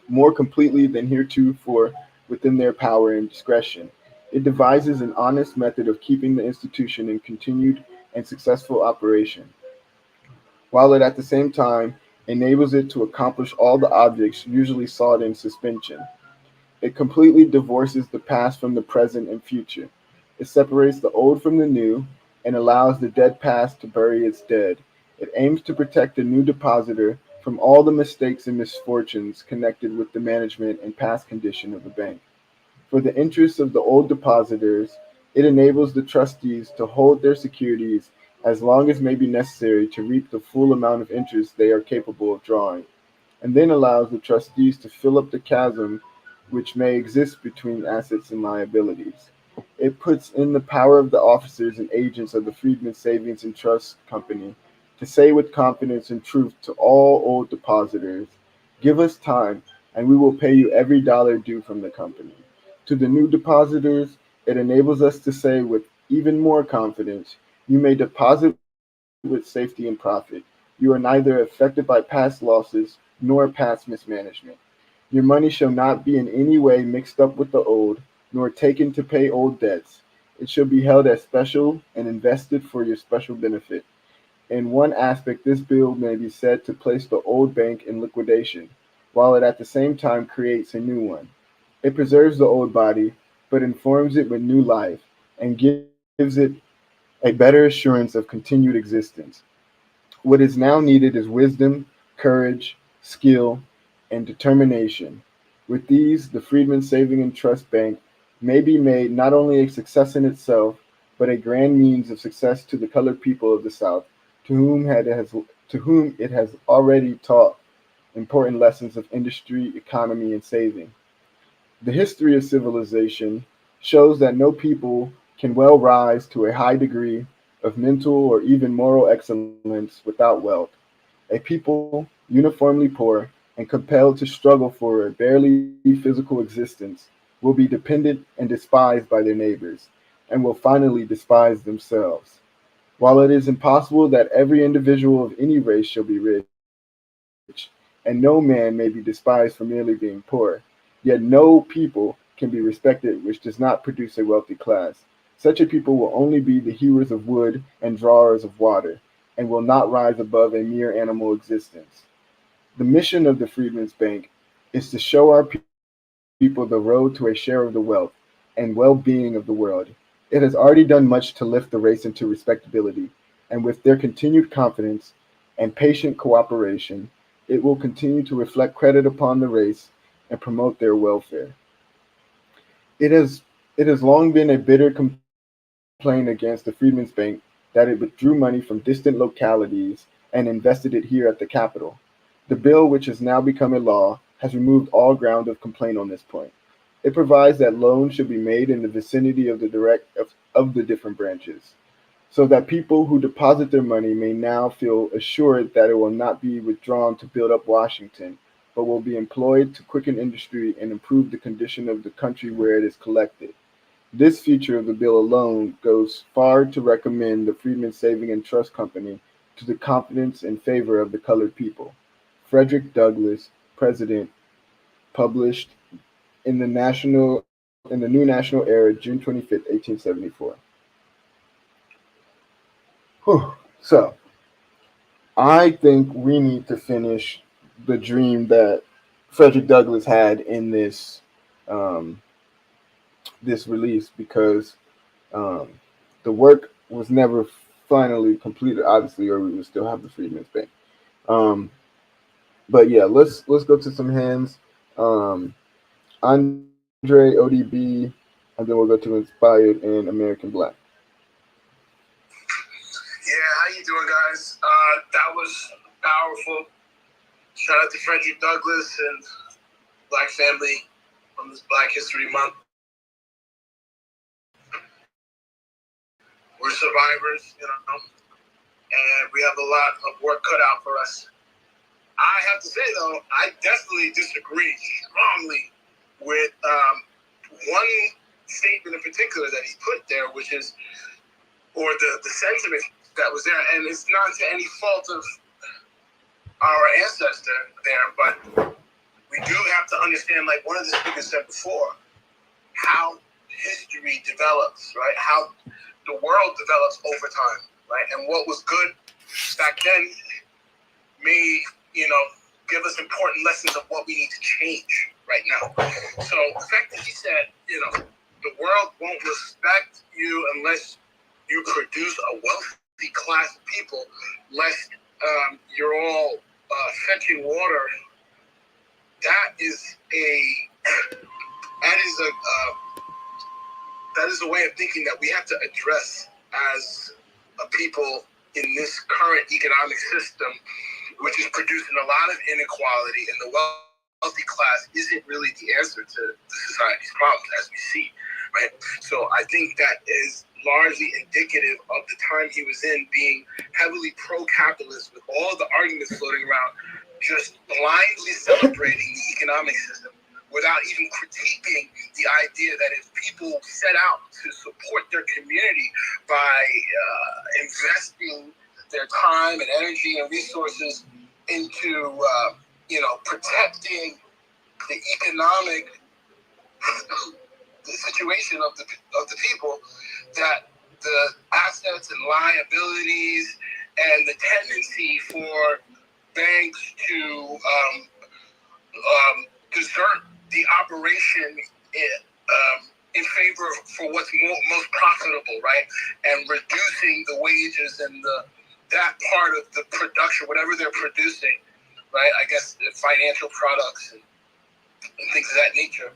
Speaker 1: more completely than heretofore within their power and discretion. It devises an honest method of keeping the institution in continued and successful operation, while it at the same time enables it to accomplish all the objects usually sought in suspension. It completely divorces the past from the present and future. It separates the old from the new and allows the dead past to bury its dead. It aims to protect the new depositor from all the mistakes and misfortunes connected with the management and past condition of the bank. For the interests of the old depositors, it enables the trustees to hold their securities as long as may be necessary to reap the full amount of interest they are capable of drawing, and then allows the trustees to fill up the chasm which may exist between assets and liabilities. It puts in the power of the officers and agents of the Freedmen Savings and Trust Company to say with confidence and truth to all old depositors, give us time and we will pay you every dollar due from the company. To the new depositors, it enables us to say with even more confidence, you may deposit with safety and profit. You are neither affected by past losses nor past mismanagement. Your money shall not be in any way mixed up with the old, nor taken to pay old debts. It shall be held as special and invested for your special benefit. In one aspect, this bill may be said to place the old bank in liquidation, while it at the same time creates a new one. It preserves the old body, but informs it with new life, and gives it a better assurance of continued existence. What is now needed is wisdom, courage, skill, and determination. With these, the Freedmen Saving and Trust Bank may be made not only a success in itself, but a grand means of success to the colored people of the South, to whom it has already taught important lessons of industry, economy, and saving. The history of civilization shows that no people can well rise to a high degree of mental or even moral excellence without wealth. A people uniformly poor and compelled to struggle for a barely physical existence will be dependent and despised by their neighbors, and will finally despise themselves. While it is impossible that every individual of any race shall be rich, and no man may be despised for merely being poor, yet no people can be respected which does not produce a wealthy class. Such a people will only be the hewers of wood and drawers of water, and will not rise above a mere animal existence. The mission of the Freedmen's Bank is to show our people the road to a share of the wealth and well being of the world. It has already done much to lift the race into respectability, and with their continued confidence and patient cooperation, it will continue to reflect credit upon the race and promote their welfare. It has it has long been a bitter complaint against the Freedmen's Bank that it withdrew money from distant localities and invested it here at the Capitol. The bill, which has now become a law, has removed all ground of complaint on this point. It provides that loans should be made in the vicinity of the different branches, so that people who deposit their money may now feel assured that it will not be withdrawn to build up Washington, but will be employed to quicken industry and improve the condition of the country where it is collected. This feature of the bill alone goes far to recommend the Freedmen Saving and Trust Company to the confidence and favor of the colored people. Frederick Douglass, President, published in the New National Era, June 25th, 1874. Whew. So, I think we need to finish the dream that Frederick Douglass had in um, this release because um, the work was never finally completed, obviously, or we would still have the Freedmen's Bank. Um, but yeah, let's go to some hands. Um, Andre, ODB, and then we'll go to Inspired and American Black.
Speaker 8: Yeah, how you doing, guys? That was powerful. Shout out to Frederick Douglass and Black family. on this Black History Month. We're survivors, and we have a lot of work cut out for us. I have to say, though, I definitely disagree strongly with one statement in particular that he put there, which is, or the sentiment that was there, and it's not to any fault of our ancestor there, but we do have to understand, like one of the speakers said before, how history develops, right? How the world develops over time, right? And what was good back then may, give us important lessons of what we need to change right now. So the fact that he said, the world won't respect you unless you produce a wealthy class of people, lest you're all fetching water. That is a way of thinking that we have to address as a people in this current economic system, which is producing a lot of inequality, and the wealthy class isn't really the answer to the society's problems as we see, right? So I think that is largely indicative of the time he was in, being heavily pro-capitalist with all the arguments floating around, just blindly celebrating the economic system without even critiquing the idea that if people set out to support their community by investing their time and energy and resources into, protecting the economic the situation of the people, that the assets and liabilities and the tendency for banks to desert the operation in favor for what's most profitable, right? And reducing the wages and that part of the production, whatever they're producing, right? I guess the financial products and things of that nature.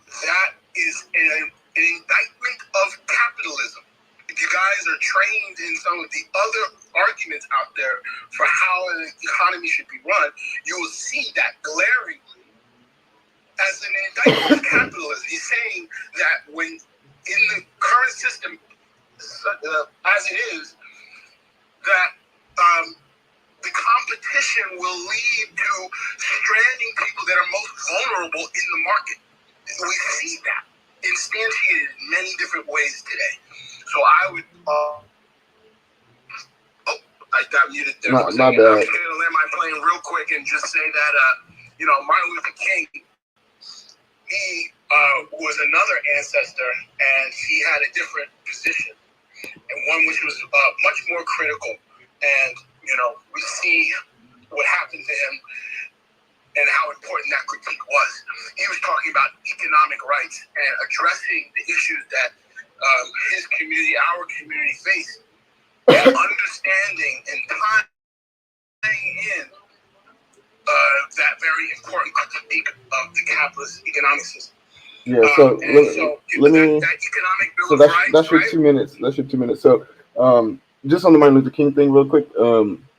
Speaker 8: That is an indictment of capitalism. If you guys are trained in some of the other arguments out there for how an economy should be run, you will see that glaringly as an indictment of capitalism. He's saying that when in the current system, as it is, that the competition will lead to stranding people that are most vulnerable in the market. We see that instantiated in many different ways today. So I would, I got muted there.
Speaker 1: My
Speaker 8: I'm
Speaker 1: bad.
Speaker 8: just going to land my plane real quick and just say that, Martin Luther King, he was another ancestor, and he had a different position, and one which was much more critical. And, we see what happened to him and how important that critique was. He was talking about economic rights and addressing the issues that his community, our community faced, and understanding and tying in that very important critique of the capitalist economic system.
Speaker 1: Yeah, so let me. So that's your 2 minutes. That's your 2 minutes. So, just on the Martin Luther King thing, real quick.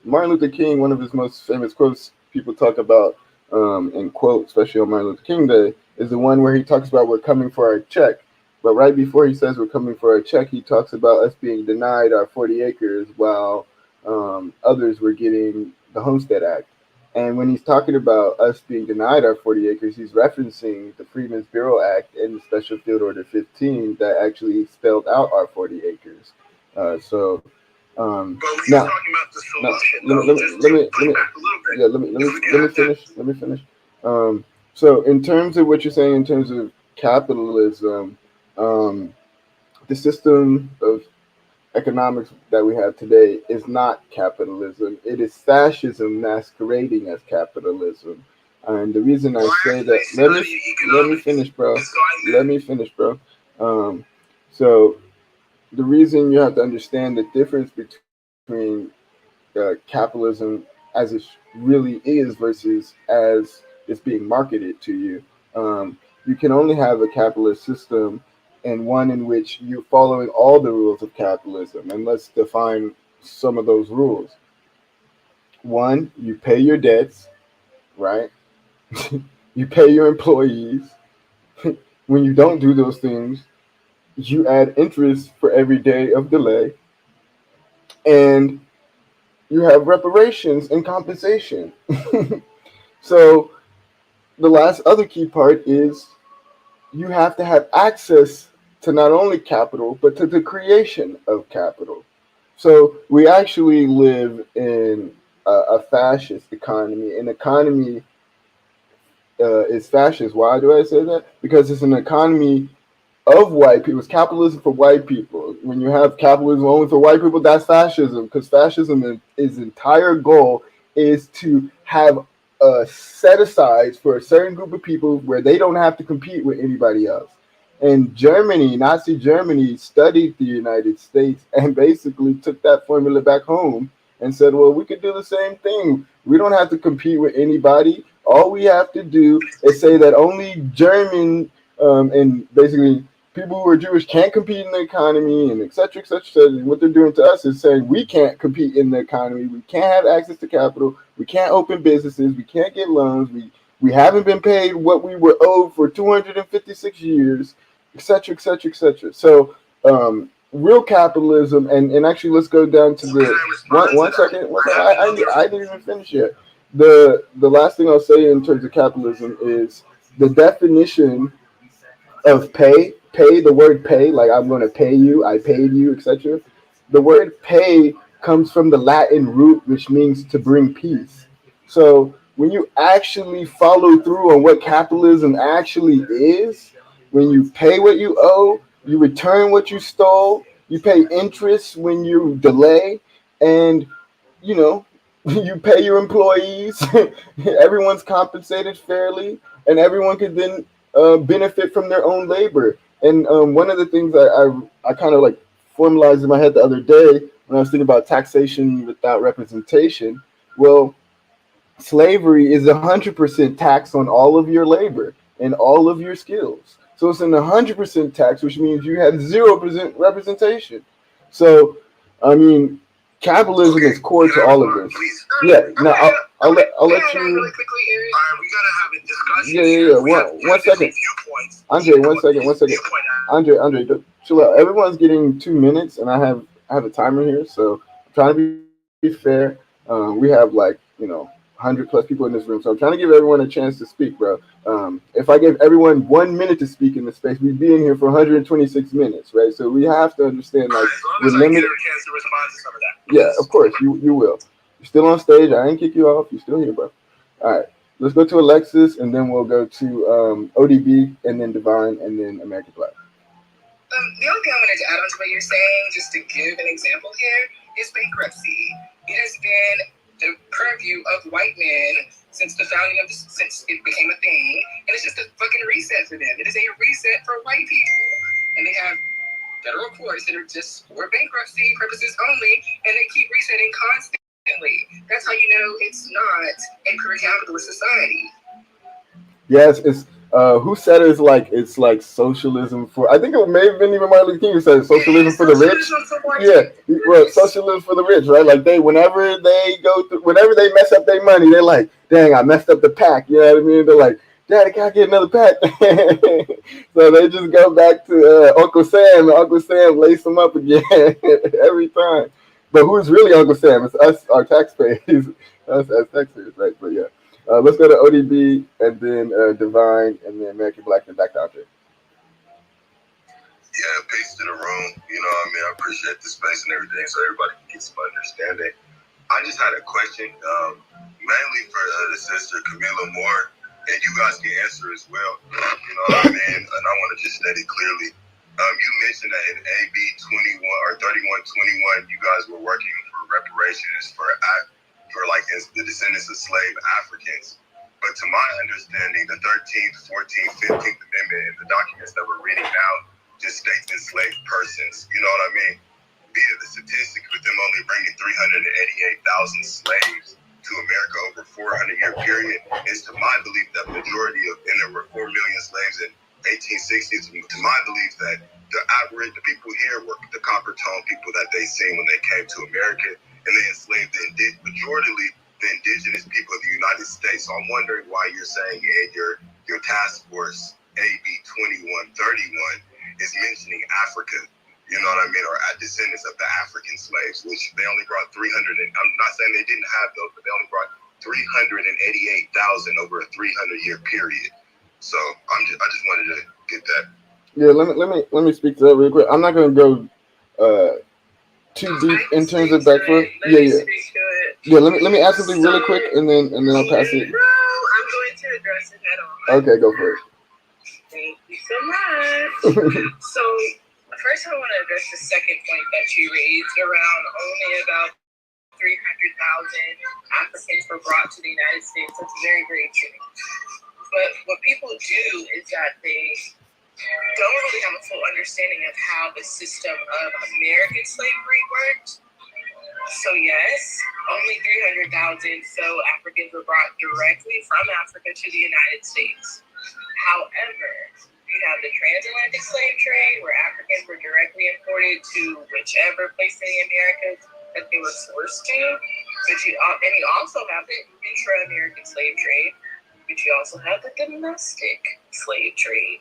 Speaker 1: Martin Luther King, one of his most famous quotes people talk about, and quote, especially on Martin Luther King Day, is the one where he talks about we're coming for our check. But right before he says we're coming for our check, he talks about us being denied our 40 acres while others were getting the Homestead Act. And when he's talking about us being denied our 40 acres, he's referencing the Freedmen's Bureau Act and Special Field Order 15 that actually spelled out our 40 acres.
Speaker 8: But we're
Speaker 1: Now,
Speaker 8: talking about the solution.
Speaker 1: let me finish. So in terms of what you're saying, in terms of capitalism, the system of economics that we have today is not capitalism. It is fascism masquerading as capitalism. And the reason I say that, let me finish, bro. So the reason you have to understand the difference between capitalism as it really is versus as it's being marketed to you. You can only have a capitalist system and one in which you're following all the rules of capitalism. And let's define some of those rules. One, you pay your debts, right? You pay your employees. When you don't do those things, you add interest for every day of delay, and you have reparations and compensation. So the last other key part is you have to have access to not only capital but to the creation of capital. So we actually live in a fascist economy. An economy is fascist. Why do I say that? Because it's an economy of white people. It's capitalism for white people. When you have capitalism only for white people, that's fascism. Because fascism is entire goal is to have set asides for a certain group of people where they don't have to compete with anybody else. And Germany, Nazi Germany, studied the United States and basically took that formula back home and said, well, we could do the same thing. We don't have to compete with anybody. All we have to do is say that only German and basically people who are Jewish can't compete in the economy and et cetera, et cetera, et cetera. And what they're doing to us is saying we can't compete in the economy. We can't have access to capital. We can't open businesses. We can't get loans. We haven't been paid what we were owed for 256 years, et cetera, et cetera, et cetera. So real capitalism, and actually let's go down to the one second. I didn't even finish yet. The last thing I'll say in terms of capitalism is the definition of pay, the word pay, like I'm going to pay you, I paid you, etc. The word pay comes from the Latin root, which means to bring peace. So when you actually follow through on what capitalism actually is, when you pay what you owe, you return what you stole, you pay interest when you delay, and you know, you pay your employees, everyone's compensated fairly, and everyone can then benefit from their own labor. And one of the things I kind of like formalized in my head the other day when I was thinking about taxation without representation, well, slavery is 100% tax on all of your labor and all of your skills. So it's an 100% tax, which means you have 0% representation. So, I mean, capitalism is core to all of this. Yeah, no, I'll let you.
Speaker 8: Really quickly, Eric. All right, we gotta have a discussion.
Speaker 1: Yeah. One second. Andre, one second. Andre, chill out. Everyone's getting 2 minutes, and I have a timer here, so I'm trying to be fair. We have like 100 plus people in this room, so I'm trying to give everyone a chance to speak, bro. If I give everyone 1 minute to speak in this space, we'd be in here for 126 minutes, right? So we have to understand, like, we're limited.
Speaker 8: Get a chance to respond to some of that.
Speaker 1: Yeah, of course, you will. You're still on stage. I ain't kick you off. You're still here, bro. All right. Let's go to Alexis, and then we'll go to ODB, and then Divine, and then American Black.
Speaker 4: The only thing I wanted to add on to what you're saying, just to give an example here, is bankruptcy. It has been the purview of white men since the founding of since it became a thing, and it's just a fucking reset for them. It is a reset for white people, and they have federal courts that are just for bankruptcy purposes only, and they keep resetting constantly. That's how you know it's not a pure capitalist society.
Speaker 1: Yes, it's who said it's like socialism for. I think it may have been even Martin Luther King who said socialism for the rich. Yeah, well, socialism for the rich, right? Like whenever they mess up their money, they're like, "Dang, I messed up the pack." You know what I mean? They're like, "Daddy, can I get another pack?" So they just go back to Uncle Sam, and Uncle Sam lace them up again every time. But who's really Uncle Sam? It's us, our taxpayers, us as taxpayers, right? But yeah. Let's go to ODB and then Divine and then American Black and back to Andre.
Speaker 8: Yeah, peace to the room. You know what I mean? I appreciate the space and everything so everybody can get some understanding. I just had a question, mainly for the sister Camila Moore, and you guys can answer as well. You know what I mean? And I want to just state it clearly. You mentioned that in AB 21 or 3121, you guys were working for reparations for like the descendants of slave Africans. But to my understanding, the 13th, 14th, 15th Amendment and the documents that we're reading now just states enslaved persons. You know what I mean? Via the statistics, with them only bringing 388,000 slaves to America over a 400-year period, it's to my belief that majority of, and there were 4 million slaves in 1860s, to my belief that the people here were the copper tone people that they seen when they came to America, and they enslaved majority the indigenous people of the United States. So I'm wondering why you're saying in your task force AB 2131 is mentioning Africa. You know what I mean? Or descendants of the African slaves, which they only brought 300. I'm not saying they didn't have those, but they only brought 388,000 over a 300-year period. So I just wanted to get that.
Speaker 1: Yeah, let me speak to that real quick. I'm not gonna go too deep in terms of backfoot. Yeah. Yeah, let me ask something really quick, and then I'll pass it.
Speaker 3: No, I'm going to address it head on.
Speaker 1: Okay, go for it.
Speaker 3: Thank you so much. So first, I want to address the second point that you raised around only about 300,000 Africans were brought to the United States. That's very, very true. But what people do is that they don't really have a full understanding of how the system of American slavery worked. So yes, only 300,000 Africans were brought directly from Africa to the United States. However, you have the transatlantic slave trade where Africans were directly imported to whichever place in the Americas that they were forced to. And you also have the intra-American slave trade, but you also have the domestic slave trade.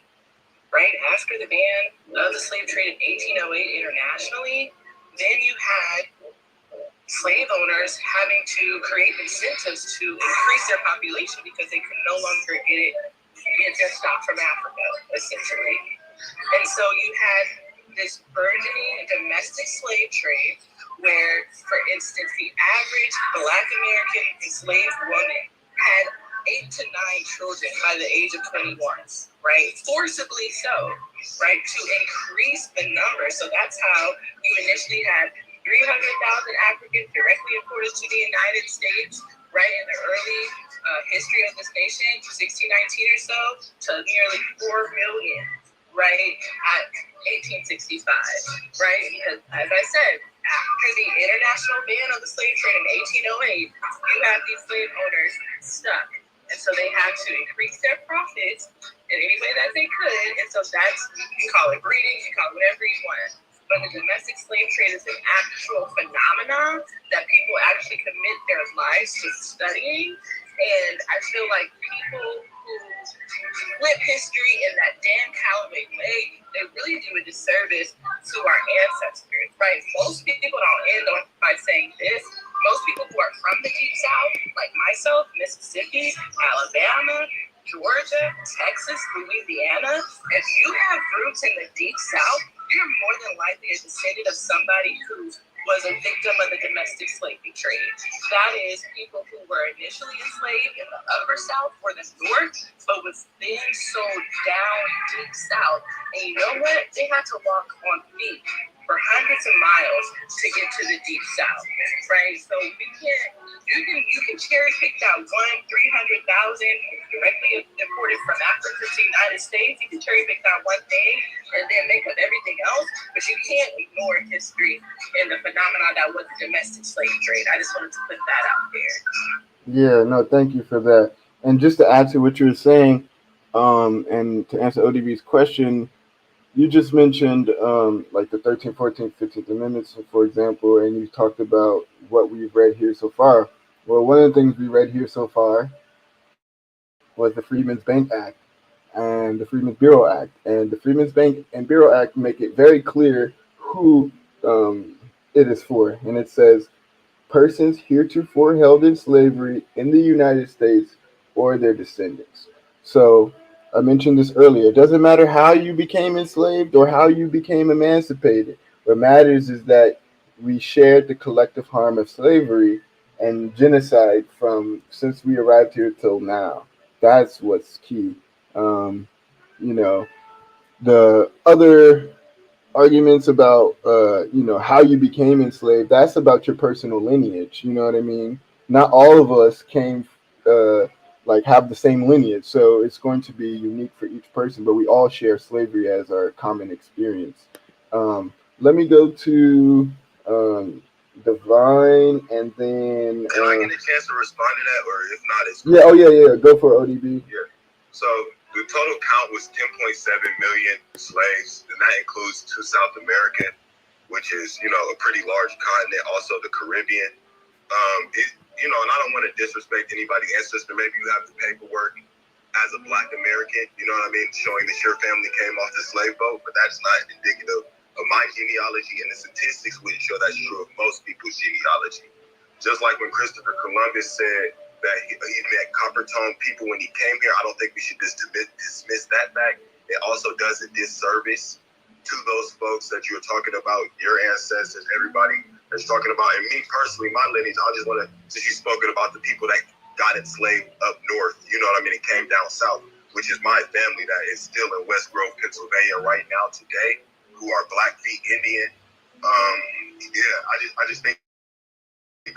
Speaker 3: Right after the ban of the slave trade in 1808 internationally, then you had slave owners having to create incentives to increase their population because they could no longer get their stock from Africa, essentially. And so you had this burgeoning domestic slave trade where, for instance, the average Black American enslaved woman had 8 to 9 children by the age of 21, right? Forcibly so, right? To increase the number. So that's how you initially had 300,000 Africans directly imported to the United States, right, in the early history of this nation, 1619 or so, to nearly 4 million, right, at 1865, right? Because, as I said, after the international ban of the slave trade in 1808, you have these slave owners stuck. And so they had to increase their profits in any way that they could. And so that's, you can call it breeding, you can call it whatever you want. But the domestic slave trade is an actual phenomenon that people actually commit their lives to studying. And I feel like people who flip history in that Dan Calloway way, they really do a disservice to our ancestors, right? Most people don't end on by saying this. Most people who are from the Deep South, like myself, Mississippi, Alabama, Georgia, Texas, Louisiana, if you have roots in the Deep South, you're more than likely a descendant of somebody who was a victim of the domestic slavery trade. That is, people who were initially enslaved in the upper South or the North, but was then sold down Deep South. And you know what? They had to walk on feet for hundreds of miles to get to the Deep South, right? So you can cherry pick that 300,000 directly imported from Africa to the United States. You can cherry pick that one thing and then make up everything else, but you can't ignore history and the phenomenon that was the domestic slave trade. I just wanted to put that out there.
Speaker 1: Yeah, no, thank you for that. And just to add to what you were saying, and to answer ODB's question, you just mentioned like the 13th, 14th, 15th Amendments, for example, and you talked about what we've read here so far. Well, one of the things we read here so far was the Freedmen's Bank Act and the Freedmen's Bureau Act. And the Freedmen's Bank and Bureau Act make it very clear who it is for. And it says, persons heretofore held in slavery in the United States or their descendants. So I mentioned this earlier. It doesn't matter how you became enslaved or how you became emancipated. What matters is that we shared the collective harm of slavery and genocide from since we arrived here till now. That's what's key. Um, you know, the other arguments about how you became enslaved, that's about your personal lineage, you know what I mean? Not all of us came like have the same lineage, so it's going to be unique for each person, but we all share slavery as our common experience. Let me go to Divine, and then
Speaker 8: Can I get a chance to respond to that, or if not, it's
Speaker 1: yeah, go for ODB.
Speaker 8: Yeah. So the total count was 10.7 million slaves, and that includes 2 South American, which is, a pretty large continent, also the Caribbean. And I don't want to disrespect anybody's ancestor. Maybe you have the paperwork as a Black American, you know what I mean, showing that your family came off the slave boat, but that's not indicative of my genealogy, and the statistics wouldn't show that's true of most people's genealogy. Just like when Christopher Columbus said that he met copper-toned people when he came here, I don't think we should dismiss that fact. It also does a disservice to those folks that you're talking about, your ancestors, everybody that's talking about. And me personally, my lineage, I just want to, since you've spoken about the people that got enslaved up north, you know what I mean, it came down south, which is my family that is still in West Grove, Pennsylvania right now today, who are Blackfeet Indian. I just think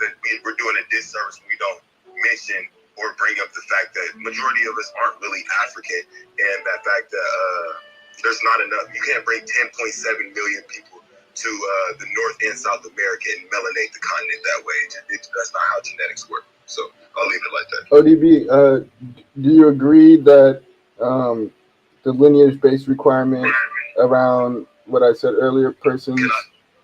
Speaker 8: that we're doing a disservice when we don't mention or bring up the fact that majority of us aren't really African, and that fact that there's not enough. You can't bring 10.7 million people to the North and South America and melanate the continent that way. That's not how genetics work. So I'll leave it like that.
Speaker 1: ODB, do you agree that the lineage-based requirement around what I said earlier, persons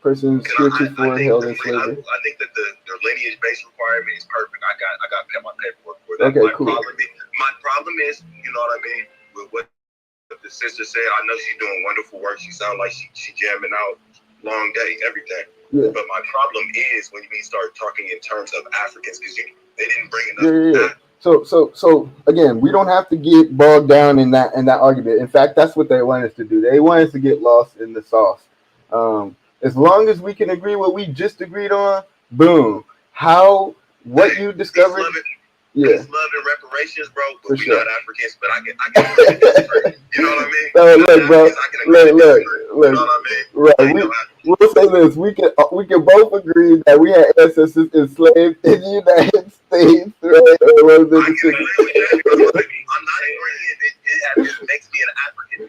Speaker 1: heretofore held in slavery?
Speaker 8: I think that the lineage-based requirement is perfect. I got my paperwork for that.
Speaker 1: Okay, cool.
Speaker 8: My problem is, you know what I mean, with what the sister said. I know she's doing wonderful work. She sounds like she jamming out, long day, everything.
Speaker 1: Yeah.
Speaker 8: But my problem is when we start talking in terms of Africans, because they didn't bring enough.
Speaker 1: Yeah. So again, we don't have to get bogged down in that argument. In fact, that's what they want us to do. They want us to get lost in the sauce. As long as we can agree what we just agreed on, boom. What you discovered? Yeah.
Speaker 8: Peace, love, and reparations, bro. But we're
Speaker 1: sure.
Speaker 8: not Africans, but I can disagree. You know what I mean?
Speaker 1: So look, bro. Look.
Speaker 8: You know what I mean?
Speaker 1: Right. We'll say this: we can both agree that we had ancestors enslaved in the United States, right?
Speaker 8: I'm not agreeing. It makes me an African.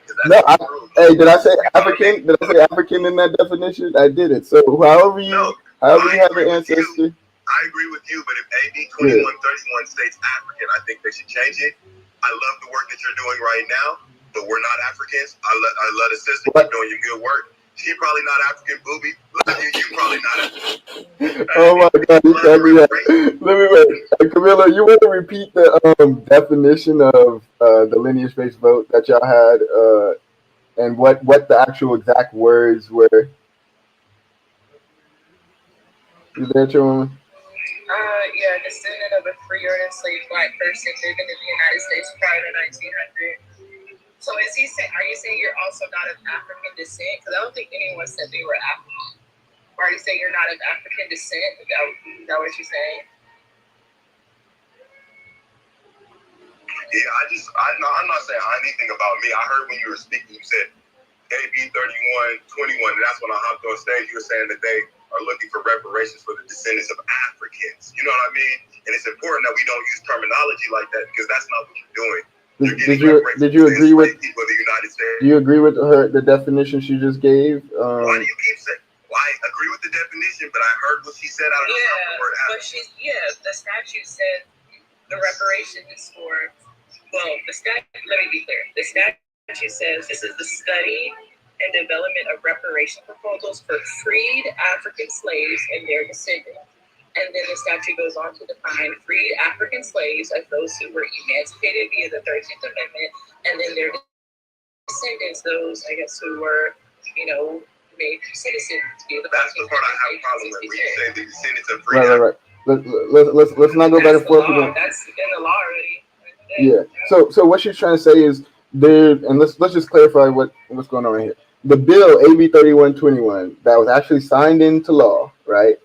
Speaker 1: Hey, did I say African? Did I say African in that definition? I did it. So however you have an ancestry.
Speaker 8: I agree with you, but if AB 2131 states African, I think they should change it. I love the work that you're doing right now, but we're not Africans. I love the sister. Keep doing your good work. She probably not African, booby. Love you. You probably not African.
Speaker 1: Oh my God, you can't do that. Let me wait. Camilla, you want to repeat the definition of the lineage-based vote that y'all had, and what the actual exact words were? You there, Chairwoman?
Speaker 3: Yeah, descendant of a free or enslaved Black person living in the United States prior to 1900. So are you saying you're also not of African descent? Because I don't think anyone said they were African. Or are you saying you're not of African descent? Is that what you're saying?
Speaker 8: Yeah, I'm not saying anything about me. I heard when you were speaking, you said AB 3121, and that's when I hopped on stage. You were saying that they are looking for reparations for the descendants of Africans. You know what I mean? And it's important that we don't use terminology like that, because that's not what you're doing.
Speaker 1: Did you agree with
Speaker 8: people of the United States?
Speaker 1: Do you agree with the definition she just gave?
Speaker 8: Why do you keep saying? Well, I agree with the definition, but I heard what she said out of her mouth.
Speaker 3: But the statute said the reparation is for. Well, let me be clear. The statute says this is the study and development of reparation proposals for freed African slaves and their descendants. And then the statute goes on to define freed African slaves as those who were emancipated via the 13th Amendment, and then their descendants, those, I guess, who were, made citizens via the.
Speaker 8: That's the part I have a problem with, where you say the descendants of freed.
Speaker 1: Right. Let's not go back and forth again.
Speaker 3: That's in the law already.
Speaker 1: Yeah. So what she's trying to say is and let's just clarify what's going on right here. The bill AB 3121 that was actually signed into law, right?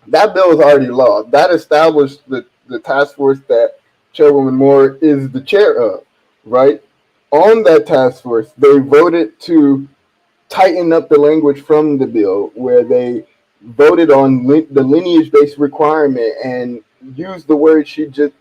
Speaker 1: That bill is already law. That established the task force that Chairwoman Moore is the chair of, right? On that task force, they voted to tighten up the language from the bill, where they voted on the lineage-based requirement and used the word she just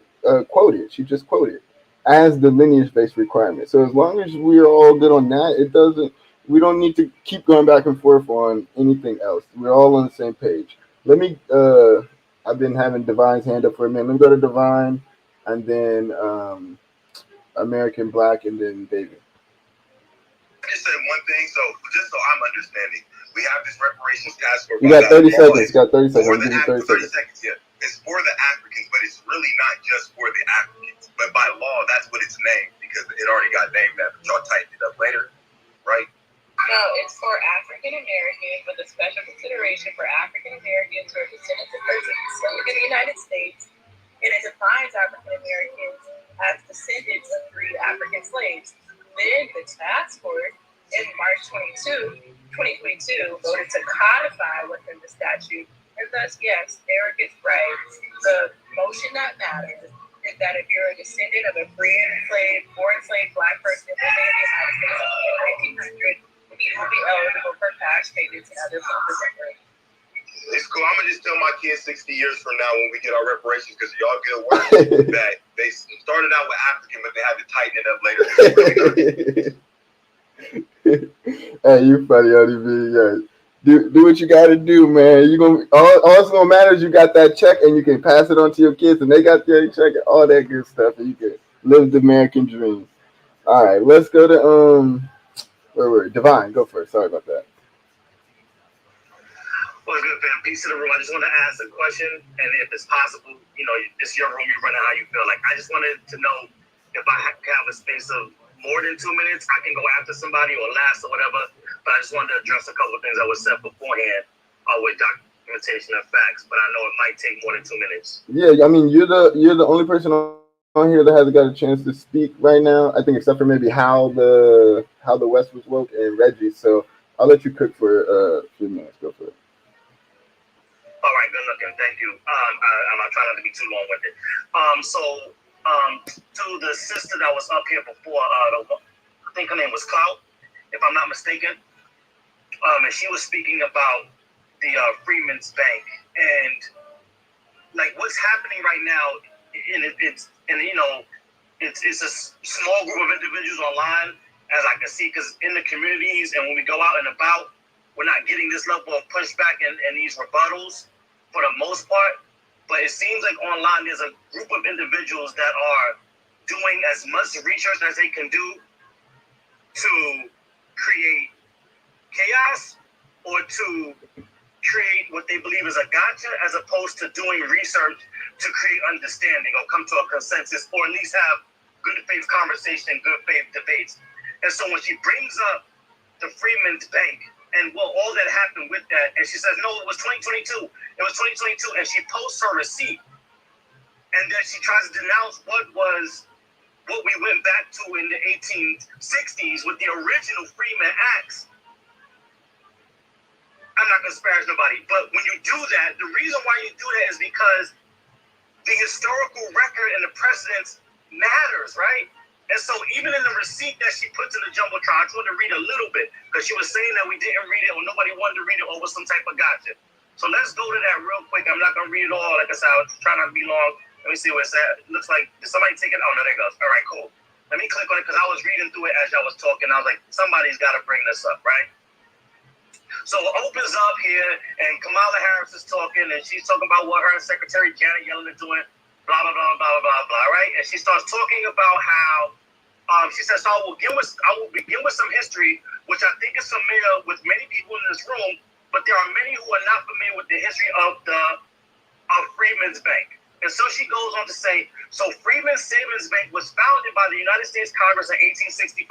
Speaker 1: quoted. She just quoted as the lineage-based requirement. So as long as we're all good on that, we don't need to keep going back and forth on anything else. We're all on the same page. Let me, I've been having Divine's hand up for a minute. Let me go to Divine, and then American Black, and then David.
Speaker 8: I just said one thing, so just so I'm understanding, we have this reparations task force.
Speaker 1: You got 30 seconds. Got 30 seconds.
Speaker 8: I'll give you 30 seconds. Yeah. It's for the Africans, but it's really not just for the Africans. but by law, that's what it's named because it already got named that. But y'all tightened it up later, right?
Speaker 3: No, it's for African Americans with a special consideration for African Americans who are descendants of persons enslaved in the United States, and it defines African Americans as descendants of freed African slaves. Then the task force in March 2022 voted to codify within the statute, and thus, yes, Eric is right. The motion that matters is that if you're a descendant of a free enslaved, foreign slave black person living in the United States in 1900, you will be eligible for cash payments and other forms of reparations.
Speaker 8: It's cool. I'm gonna just tell my kids 60 years from now when we get our reparations, because y'all good work, that they started out with African, but they had to tighten it up later.
Speaker 1: Hey, you funny, ODB. Yeah. Do what you got to do, man. You gonna all it's gonna matter is you got that check and you can pass it on to your kids, and they got their check and all that good stuff, and you can live the American dream. All right, let's go to where were we? Divine, go first. Sorry about that.
Speaker 6: Well, good, fam. Peace to the room. I just want to ask a question, and if it's possible, this is your room, you run it how you feel. Like, I just wanted to know if I have a space of more than 2 minutes, I can go after somebody or last or whatever. But I just wanted to address a couple of things that was said beforehand with documentation and facts. But I know it might take more than 2 minutes.
Speaker 1: Yeah, I mean, you're the only person on here that hasn't got a chance to speak right now. I think except for maybe how the West was woke and Reggie. So I'll let you cook for a few minutes. Go for it.
Speaker 6: All right, good looking. Thank you. I'm not trying not to be too long with it. To the sister that was up here before, I think her name was Clout, if I'm not mistaken. And she was speaking about the Freedmen's Bank and like what's happening right now. And it's a small group of individuals online, as I can see, because in the communities and when we go out and about, we're not getting this level of pushback and these rebuttals for the most part. But it seems like online there's a group of individuals that are doing as much research as they can do to create chaos or to create what they believe is a gotcha, as opposed to doing research to create understanding or come to a consensus, or at least have good faith conversation and good faith debates. And so when she brings up the Freedmen's Bank and all that happened with that, and she says, no, it was 2022. It was 2022, and she posts her receipt. And then she tries to denounce what we went back to in the 1860s with the original Freedmen Acts. I'm not going to disparage nobody, but when you do that, the reason why you do that is because the historical record and the precedents matters, right? And so even in the receipt that she puts in the Jumbotron, I just wanted to read a little bit because she was saying that we didn't read it or nobody wanted to read it or was some type of gotcha. So let's go to that real quick. I'm not going to read it all. Like I said, I was trying not to be long. Let me see what it's at. It looks like, did somebody take it? Oh, no, there it goes. All right, cool. Let me click on it because I was reading through it as y'all was talking. I was like, somebody's got to bring this up, right? So it opens up here, and Kamala Harris is talking, and she's talking about what her and Secretary Janet Yellen are doing, blah, blah, blah, blah, blah, blah, right? And she starts talking about how, she says, so I will begin with some history, which I think is familiar with many people in this room, but there are many who are not familiar with the history of Freedmen's Bank. And so she goes on to say, so Freedmen's Savings Bank was founded by the United States Congress in 1865.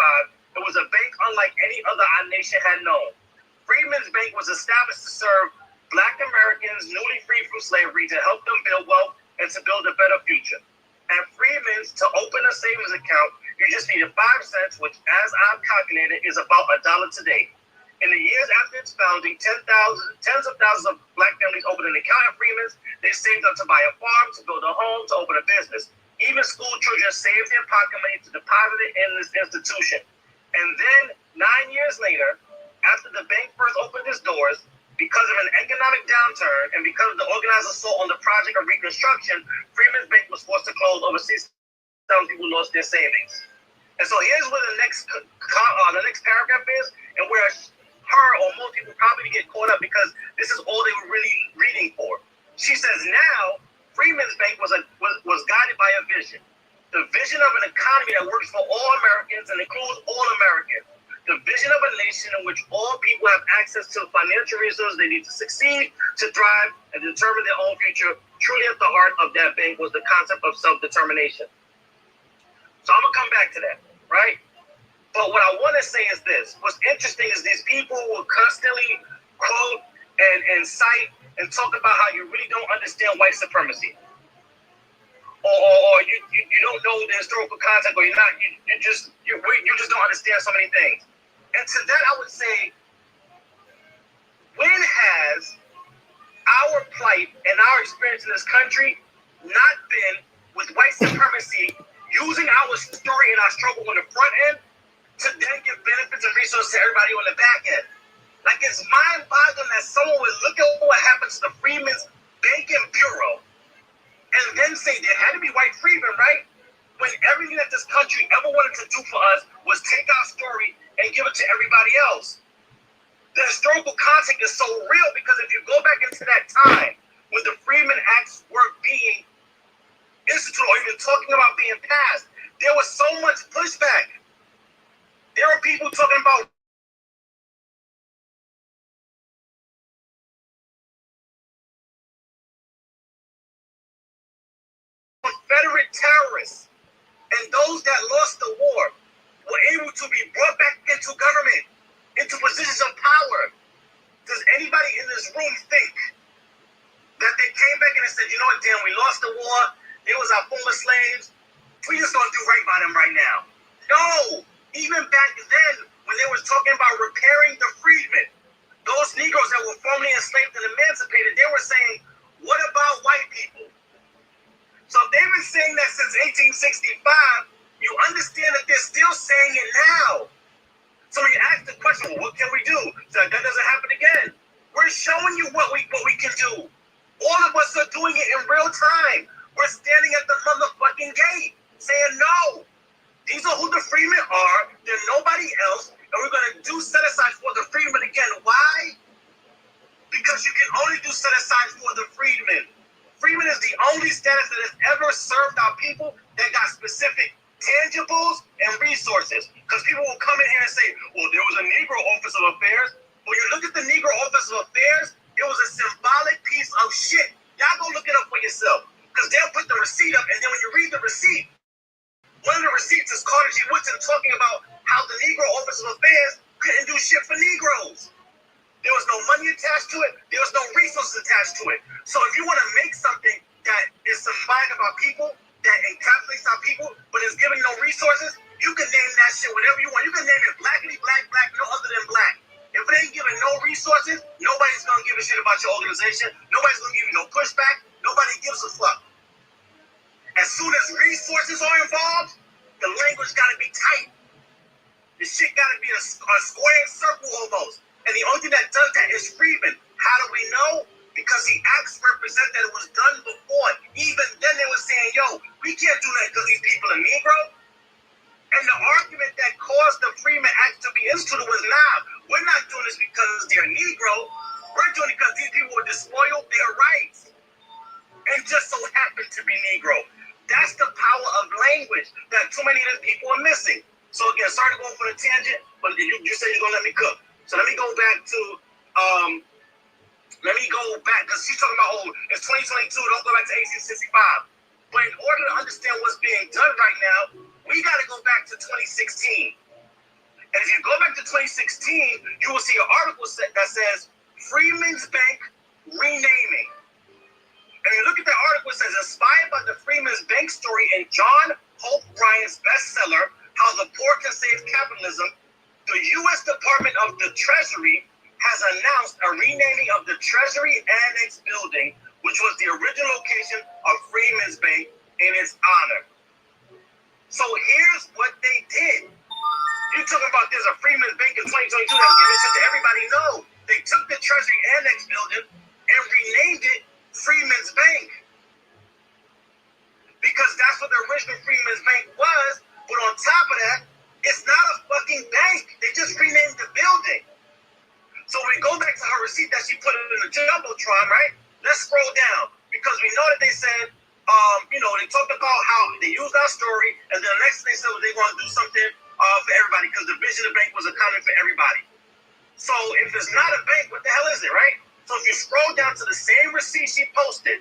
Speaker 6: It was a bank unlike any other our nation had known. Freedmen's Bank was established to serve Black Americans newly freed from slavery, to help them build wealth and to build a better future. At Freedmen's, to open a savings account, you just needed 5 cents, which, as I've calculated, is about $1 today. In the years after its founding, tens of thousands of Black families opened an account at Freedmen's. They saved up to buy a farm, to build a home, to open a business. Even school children saved their pocket money to deposit it in this institution. And then 9 years later, after the bank first opened its doors, because of an economic downturn and because of the organized assault on the project of Reconstruction, Freedmen's Bank was forced to close. Over 6,000 people lost their savings. And so here's where the next paragraph is, and where her or most people probably get caught up, because this is all they were really reading for. She says now Freedmen's Bank was guided by a vision. The vision of an economy that works for all Americans and includes all Americans. The vision of a nation in which all people have access to financial resources they need to succeed, to thrive, and determine their own future. Truly at the heart of that bank was the concept of self-determination.
Speaker 9: So I'm gonna come back to that, right? But what I want to say is this: what's interesting is these people will constantly quote and cite and talk about how you really don't understand white supremacy, or you don't know the historical context, or you just don't understand so many things. And to that, I would say, when has our plight and our experience in this country not been with white supremacy using our story and our struggle on the front end to then give benefits and resources to everybody on the back end? Like, it's mind-boggling that someone would look at what happened to the Freedmen's Banking Bureau and then say there had to be white freedmen, right? When everything that this country ever wanted to do for us was take our story and give it to everybody else. The historical context is so real because if you go back into that time when the Freedmen Acts were being instituted or even talking about being passed, there was so much pushback. There were people talking about Confederate terrorists, and those that lost the war were able to be brought back into government, into positions of power. Does anybody in this room think that they came back and they said, you know what, damn, we lost the war, it was our former slaves, we just gonna do right by them right now? No! Even back then, when they was talking about repairing the freedmen, those Negroes that were formerly enslaved and emancipated, they were saying, what about white people? So if they've been saying that since 1865, you understand that they're still saying it now. So you ask the question, well, what can we do so that doesn't happen again? We're showing you what we can do. All of us are doing it in real time. We're standing at the motherfucking gate saying no. These are who the freedmen are. They're nobody else. And we're going to do set-asides for the freedmen again. Why? Because you can only do set-asides for the freedmen. Freedmen is the only status that has ever served our people that got specific tangibles and resources. Because people will come in here and say, well, there was a Negro Office of Affairs. When you look at the Negro Office of Affairs, it was a symbolic piece of shit. Y'all go look it up for yourself. Because they'll put the receipt up, and then when you read the receipt, one of the receipts is Carter G. Woodson talking about how the Negro Office of Affairs couldn't do shit for Negroes. There was no money attached to it. There was no resources attached to it. So if you want to make something that is symbolic of our people, that encapsulates our people, but is giving no resources, you can name that shit whatever you want. You can name it blackity black, no other than black. If it ain't giving no resources, nobody's going to give a shit about your organization. Nobody's going to give you no pushback. Nobody gives a fuck. As soon as resources are involved, the language got to be tight. The shit got to be a square circle almost. And the only thing that does that is Freedmen. How do we know? Because the acts represent that it was done before. Even then they were saying, yo, we can't do that because these people are Negro. And the argument that caused the Freedmen Act to be instituted was, nah, we're not doing this because they're Negro. We're doing it because these people were despoiled their rights. And just so happened to be Negro. That's the power of language that too many of these people are missing. So again, sorry to go for the tangent, but you said you're going to let me cook. So let me go back to, because she's talking about, oh, it's 2022, don't go back to 1865. But in order to understand what's being done right now, we got to go back to 2016. And if you go back to 2016, you will see an article that says, Freedmen's Bank renaming. And you look at that article, it says, inspired by the Freedmen's Bank story in John Hope Bryant's bestseller, How the Poor Can Save Capitalism, the U.S. Department of the Treasury has announced a renaming of the Treasury Annex building, which was the original location of Freedmen's Bank, in its honor. So here's what they did. You talking about there's a Freedmen's Bank in 2022 that's giving shit to everybody? No. They took the Treasury Annex building and renamed it Freedmen's Bank. Because that's what the original Freedmen's Bank was. But on top of that, it's not a fucking bank. They just renamed the building. So we go back to her receipt that she put in the Jumbotron, right? Let's scroll down. Because we know that they said, they talked about how they used our story, and then the next thing they said was they want to do something for everybody, because the vision of the bank was accounting for everybody. So if it's not a bank, what the hell is it, right? So if you scroll down to the same receipt she posted,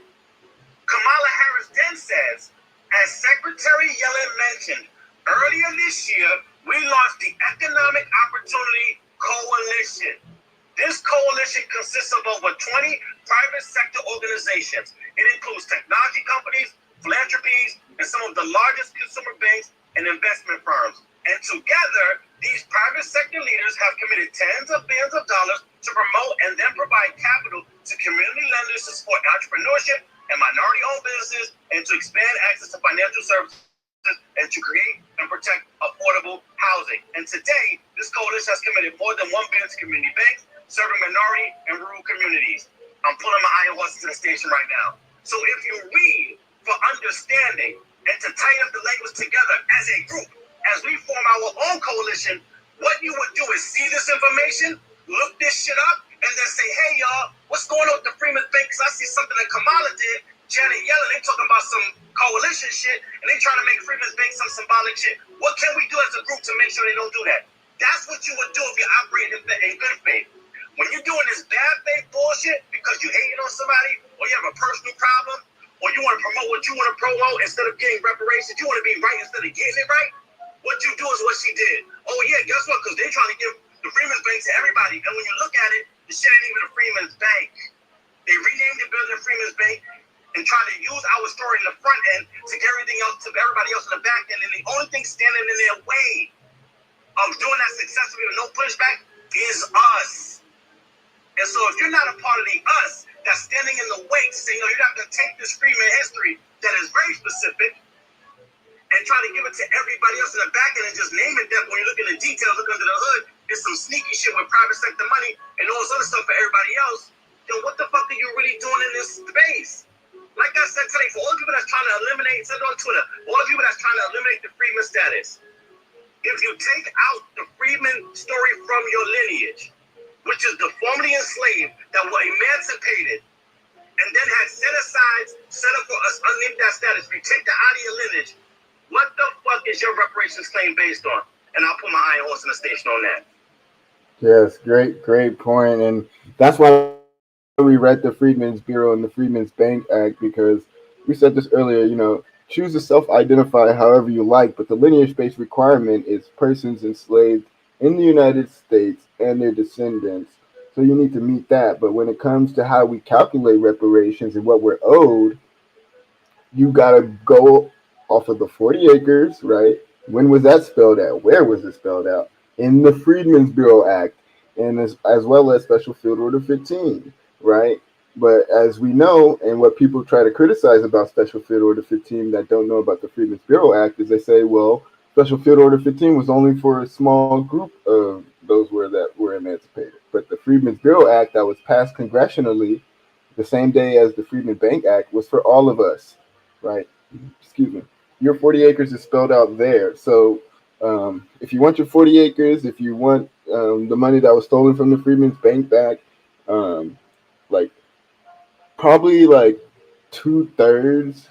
Speaker 9: Kamala Harris then says, as Secretary Yellen mentioned, Earlier this year, we launched the Economic Opportunity Coalition. This coalition consists of over 20 private sector organizations. It includes technology companies, philanthropies, and some of the largest consumer banks and investment firms. And together, these private sector leaders have committed tens of billions of dollars to promote and then provide capital to community lenders to support entrepreneurship and minority-owned businesses and to expand access to financial services and to create and protect affordable housing. And today, this coalition has committed more than $1 billion to community banks, serving minority and rural communities. I'm pulling my iron horse to the station right now. So if you read for understanding and to tighten up the language together as a group, as we form our own coalition, what you would do is see this information, look this shit up, and then say, hey, y'all, what's going on with the Freedmen's Bank? Because I see something that Kamala did, Janet Yellen, they talking about some coalition shit, and they trying to make Freedmen's Bank some symbolic shit. What can we do as a group to make sure they don't do that? That's what you would do if you're operating in good faith. When you're doing this bad faith bullshit because you hating on somebody, or you have a personal problem, or you want to promote what you want to promote instead of getting reparations, you want to be right instead of getting it right, what you do is what she did. Oh yeah, guess what? Because they're trying to give the Freedmen's Bank to everybody. And when you look at it, the shit ain't even a Freedmen's Bank. They renamed the building Freedmen's Bank and trying to use our story in the front end to get everything else to everybody else in the back end. And the only thing standing in their way of doing that successfully with no pushback is us. And so if you're not a part of the us that's standing in the way to say, no, you're not going to take this Freedman history that is very specific and try to give it to everybody else in the back end and just name it that when you look in the details, look under the hood, there's some sneaky shit with private sector money and all this other stuff for everybody else, then what the fuck are you really doing in this space? Like I said today, for all the people that's trying to eliminate, said on Twitter, all the people that's trying to eliminate the Freedman status, if you take out the Freedman story from your lineage, which is the formerly enslaved that were emancipated and then had set up for us underneath that status, if you take that out of your lineage, what the fuck is your reparations claim based on? And I'll put my iron horse in the station on that.
Speaker 1: Yes, great point. And that's why we read the Freedmen's Bureau and the Freedmen's Bank Act, because we said this earlier, choose to self-identify however you like, but the lineage-based requirement is persons enslaved in the United States and their descendants. So you need to meet that. But when it comes to how we calculate reparations and what we're owed, you got to go off of the 40 acres, right? When was that spelled out? Where was it spelled out? In the Freedmen's Bureau Act, and as well as Special Field Order 15, right? But as we know, and what people try to criticize about Special Field Order 15 that don't know about the Freedmen's Bureau Act is they say, well, Special Field Order 15 was only for a small group of those that were emancipated. But the Freedmen's Bureau Act that was passed congressionally the same day as the Freedmen Bank Act was for all of us, right? Excuse me. Your 40 acres is spelled out there. So if you want your 40 acres, if you want the money that was stolen from the Freedmen's Bank back, probably 2/3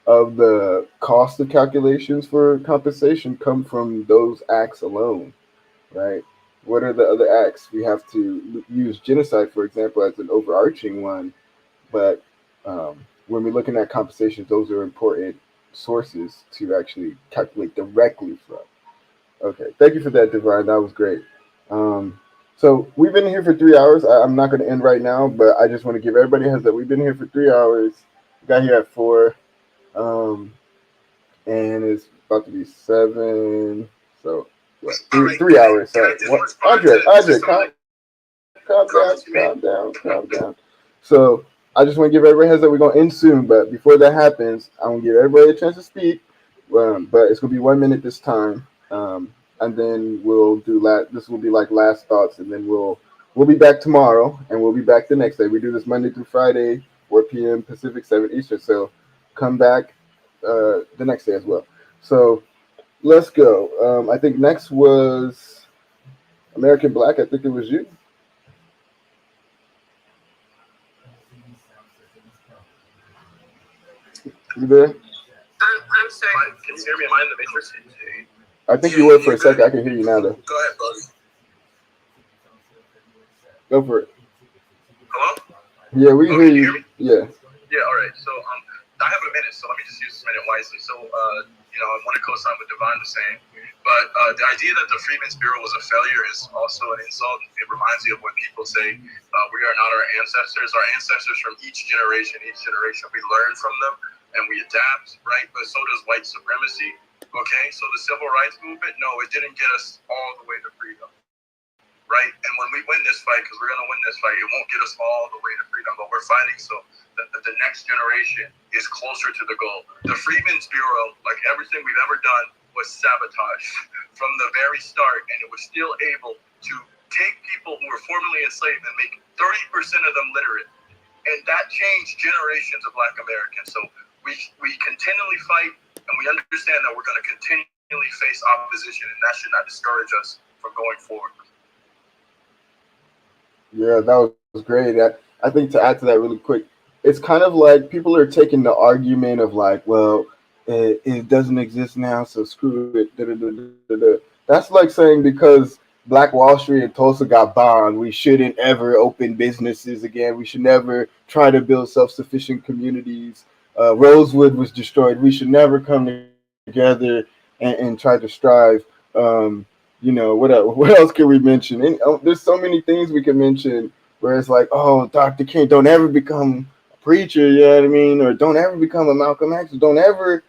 Speaker 1: of the cost of calculations for compensation come from those acts alone, right? What are the other acts? We have to use genocide, for example, as an overarching one, but when we're looking at compensations, those are important sources to actually calculate directly from. Okay, thank you for that, Divine. That was great. So we've been here for 3 hours. I'm not going to end right now, but I just want to give everybody a heads up. We've been here for 3 hours. Got here at 4, and it's about to be 7. So yeah, three hours. Sorry, Andre, calm down. So I just want to give everybody a heads up. We're going to end soon, but before that happens, I want to give everybody a chance to speak. But it's going to be 1 minute this time. And then we'll do this will be like last thoughts, and then we'll be back tomorrow, and we'll be back the next day. We do this Monday through Friday, 4 p.m. Pacific, 7 Eastern. So come back the next day as well. So let's go. I think next was American Black. I think it was you. You there?
Speaker 7: I'm sorry.
Speaker 9: Can you hear me? Am I in the matrix?
Speaker 1: I think you were for a second. I can hear you now, though.
Speaker 8: Go ahead, buddy.
Speaker 1: Go for it.
Speaker 9: Hello?
Speaker 1: Yeah, we hear
Speaker 9: can you
Speaker 1: you.
Speaker 9: hear me?
Speaker 1: Yeah.
Speaker 9: Yeah, all right. So
Speaker 2: I have a minute, so let me just use this minute wisely. So, I want to co-sign what Devon was saying, but the idea that the Freedmen's Bureau was a failure is also an insult. It reminds me of when people say we are not our ancestors. Our ancestors from each generation, we learn from them and we adapt, right? But so does white supremacy. Okay, so the civil rights movement, no, it didn't get us all the way to freedom. Right? And when we win this fight, because we're going to win this fight, it won't get us all the way to freedom, but we're fighting so that the next generation is closer to the goal. The Freedmen's Bureau, like everything we've ever done, was sabotaged from the very start, and it was still able to take people who were formerly enslaved and make 30% of them literate. And that changed generations of Black Americans. So we continually fight, and we understand that we're going to continually face opposition, and that should not discourage us from going forward.
Speaker 1: Yeah, that was great. I think to add to that really quick, it's kind of like people are taking the argument of like, well, it doesn't exist now, so screw it. Da, da, da, da, da. That's like saying because Black Wall Street and Tulsa got bombed, we shouldn't ever open businesses again. We should never try to build self-sufficient communities. Rosewood was destroyed. We should never come together and try to strive. What else can we mention? And there's so many things we can mention where it's like, oh, Dr. King, don't ever become a preacher, you know what I mean? Or don't ever become a Malcolm X. Don't ever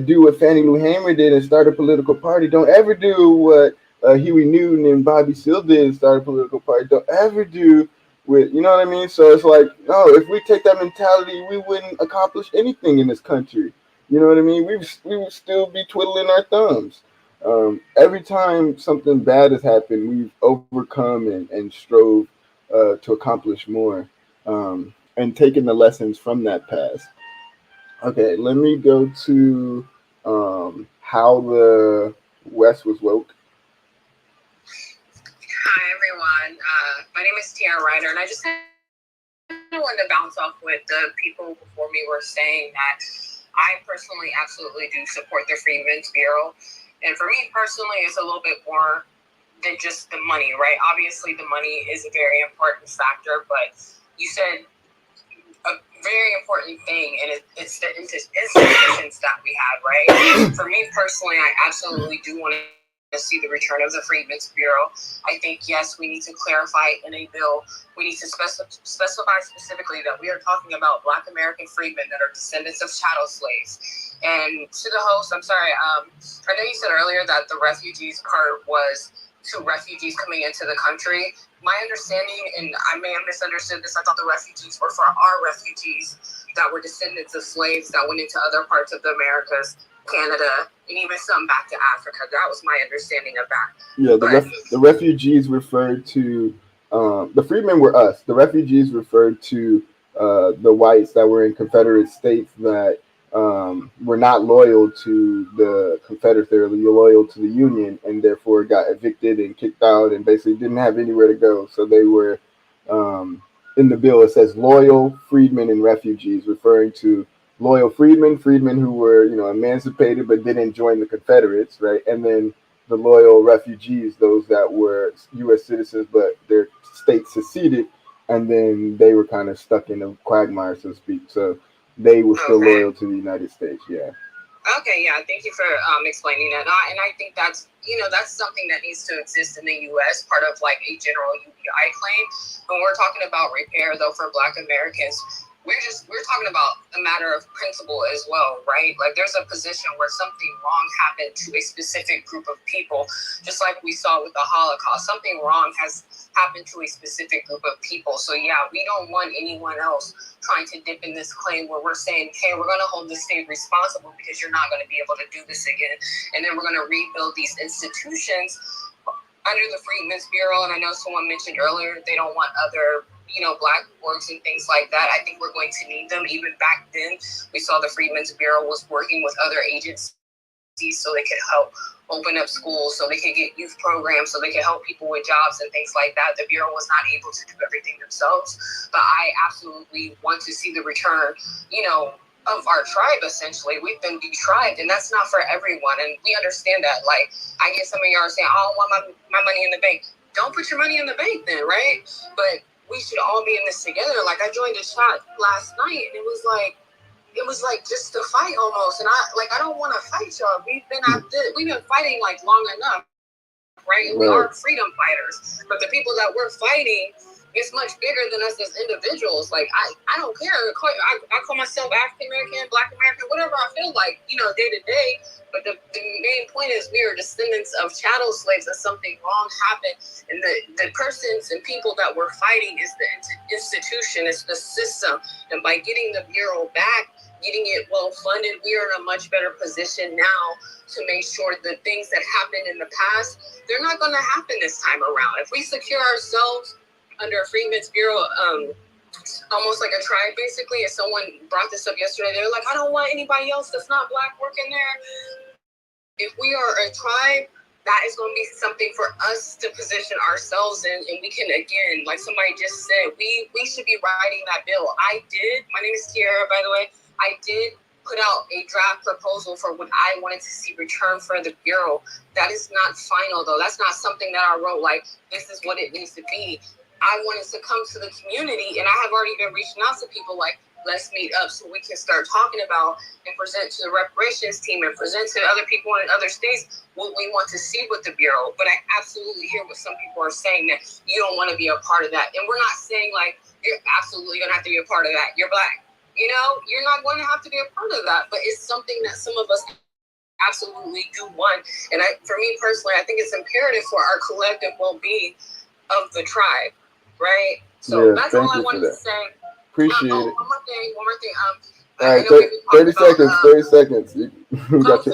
Speaker 1: do what Fannie Lou Hamer did and start a political party. Don't ever do what Huey Newton and Bobby Seale did and start a political party. Don't ever do with, you know what I mean? So it's like, no, if we take that mentality, we wouldn't accomplish anything in this country. You know what I mean? We would still be twiddling our thumbs. Every time something bad has happened, we've overcome and strove to accomplish more, and taken the lessons from that past. Okay, let me go to how the West was woke.
Speaker 3: Hi, everyone. My name is Tiara Ryder, and I just kind of wanted to bounce off what the people before me were saying, that I personally absolutely do support the Freedmen's Bureau. And for me personally, it's a little bit more than just the money, right? Obviously, the money is a very important factor, but you said a very important thing, and it's the institutions that we have, right? For me personally, I absolutely do want to see the return of the Freedmen's Bureau. I think, yes, we need to clarify in a bill. We need to specify specifically that we are talking about Black American freedmen that are descendants of chattel slaves. And to the host, I'm sorry, I know you said earlier that the refugees part was to refugees coming into the country. My understanding, and I may have misunderstood this, I thought the refugees were for our refugees that were descendants of slaves that went into other parts of the Americas, Canada, and even some back to Africa. That was my understanding of that.
Speaker 1: Yeah, the refugees referred to, the freedmen were us. The refugees referred to the whites that were in Confederate states that were not loyal to the Confederates. They were loyal to the Union, and therefore got evicted and kicked out and basically didn't have anywhere to go. So they were, in the bill, it says loyal freedmen and refugees, referring to loyal freedmen who were, emancipated but didn't join the Confederates, right? And then the loyal refugees, those that were U.S. citizens but their state seceded, and then they were kind of stuck in a quagmire, so to speak. So they were still loyal to the United States, yeah.
Speaker 3: Okay, yeah, thank you for explaining that. And I think that's something that needs to exist in the U.S., part of like a general UBI claim. When we're talking about repair, though, for Black Americans, we're talking about a matter of principle as well, right? Like there's a position where something wrong happened to a specific group of people, just like we saw with the Holocaust. Something wrong has happened to a specific group of people. So yeah, we don't want anyone else trying to dip in this claim where we're saying, hey, we're going to hold the state responsible because you're not going to be able to do this again. And then we're going to rebuild these institutions under the Freedmen's Bureau. And I know someone mentioned earlier, they don't want other Black works and things like that. I think we're going to need them. Even back then, we saw the Freedmen's Bureau was working with other agencies so they could help open up schools, so they could get youth programs, so they could help people with jobs and things like that. The Bureau was not able to do everything themselves, but I absolutely want to see the return, of our tribe, essentially. We've been detribed, and that's not for everyone, and we understand that. Like, I get some of y'all saying, I don't want my money in the bank. Don't put your money in the bank then, right? But we should all be in this together. Like, I joined a chat last night, and it was like, it was like just a fight almost. And I don't want to fight y'all. We've been fighting like long enough, right? And we are freedom fighters. But the people that we're fighting is much bigger than us as individuals. Like I don't care. I call myself African American, Black American, whatever I feel like, day to day. But the main point is we are descendants of chattel slaves, and something wrong happened. And the persons and people that we're fighting is the institution, it's the system. And by getting the Bureau back, getting it well funded, we are in a much better position now to make sure the things that happened in the past, they're not going to happen this time around. If we secure ourselves under a Freedmen's Bureau, almost like a tribe, basically. As someone brought this up yesterday, they're like, I don't want anybody else that's not Black working there. If we are a tribe, that is going to be something for us to position ourselves in, and we can, again, like somebody just said, we should be writing that bill. I did. My name is Tiara, by the way. I did put out a draft proposal for what I wanted to see return for the Bureau. That is not final, though. That's not something that I wrote like, this is what it needs to be. I wanted to come to the community, and I have already been reaching out to people like, let's meet up so we can start talking about and present to the reparations team and present to other people in other states what we want to see with the Bureau. But I absolutely hear what some people are saying, that you don't want to be a part of that. And we're not saying like, you're absolutely going to have to be a part of that. You're Black. You're not going to have to be a part of that. But it's something that some of us absolutely do want. And for me personally, I think it's imperative for our collective well-being of the tribe. Right? So that's all I wanted to say.
Speaker 1: Appreciate it.
Speaker 3: One more thing.
Speaker 1: All right, 30 seconds. 30 seconds.
Speaker 3: Sorry. Okay.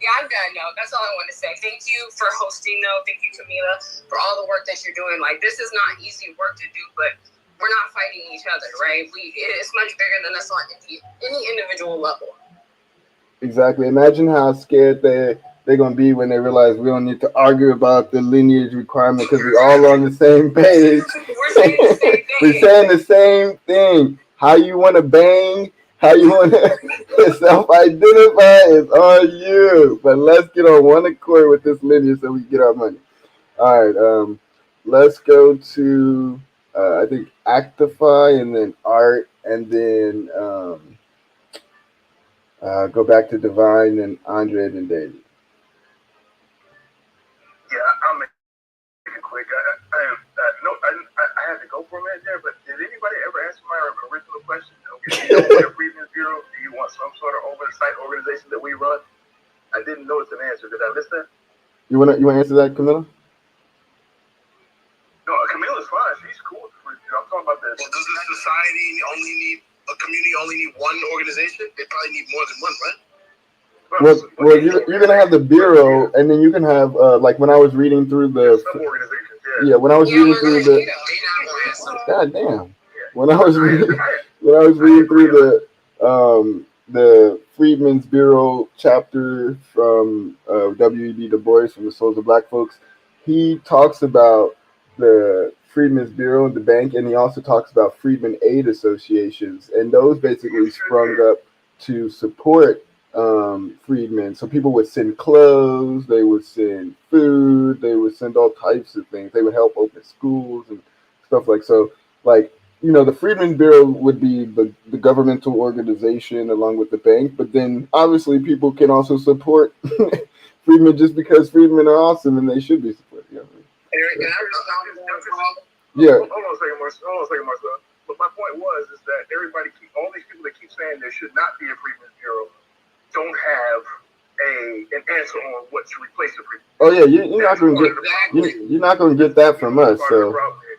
Speaker 3: Yeah, I'm done. No, that's all I want to say. Thank you for hosting, though. Thank you, Camila, for all the work that you're doing. Like, this is not easy work to do, but we're not fighting each other, right? It's much bigger than us on any individual level.
Speaker 1: Exactly. Imagine how scared they're going to be when they realize we don't need to argue about the lineage requirement because we're all on the same page. We're saying the same thing. How you want to bang, how you want to self-identify is on you. But let's get on one accord with this lineage so we can get our money. All right. Let's go to, I think, Actify, and then Art, and then go back to Divine, and Andre, and David.
Speaker 8: Yeah, I'll make it quick. I had to go for a minute there, but did anybody ever answer my original question? Okay, you don't want a Freedmen's Bureau? Do you want some sort of oversight organization that we run? I didn't notice an answer. Did I miss that?
Speaker 1: You want to answer that, Camilla?
Speaker 8: No, Camilla's fine. She's cool. I'm talking about that.
Speaker 9: Well, does the society a community only need one organization? They probably need more than one, right?
Speaker 1: Well, you're gonna have the Bureau, and then you can have like when I was reading through the when I was reading through the goddamn when I was reading through the Freedmen's Bureau chapter from W.E.B. Du Bois from the Souls of Black Folks, he talks about the Freedmen's Bureau and the bank, and he also talks about Freedmen Aid Associations, and those basically sprung up to support freedmen. So people would send clothes, they would send food, they would send all types of things. They would help open schools and stuff like so. Like, the Freedmen's Bureau would be the governmental organization along with the bank, but then obviously people can also support freedmen just because freedmen are awesome and they should be supported.
Speaker 3: Eric, can I respond?
Speaker 1: Yeah.
Speaker 8: Hold on a second, Marcel. But my point is that all these people that keep saying there should not be a Freedmen's Bureau don't have an answer on what to replace the Freedmen's Bureau.
Speaker 1: Oh yeah, you're not gonna get that from us. So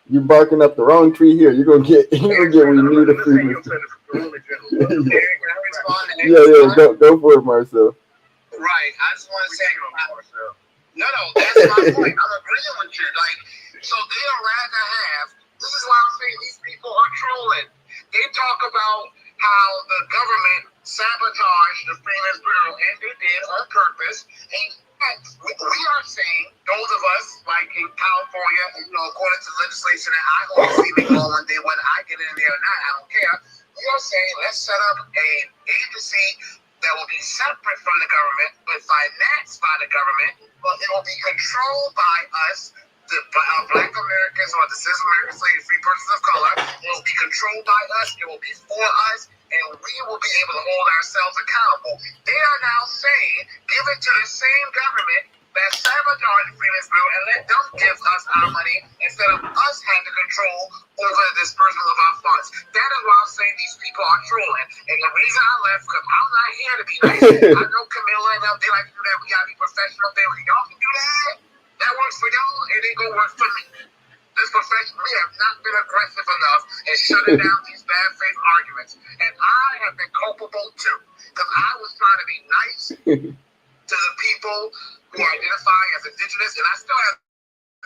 Speaker 1: you barking up the wrong tree here. You're gonna get what you need a Freedmen's Bureau. Yeah. Go for it, Marcel.
Speaker 9: Right. I just want to say, no, that's my point. I'm agreeing with you. Like, so they are rather have. This is why I'm saying these people are trolling. They talk about how the government sabotaged the Freedmen's Bureau, and they did on purpose. And we are saying, those of us, like in California, according to legislation that I hold receiving on one day, whether I get in there or not, I don't care. We are saying, let's set up an agency that will be separate from the government, but financed by the government, but it will be controlled by us, the Black Americans or the Cis American slave free persons of color. It will be controlled by us. It will be for us.
Speaker 2: and we will be able to hold ourselves accountable. They are now saying, give it to the same government that sabotaged the Freedmen's Bureau and let them give us our money instead of us having control over the disbursement of our funds. That is why I'm saying these people are trolling. And the reason I left, because I'm not here to be nice. I know Camilla and them, they like to do that. We got to be professional. Y'all can do that. That works for y'all, and it gonna work for me. This profession, we have not been aggressive enough in shutting down these bad faith arguments. And I have been culpable too. Because I was trying to be nice to the people who identify as indigenous, and I still have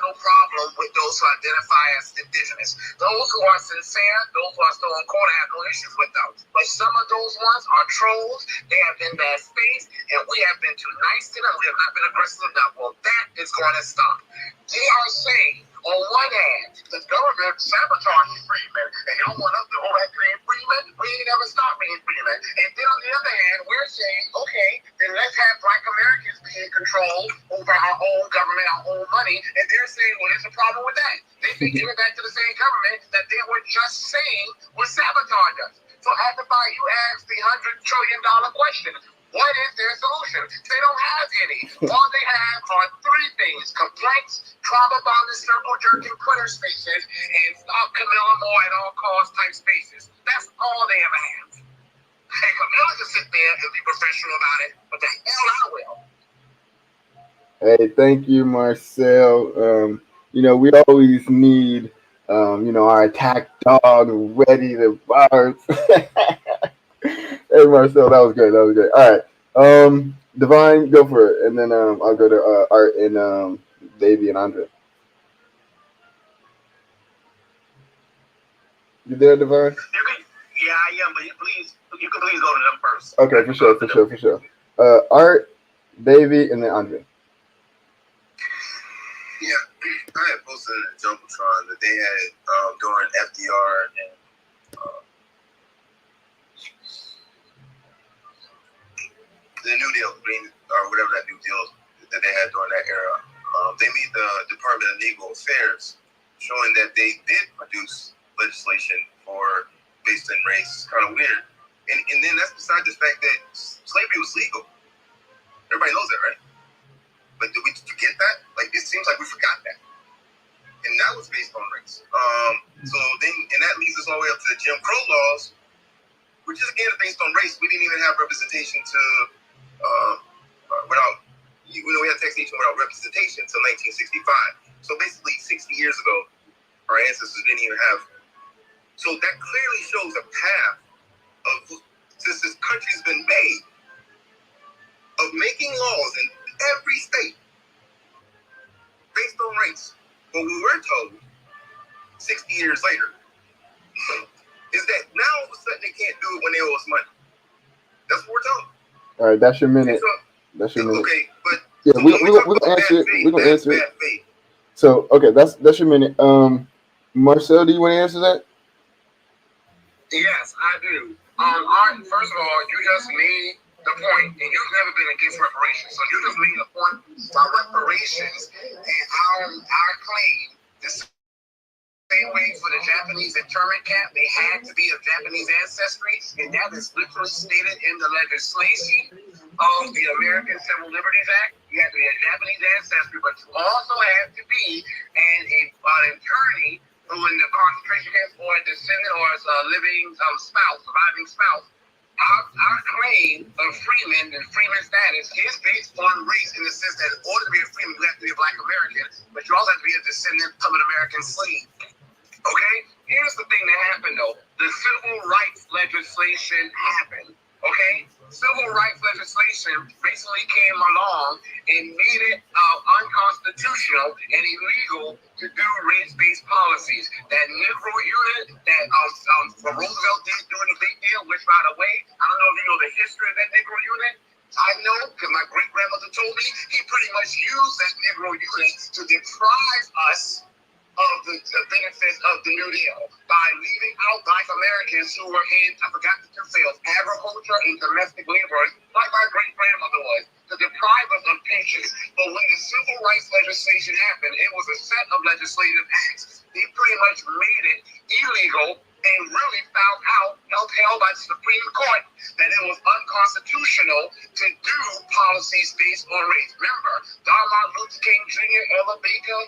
Speaker 2: no problem with those who identify as indigenous. Those who are sincere, those who are still on court, I have no issues with them. But some of those ones are trolls. They have been bad faith, and we have been too nice to them. We have not been aggressive enough. Well, that is going to stop. They are saying, on one hand, the government sabotaged freedmen, and y'all want us to hold that being freedmen? We ain't never stopped being freedmen. And then on the other hand, we're saying, okay, then let's have Black Americans be in control over our own government, our own money. And they're saying, well, there's a problem with that. They think give it back to the same government that they were just saying would sabotage us. So after you ask the $100 trillion question, what is their solution? They don't have any. All they have are three things: complaints, trauma bonded, circle jerking Twitter spaces, and stop Camilla Moore at all costs type spaces. That's all they ever have. And Camilla can sit there and be professional about it, but the hell I will.
Speaker 1: Hey, thank you, Marcel. We always need, our attack dog ready to bark. Hey, Marcel, that was great. That was great. All right. Divine, go for it. And then I'll go to Art and Davey and Andre. You there, Divine?
Speaker 9: Yeah, I am, but you can please go to them first.
Speaker 1: Okay, for sure. Art, Davey, and then Andre.
Speaker 8: Yeah, I had posted in a Jumbotron that they had during FDR and the New Deal, or whatever that New Deal that they had during that era. They made the Department of Legal Affairs showing that they did produce legislation based in race. Kind of weird. And then that's beside the fact that slavery was legal. Everybody knows that, right? But did we forget that? Like, it seems like we forgot that. And that was based on race. So then, and that leads us all the way up to the Jim Crow laws, which is again based on race. We didn't even have representation we had taxation without representation until 1965. So basically 60 years ago, our ancestors didn't even have. So that clearly shows a path of, since this country's been made, of making laws in every state based on race. But we were told 60 years later is that now all of a sudden they can't do it when they owe us money. That's what we're told.
Speaker 1: All right, that's your minute. That's your minute.
Speaker 8: Okay, but
Speaker 1: yeah, we're gonna answer it. We're gonna answer it. So okay, that's your minute. Marcel, do you want to answer that?
Speaker 2: Yes, I do. Art, first of all, you just made the point, and you've never been against reparations. So you just made a point about reparations and our claim the same way for the Japanese internment camp, they had to be of Japanese ancestry, and that is literally stated in the legislation of the American Civil Liberties Act. You have to be a Japanese ancestry, but you also have to be an attorney who in the concentration camp or a descendant or a living surviving spouse. Our claim of freeman and freeman status is based on race in the sense that in order to be a freeman, you have to be a Black American, but you also have to be a descendant of an American slave. Okay? Here's the thing that happened, though. The civil rights legislation happened. Okay? Civil rights legislation basically came along and made it unconstitutional and illegal to do race-based policies. That Negro unit that Roosevelt did during the big deal, which, by the way, I don't know if you know the history of that Negro unit. I know, because my great-grandmother told me, he pretty much used that Negro unit to deprive us of the benefits of the New Deal by leaving out Black Americans who were in, I forgot the two fields, agriculture and domestic labor, like my great-grandmother was, to deprive us of pensions. But when the civil rights legislation happened, it was a set of legislative acts. They pretty much made it illegal and really found out, held by the Supreme Court, that it was unconstitutional to do policies based on race. Remember, Don Martin Luther King Jr., Ella Baker,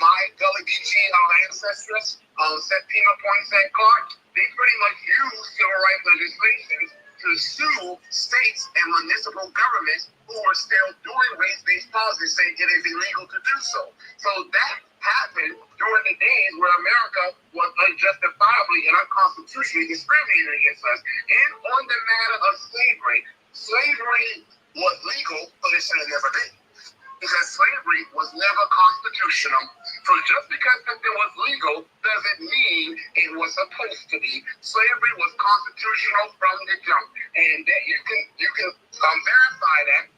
Speaker 2: my Gullah Geechee, our ancestors, Septima Poinsett Clark, they pretty much used civil rights legislation to sue states and municipal governments who were still doing race-based policies, saying it is illegal to do so. So that happened during the days where America was unjustifiably and unconstitutionally discriminated against us. And on the matter of slavery, slavery was legal, but it should have never been. Because slavery was never constitutional. So just because something was legal doesn't mean it was supposed to be. Slavery was constitutional from the jump. And that you can verify that,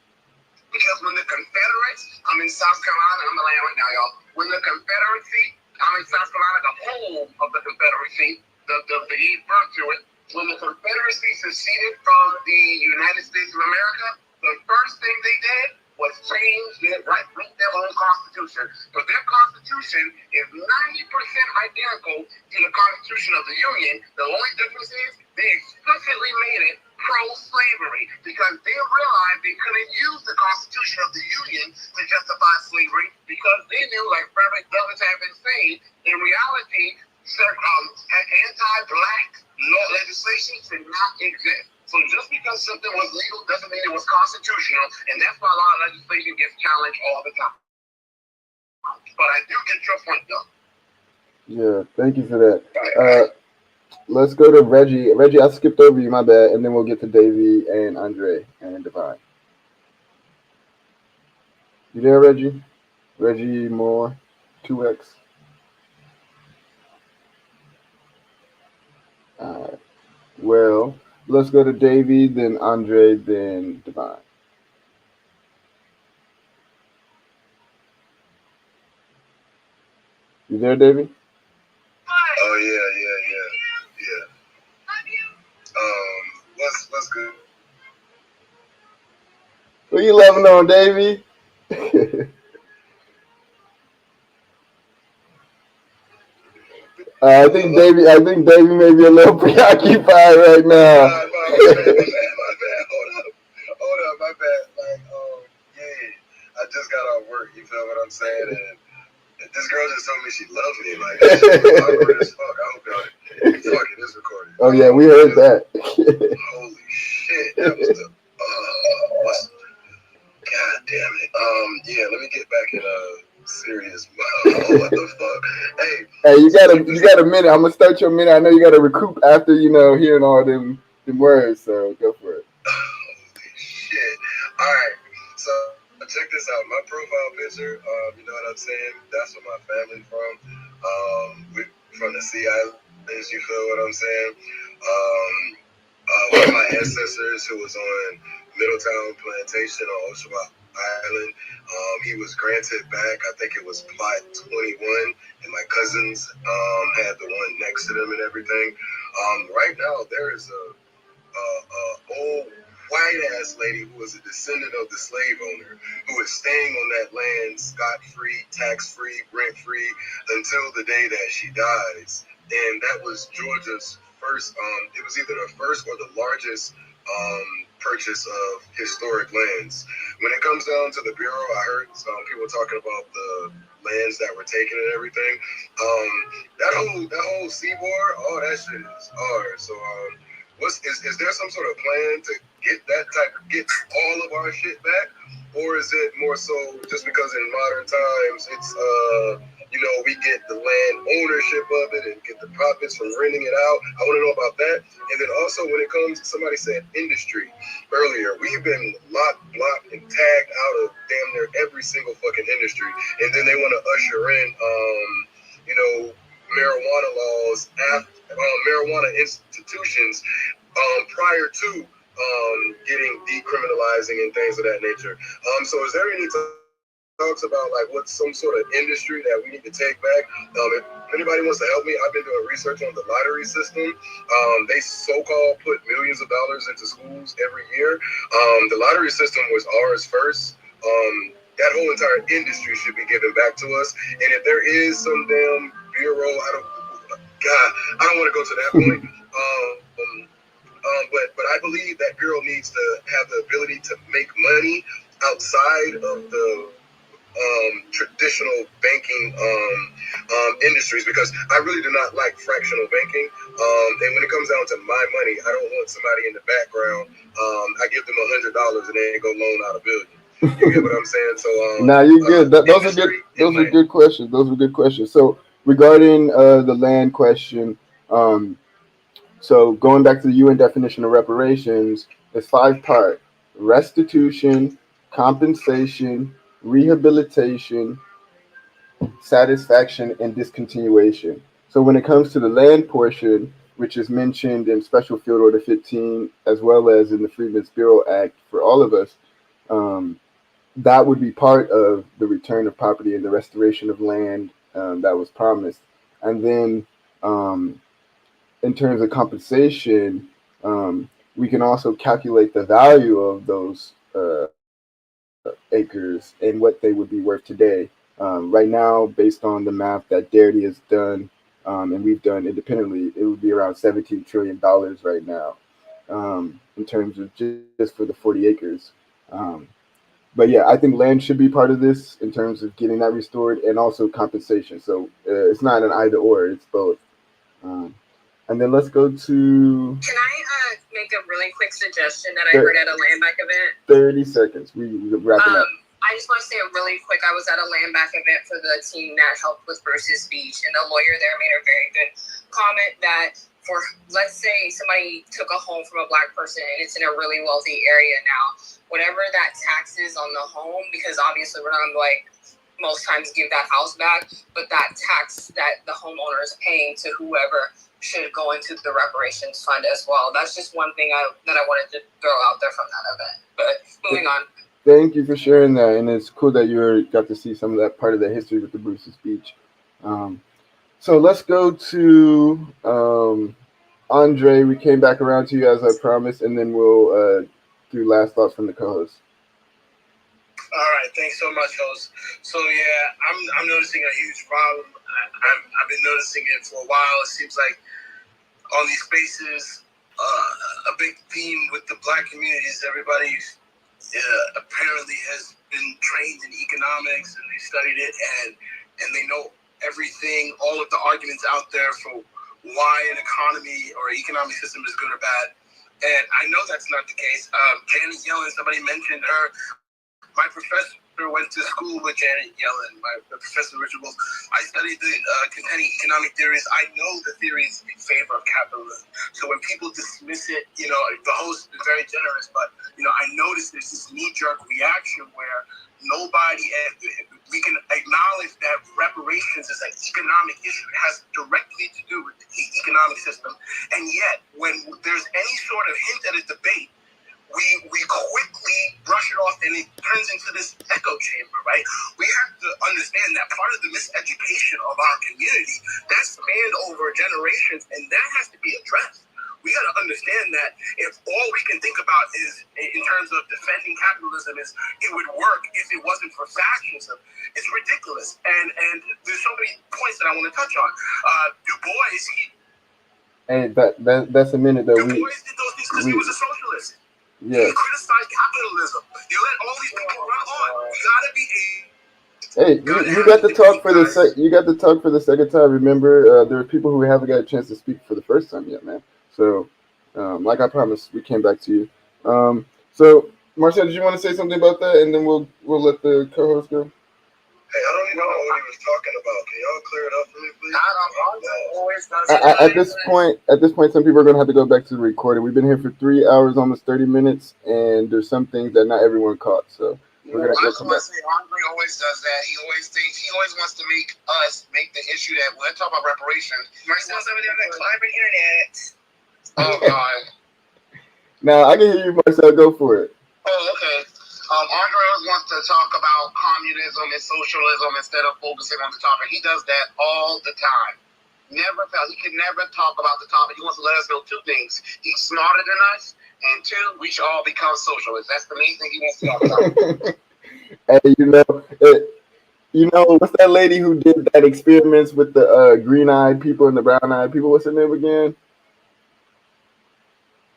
Speaker 2: because when the Confederates, I'm in South Carolina, I'm in the land right now, y'all. When the Confederacy, I'm in South Carolina, the whole of the Confederacy, the East birth to it, when the Confederacy seceded from the United States of America, the first thing they did was change their own constitution. But their constitution is 90% identical to the Constitution of the Union. The only difference is they explicitly made it pro-slavery, because they realized they couldn't use the Constitution of the Union to justify slavery, because they knew, like Frederick Douglass had been saying, in reality, anti-black law legislation should not exist. So just because something was legal doesn't mean it was constitutional, and that's why a lot of legislation gets challenged all the time. But I do get your point, though.
Speaker 1: Yeah, thank you for that. Let's go to Reggie. Reggie, I skipped over you, my bad, and then we'll get to Davey and Andre and Divine. You there, Reggie? Reggie Moore, 2X. All right. Well, let's go to Davey, then Andre, then Divine. You there, Davey?
Speaker 8: Oh yeah. What's good?
Speaker 1: What you loving on, Davey? I think Davey may be a little preoccupied right now.
Speaker 8: My bad. Hold up, my bad. Like, yeah, I just got off work. You feel what I'm saying? And this girl just told me she loves me. Like, this shit awkward as fuck. I hope y'all fucking is recorded.
Speaker 1: Oh yeah, we heard that.
Speaker 8: Holy shit, that was the God damn it. Yeah, let me get back in serious mode. What the fuck?
Speaker 1: Hey, you got a minute. I'm gonna start your minute. I know you gotta recoup after hearing all them words, so go for it.
Speaker 8: Holy shit. Alright, so check this out. My profile picture, you know what I'm saying? That's where my family's from. We from the Sea Islands, you feel what I'm saying? One of my ancestors who was on Middletown Plantation on Oshawa Island, he was granted back, I think it was plot 21, and my cousins had the one next to them and everything. Right now, there is a old white ass lady who was a descendant of the slave owner who is staying on that land scot-free, tax-free, rent-free until the day that she dies. And that was Georgia's first, it was either the first or the largest purchase of historic lands. When it comes down to the Bureau, I heard people talking about the lands that were taken and everything. That whole seaboard, all that shit is ours. So is there some sort of plan to get all of our shit back, or is it more so just because in modern times it's we get the land ownership of it and get the profits from renting it out? I want to know about that. And then also when it comes, somebody said industry earlier, we've been locked, blocked, and tagged out of damn near every single fucking industry, and then they want to usher in marijuana laws, marijuana institutions prior to getting decriminalizing and things of that nature. So is there any talks about like what's some sort of industry that we need to take back? If anybody wants to help me, I've been doing research on the lottery system. They so-called put millions of dollars into schools every year. The lottery system was ours first. That whole entire industry should be given back to us. And if there is some damn bureau, God, I don't want to go to that point. But I believe that Bureau needs to have the ability to make money outside of the traditional banking industries, because I really do not like fractional banking. And when it comes down to my money, I don't want somebody in the background. I give them $100 and they go loan out $1 billion. You get what I'm saying? So
Speaker 1: Nah, you're good. Those are good. Those are good questions. Those are good questions. So regarding the land question, so going back to the UN definition of reparations, it's 5 part: restitution, compensation, rehabilitation, satisfaction, and discontinuation. So when it comes to the land portion, which is mentioned in Special Field Order 15, as well as in the Freedmen's Bureau Act for all of us, um, that would be part of the return of property and the restoration of land that was promised. And then in terms of compensation, we can also calculate the value of those acres and what they would be worth today. Right now, based on the math that Darity has done and we've done independently, it would be around $17 trillion right now in terms of just for the 40 acres. Um, but yeah, I think land should be part of this in terms of getting that restored and also compensation. So it's not an either or; it's both. Um, and then let's go to.
Speaker 3: Can I make a really quick suggestion that I heard at a land back event?
Speaker 1: 30 seconds. We're wrapping up.
Speaker 3: I just want to say it really quick. I was at a land back event for the team that helped with Bruce's speech, and the lawyer there made a very good comment that for, let's say somebody took a home from a Black person and it's in a really wealthy area now, whatever that tax is on the home, because obviously we're not going to like most times give that house back, but that tax that the homeowner is paying to whoever should go into the reparations fund as well. That's just one thing that I wanted to throw out there from that event. But moving on.
Speaker 1: Thank you for sharing that, and it's cool that you got to see some of that part of the history with the Bruce's speech. So let's go to Andre. We came back around to you as I promised, and then we'll do last thoughts from the co-host.
Speaker 9: All right, thanks so much, host. So yeah, I'm noticing a huge problem. I've been noticing it for a while. It seems like on these spaces, a big theme with the Black communities. Everybody apparently has been trained in economics and they studied it, and they know everything, all of the arguments out there for why an economy or economic system is good or bad. And I know that's not the case. Janet Yellen, somebody mentioned her. My professor went to school with Janet Yellen, Professor Richard Wolff. I studied the contending economic theories. I know the theories in favor of capitalism. So when people dismiss it, the host is very generous, but, I noticed there's this knee-jerk reaction where we can acknowledge that reparations is an economic issue. It has directly to do with the economic system. And yet, when there's any sort of hint at a debate, we quickly brush it off and it turns into this echo chamber, right? We have to understand that part of the miseducation of our community, that's spanned over generations, and that has to be addressed. We got to understand that if all we can think about is, in terms of defending capitalism, is it would work if it wasn't for fascism, it's ridiculous. And there's so many points that I want to touch on. Du Bois,
Speaker 1: that's a minute though.
Speaker 9: Du Bois did those things because he was a socialist.
Speaker 1: Yeah.
Speaker 9: You criticize capitalism. You let all these people run on. You gotta be
Speaker 1: Hey, you got to talk for the second time. Remember, there are people who haven't got a chance to speak for the first time yet, man. So, like I promised, we came back to you. So, Marcel, did you want to say something about that, and then we'll let the co-host go?
Speaker 8: Hey, I don't even know what he was talking about. Can y'all clear it up for me, please?
Speaker 1: At this point, some people are going to have to go back to the recording. We've been here for 3 hours, almost 30 minutes, and there's some things that not everyone caught. So we're going to
Speaker 10: I just want to say, Andre always does that. He always wants to make the issue that we're talking about reparations.
Speaker 3: Marcel's over there on that climate internet.
Speaker 10: Oh God.
Speaker 1: Now I can hear you, Marcel. Go for it.
Speaker 10: Oh, okay. Andre always wants to talk about communism and socialism instead of focusing on the topic. He does that all the time. He can never talk about the topic. He wants to let us know two things. He's smarter than us, and two, we should all become socialists. That's the main thing he wants to talk about.
Speaker 1: Hey, You know, what's that lady who did that experiments with the green-eyed people and the brown-eyed people? What's her name again?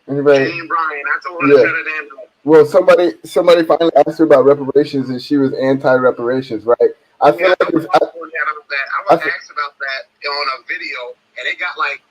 Speaker 1: Anybody?
Speaker 10: Jane Bryan. I told her to
Speaker 1: Yeah.
Speaker 10: shut her damn mouth.
Speaker 1: Well, somebody finally asked her about reparations, and she was anti-reparations, right? I feel
Speaker 10: Yeah,
Speaker 1: like if,
Speaker 10: I was
Speaker 1: I,
Speaker 10: asked about that on a video, and it's got like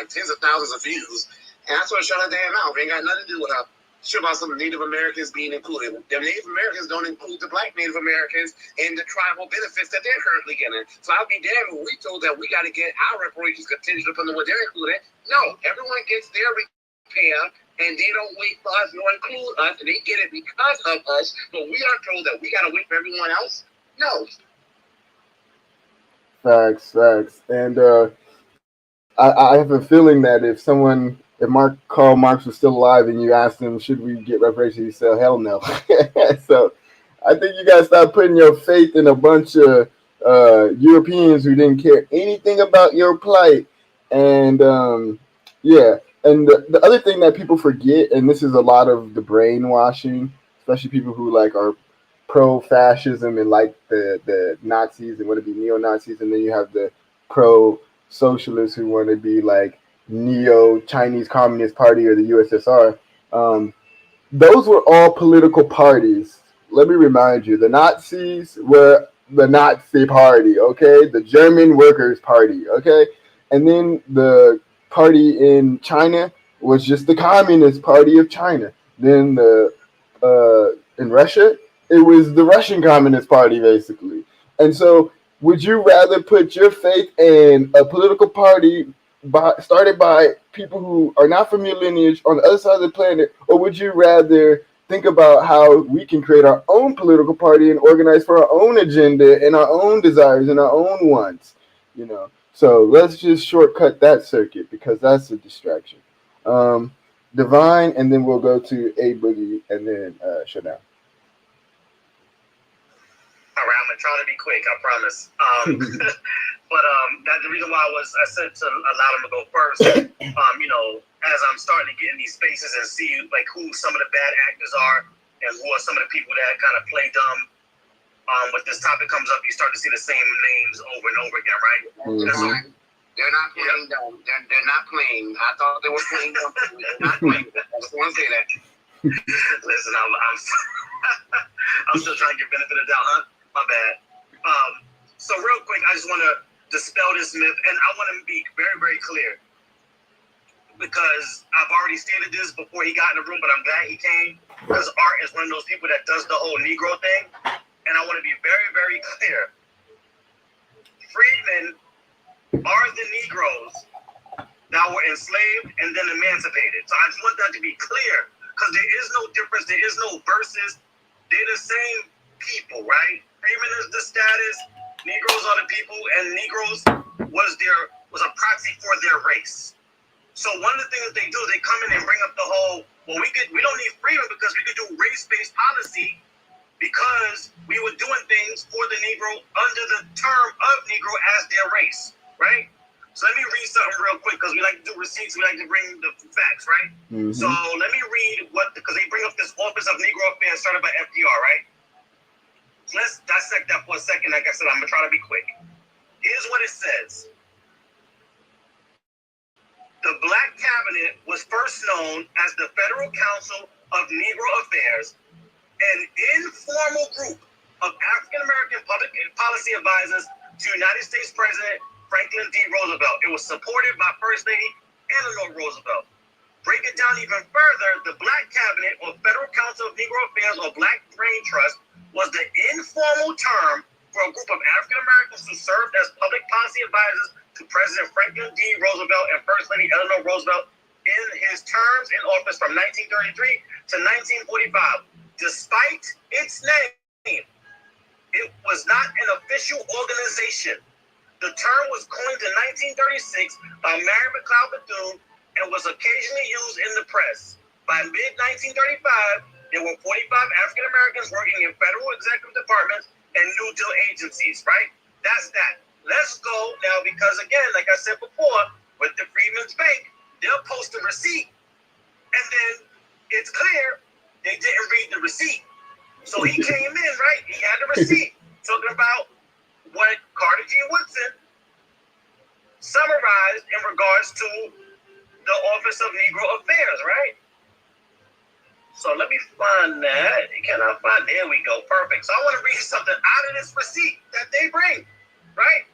Speaker 10: tens of thousands of views. And I told her to shut her damn mouth. It ain't got nothing to do with her. Shit about some Native Americans being included. The Native Americans don't include the black Native Americans in the tribal benefits that they're currently getting. So I'll be damned if we told that we got to get our reparations contingent upon what they're included. No, everyone gets their repair, and they don't wait for us nor include us, and they get it because of us. But we are told that we got to wait for everyone else. No.
Speaker 1: facts, and I have a feeling that if Karl Marx was still alive, and you asked him, should we get reparations, he said, hell no. So I think you guys start putting your faith in a bunch of Europeans who didn't care anything about your plight, and yeah. And the other thing that people forget, and this is a lot of the brainwashing, especially people who like are pro-fascism and like the Nazis and want to be neo-Nazis, and then you have the pro-socialists who want to be like neo-Chinese Communist Party or the USSR. Those were all political parties. Let me remind you, the Nazis were the Nazi Party, okay? The German Workers' Party, okay? And then the party in China was just the Communist Party of China. Then in Russia, it was the Russian Communist Party, basically. And so, would you rather put your faith in a political party started by people who are not from your lineage on the other side of the planet, or would you rather think about how we can create our own political party and organize for our own agenda and our own desires and our own wants? You know, so let's just shortcut that circuit because that's a distraction. Divine, and then we'll go to A Boogie, and then Showdown.
Speaker 9: All right, I'm gonna try to be quick. I promise. But that's the reason why I said to allow them to go first. You know, as I'm starting to get in these spaces and see like who some of the bad actors are and who are some of the people that kind of play dumb. When this topic comes up, you start to see the same names over and over again, right?
Speaker 10: Mm-hmm. They're not playing dumb. They're not playing. I thought they were playing dumb. They're not playing. I just want to say that.
Speaker 9: Listen, I'm still trying to get benefit of the doubt, huh? My bad. So real quick, I just want to dispel this myth, and I want to be very, very clear because I've already stated this before he got in the room, but I'm glad he came because Art is one of those people that does the whole Negro thing, and I want to be very, very clear. Freedmen are the Negroes that were enslaved and then emancipated. So I just want that to be clear because there is no difference. There is no versus. They're the same people, right? Freeman is the status. Negroes are the people, and Negroes was a proxy for their race. So one of the things they do, they come in and bring up the whole, well, we don't need freedom because we could do race-based policy because we were doing things for the Negro under the term of Negro as their race, right? So let me read something real quick because we like to do receipts. We like to bring the facts, right? Mm-hmm. So let me read because they bring up this Office of Negro Affairs started by FDR, right? Let's dissect that for a second. Like I said, I'm going to try to be quick. Here's what it says. The Black Cabinet was first known as the Federal Council of Negro Affairs, an informal group of African-American public policy advisors to United States President Franklin D. Roosevelt. It was supported by First Lady Eleanor Roosevelt. Break it down even further, the Black Cabinet or Federal Council of Negro Affairs or Black Brain Trust was the informal term for a group of African Americans who served as public policy advisors to President Franklin D. Roosevelt and First Lady Eleanor Roosevelt in his terms in office from 1933 to 1945. Despite its name, it was not an official organization. The term was coined in 1936 by Mary McLeod Bethune and was occasionally used in the press. By mid-1935, there were 45 African Americans working in federal executive departments and New Deal agencies, right? That's that. Let's go now because, again, like I said before, with the Freedmen's Bank, they'll post a receipt, and then it's clear they didn't read the receipt. So he came in, right? He had the receipt talking about what Carter G. Woodson summarized in regards to the Office of Negro Affairs, right? So let me find that. Can I find? There we go. Perfect. So I want to read something out of this receipt that they bring, right?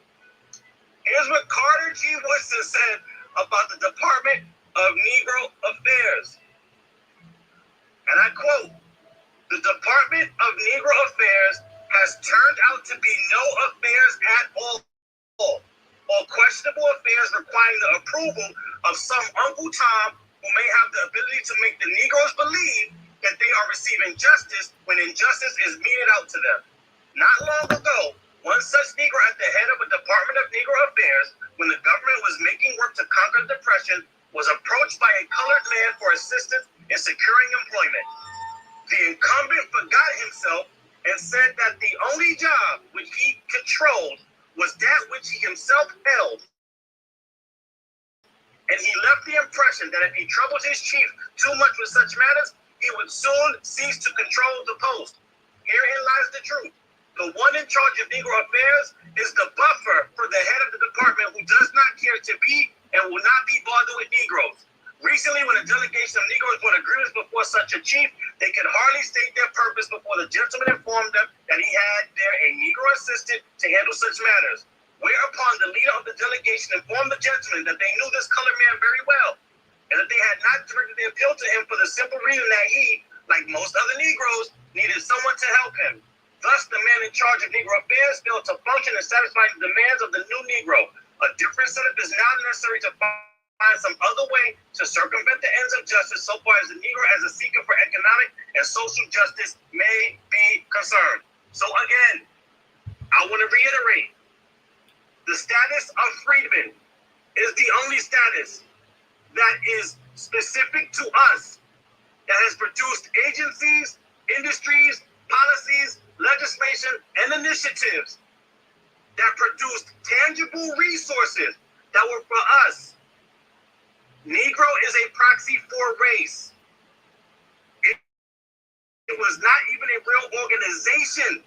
Speaker 9: Here's what Carter G. Woodson said about the Department of Negro Affairs. And I quote, "The Department of Negro Affairs has turned out to be no affairs at all, or questionable affairs requiring the approval of some Uncle Tom who may have the ability to make the Negroes believe that they are receiving justice when injustice is meted out to them. Not long ago, one such Negro at the head of a Department of Negro Affairs, when the government was making work to conquer depression, was approached by a colored man for assistance in securing employment. The incumbent forgot himself and said that the only job which he controlled was that which he himself held. And he left the impression that if he troubled his chief too much with such matters, he would soon cease to control the post. Herein lies the truth. The one in charge of Negro affairs is the buffer for the head of the department who does not care to be and will not be bothered with Negroes. Recently, when a delegation of Negroes brought agreements before such a chief, they could hardly state their purpose before the gentleman informed them that he had there a Negro assistant to handle such matters. Whereupon the leader of the delegation informed the gentleman that they knew this colored man very well, and that they had not directed their appeal to him for the simple reason that he, like most other Negroes, needed someone to help him. Thus, the man in charge of Negro affairs failed to function and satisfy the demands of the new Negro. A different setup is now necessary to find some other way to circumvent the ends of justice so far as the Negro as a seeker for economic and social justice may be concerned." So again, I want to reiterate, the status of freedmen is the only status that is specific to us, that has produced agencies, industries, policies, legislation, and initiatives that produced tangible resources that were for us. Negro is a proxy for race. It was not even a real organization.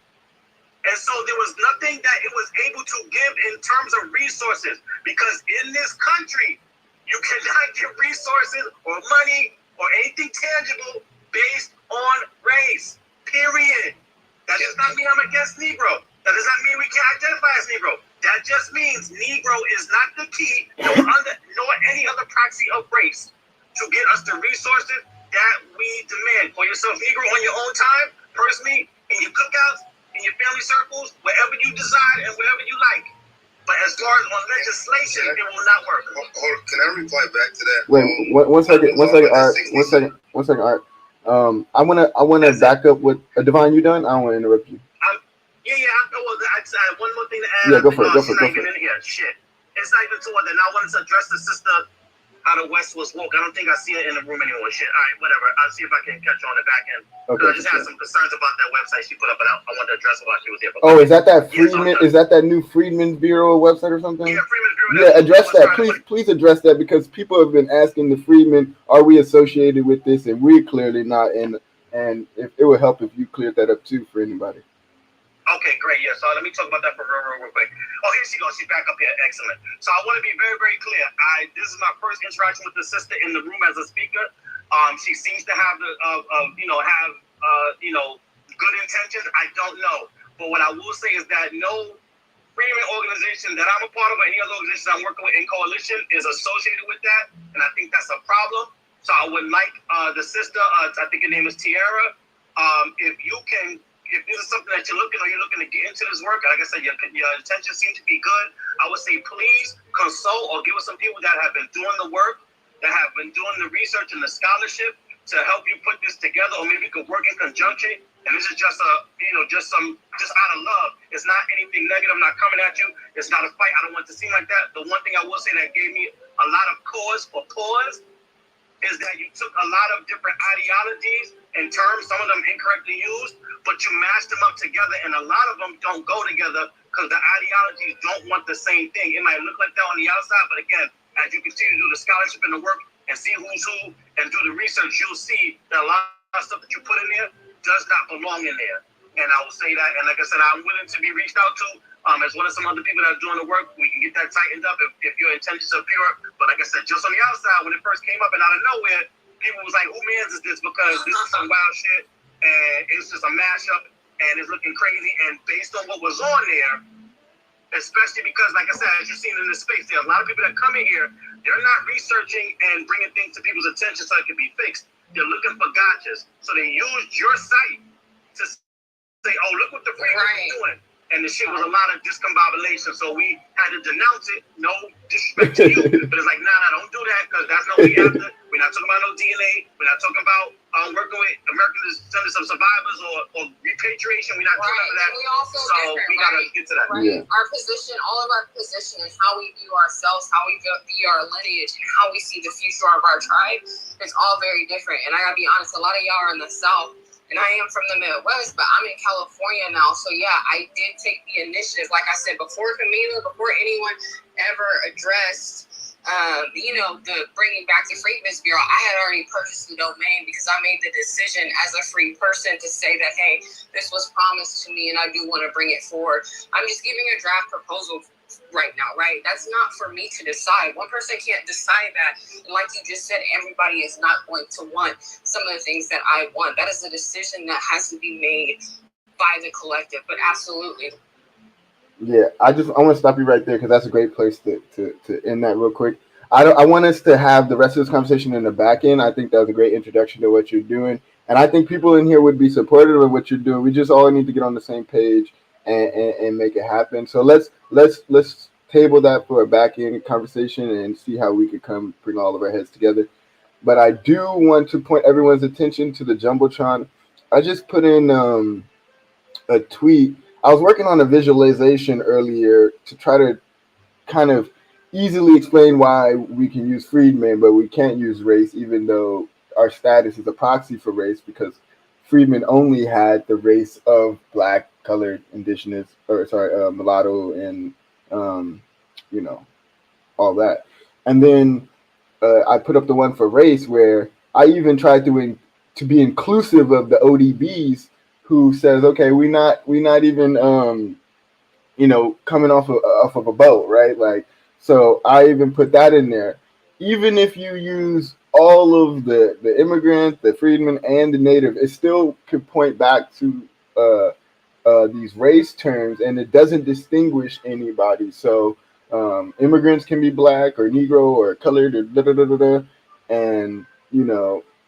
Speaker 9: And so there was nothing that it was able to give in terms of resources, because in this country, you cannot get resources or money or anything tangible based on race, period. That does not mean I'm against Negro. That does not mean we can't identify as Negro. That just means Negro is not the key, nor any other proxy of race, to get us the resources that we demand. Call yourself Negro on your own time, personally, in your cookouts, in your family circles, wherever you decide and wherever you like. But as far as on legislation, it will not work.
Speaker 8: Can I reply back to that?
Speaker 1: Wait, one second, Art. I wanna back up with Divine. You done? I don't want to interrupt you.
Speaker 9: I have one more thing to add.
Speaker 1: Yeah, go for it.
Speaker 9: She's not even in here. Shit. It's not even to her. Then I wanted to address the sister out of West was woke. I don't think I see her in the room anymore. Shit. All right, whatever. I'll see if I can catch her on the back end. Okay. I just had some concerns about that website she put up, but I wanted to address it while she was here.
Speaker 1: Oh, is that Freedmen? Is that new Freedmen's Bureau website or something?
Speaker 9: Yeah, Freedmen's Bureau.
Speaker 1: Yeah, address that. Please address that, because people have been asking the Freedmen, are we associated with this? And we're clearly not. And if it would help if you cleared that up too for anybody.
Speaker 9: Okay, great. Yeah, so let me talk about that for real quick. Oh, here she goes. She's back up here. Excellent. So I want to be very, very clear. This is my first interaction with the sister in the room as a speaker. She seems to have good intentions. I don't know, but what I will say is that no Freedmen organization that I'm a part of, or any other organization I'm working with in coalition, is associated with that, and I think that's a problem. So I would like the sister. I think her name is Tiara. If this is something that you're looking to get into this work, like I said, your intentions seem to be good, I would say please consult or give us some people that have been doing the work, that have been doing the research and the scholarship to help you put this together, or maybe you could work in conjunction. And this is just just out of love. It's not anything negative. I'm not coming at you. It's not a fight. I don't want it to seem like that. The one thing I will say that gave me a lot of cause for pause is that you took a lot of different ideologies and terms, some of them incorrectly used, but you mashed them up together, and a lot of them don't go together because the ideologies don't want the same thing. It might look like that on the outside, but again, as you continue to do the scholarship and the work and see who's who and do the research, you'll see that a lot of stuff that you put in there does not belong in there. And I will say that, and like I said, I'm willing to be reached out to. As well as some other people that are doing the work, we can get that tightened up if your intentions are pure. But like I said, just on the outside, when it first came up and out of nowhere, people was like, who mans is this? Because this is some wild shit, and it's just a mashup, and it's looking crazy. And based on what was on there, especially because, like I said, as you've seen in this space, there are a lot of people that come in here, they're not researching and bringing things to people's attention so it can be fixed. They're looking for gotchas. So they used your site to say, oh, look what the Freedmen are doing. And the shit was a lot of discombobulation. So we had to denounce it. No disrespect to you. But it's like, nah, don't do that, because that's not what we after. We're not talking about no DNA. We're not talking about working with American descendants of survivors or repatriation. We're not doing none of that.
Speaker 11: We also
Speaker 9: so we got to get to that.
Speaker 11: Right. Yeah. Our position, all of our position is how we view ourselves, how we view our lineage, and how we see the future of our tribe. It's all very different. And I got to be honest, a lot of y'all are in the South. And I am from the Midwest, but I'm in California now. So, yeah, I did take the initiative. Like I said, before Camila, before anyone ever addressed, the bringing back the Freedmen's Bureau, I had already purchased the domain because I made the decision as a free person to say that, hey, this was promised to me and I do want to bring it forward. I'm just giving a draft proposal right now, right? That's not for me to decide. One person can't decide that. And like you just said, everybody is not going to want some of the things that I want. That is a decision that has to be made by the collective, but absolutely.
Speaker 1: Yeah, I want to stop you right there because that's a great place to end that real quick. I want us to have the rest of this conversation in the back end. I think that was a great introduction to what you're doing. And I think people in here would be supportive of what you're doing. We just all need to get on the same page and make it happen. So let's table that for a back end conversation and see how we could bring all of our heads together. But I do want to point everyone's attention to the Jumbotron. I just put in a tweet. I was working on a visualization earlier to try to kind of easily explain why we can use freedmen, but we can't use race, even though our status is a proxy for race, because freedmen only had the race of black, colored, indigenous, mulatto, and all that. And then I put up the one for race where I even tried to be inclusive of the ODBs, who says, okay, we're not even coming off of a boat, right? Like, so I even put that in there. Even if you use all of the immigrants, the freedmen, and the native, it still could point back to these race terms, and it doesn't distinguish anybody. So immigrants can be black or Negro or colored or and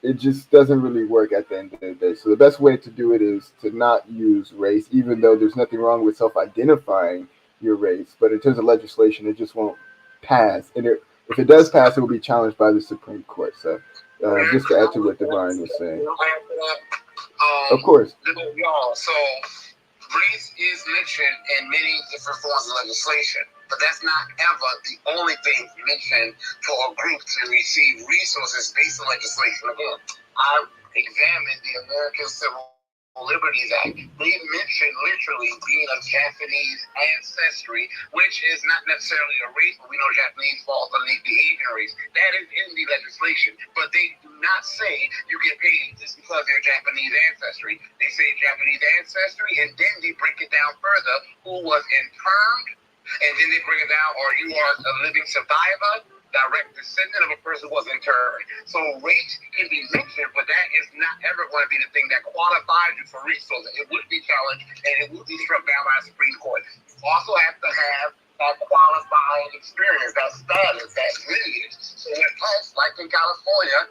Speaker 1: it just doesn't really work at the end of the day. So the best way to do it is to not use race, even though there's nothing wrong with self-identifying your race. But in terms of legislation, it just won't pass. And if it does pass, it will be challenged by the Supreme Court. So just to add to what Divine was saying. Of course.
Speaker 10: Y'all, so race is mentioned in many different forms of legislation, but that's not ever the only thing mentioned for a group to receive resources based on legislation. Again, I examined the American Civil Liberties Act. They mention literally being of Japanese ancestry, which is not necessarily a race, but we know Japanese falls underneath the Asian race. That is in the legislation, but they do not say you get paid just because they're Japanese ancestry. They say Japanese ancestry, and then they break it down further who was interned, and then they bring it down, or you are a living survivor, direct descendant of a person who was interned. So race can be mentioned, but that is not ever going to be the thing that qualifies you for resources. It would be challenged, and it would be struck down by the Supreme Court. You also have to have that qualifying experience, that status, that lineage. So in place, like in California,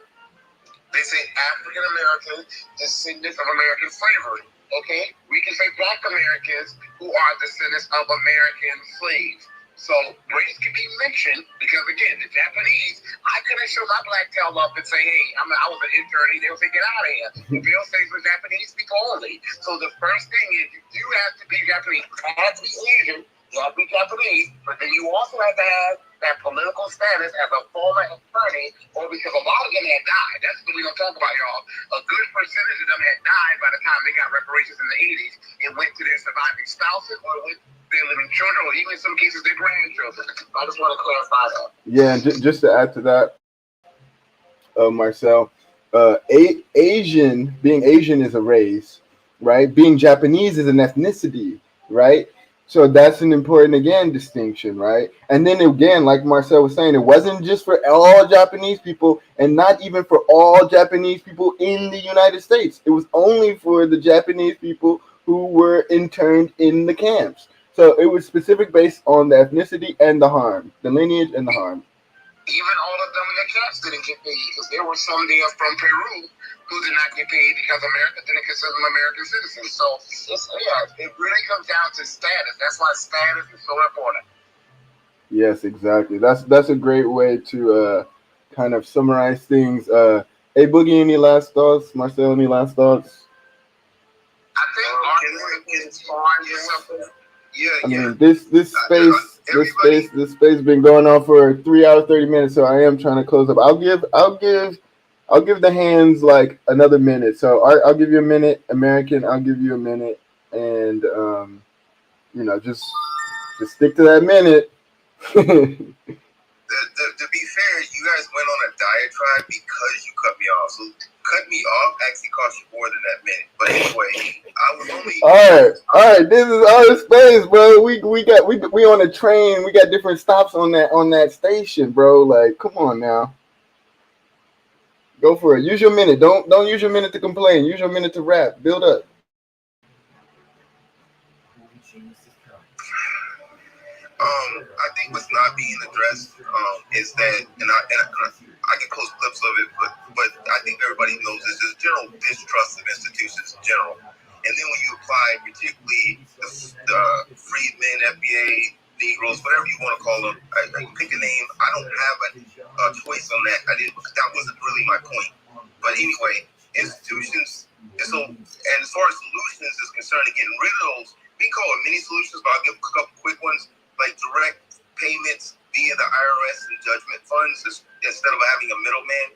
Speaker 10: they say African American descendants of American slavery. Okay, we can say Black Americans who are descendants of American slaves. So race can be mentioned because, again, the Japanese, I couldn't show my black tail up and say, hey, I was an intern. They would say, get out of here. They'll say for Japanese people only. So the first thing is you do have to be Japanese. You have to be Asian. You have to be Japanese. But then you also have to have that political status as a former attorney, or because a lot of them had died. That's what we're going to talk about, y'all. A good percentage of them had died by the time they got reparations in the 80s. It went to their surviving spouses, or it went their living children, or even in some cases their grandchildren. I just want to clarify that.
Speaker 1: Yeah, and just to add to that, Marcel, being Asian is a race, right? Being Japanese is an ethnicity, right? So that's an important again distinction, right? And then again, like Marcel was saying, it wasn't just for all Japanese people, and not even for all Japanese people in the United States. It was only for the Japanese people who were interned in the camps. So it was specific based on the ethnicity and the harm, the lineage and the harm.
Speaker 10: Even all of them in the camps didn't get paid because there were some there from Peru who did not get paid because America didn't consider them American citizens. So it really comes down to status. That's why status is so important.
Speaker 1: Yes, exactly. That's a great way to kind of summarize things. Hey, Boogie, any last thoughts? Marcel, any last thoughts?
Speaker 10: I think Arthur is fine.
Speaker 1: I mean, this space been going on for 3 hours 30 minutes, so I am trying to close up. I'll give the hands like another minute. So I'll give you a minute, American. I'll give you a minute, and just stick to that minute.
Speaker 8: To be fair, you guys went on a diatribe because you cut me off. So cut me off actually cost you more than that minute. But anyway, I was only
Speaker 1: all right. This is our space, bro. We on a train. We got different stops on that station, bro. Like, come on now. Go for it. Use your minute. Don't use your minute to complain. Use your minute to rap. Build up.
Speaker 8: I think what's not being addressed is that, and I can post clips of it, but I think everybody knows this. There's general distrust of institutions in general, and then when you apply, particularly the Freedmen, FBA, Negroes, whatever you want to call them, I pick a name. I don't have a choice on that. That wasn't really my point. But anyway, institutions. And as far as solutions is concerned, getting rid of those, we call it mini solutions, but I'll give a couple quick ones, like direct payments via the IRS and judgment funds instead of having a middleman.